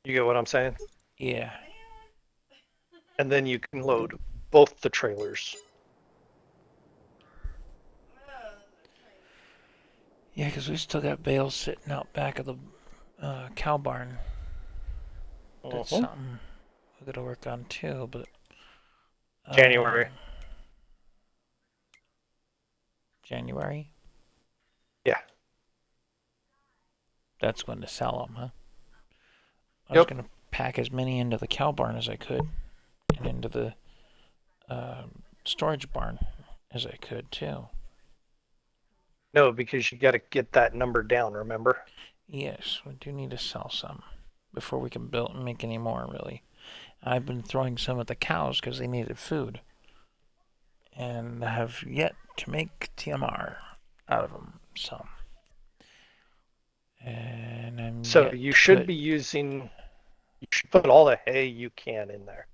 You get what I'm saying? Yeah. And then you can load both the trailers. Yeah, because we still got bales sitting out back of the cow barn. That's something we got to work on too, but... January. January? Yeah. That's when to sell them, huh? I was Yep. going to pack as many into the cow barn as I could, and into the storage barn as I could too. No, because you got to get that number down, remember? Yes, we do need to sell some before we can build and make any more, really. I've been throwing some at the cows because they needed food, and I have yet to make TMR out of them, so... And I'm So yet you to should put- be using, you should put all the hay you can in there.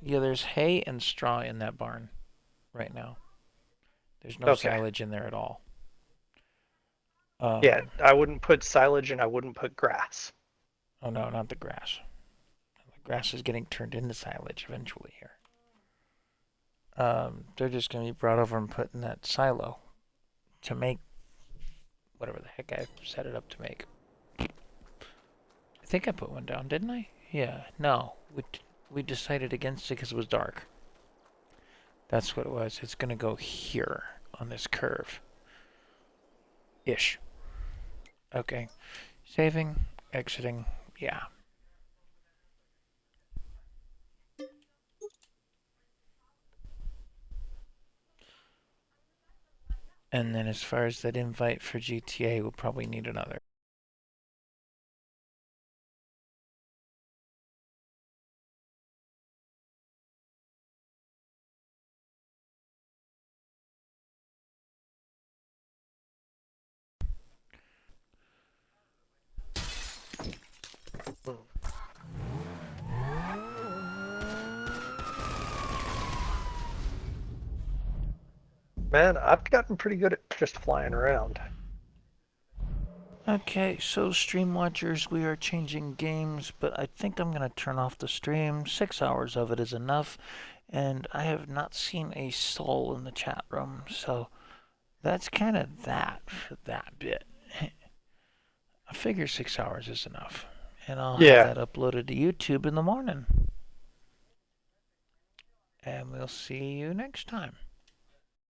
Yeah, there's hay and straw in that barn right now. There's no Okay. silage in there at all. Yeah, I wouldn't put silage and I wouldn't put grass. Oh no, not the grass. The grass is getting turned into silage eventually here. They're just going to be brought over and put in that silo to make whatever the heck I set it up to make. I think I put one down, didn't I? Yeah, no. We decided against it because it was dark. That's what it was. It's going to go here on this curve. Ish. Okay. Saving, exiting, yeah. And then as far as that invite for GTA, we'll probably need another. Man, I've gotten pretty good at just flying around. Okay, so stream watchers, we are changing games, but I think I'm going to turn off the stream. 6 hours of it is enough, and I have not seen a soul in the chat room, so that's kind of that for that bit. I figure 6 hours is enough, and I'll have that uploaded to YouTube in the morning. And we'll see you next time.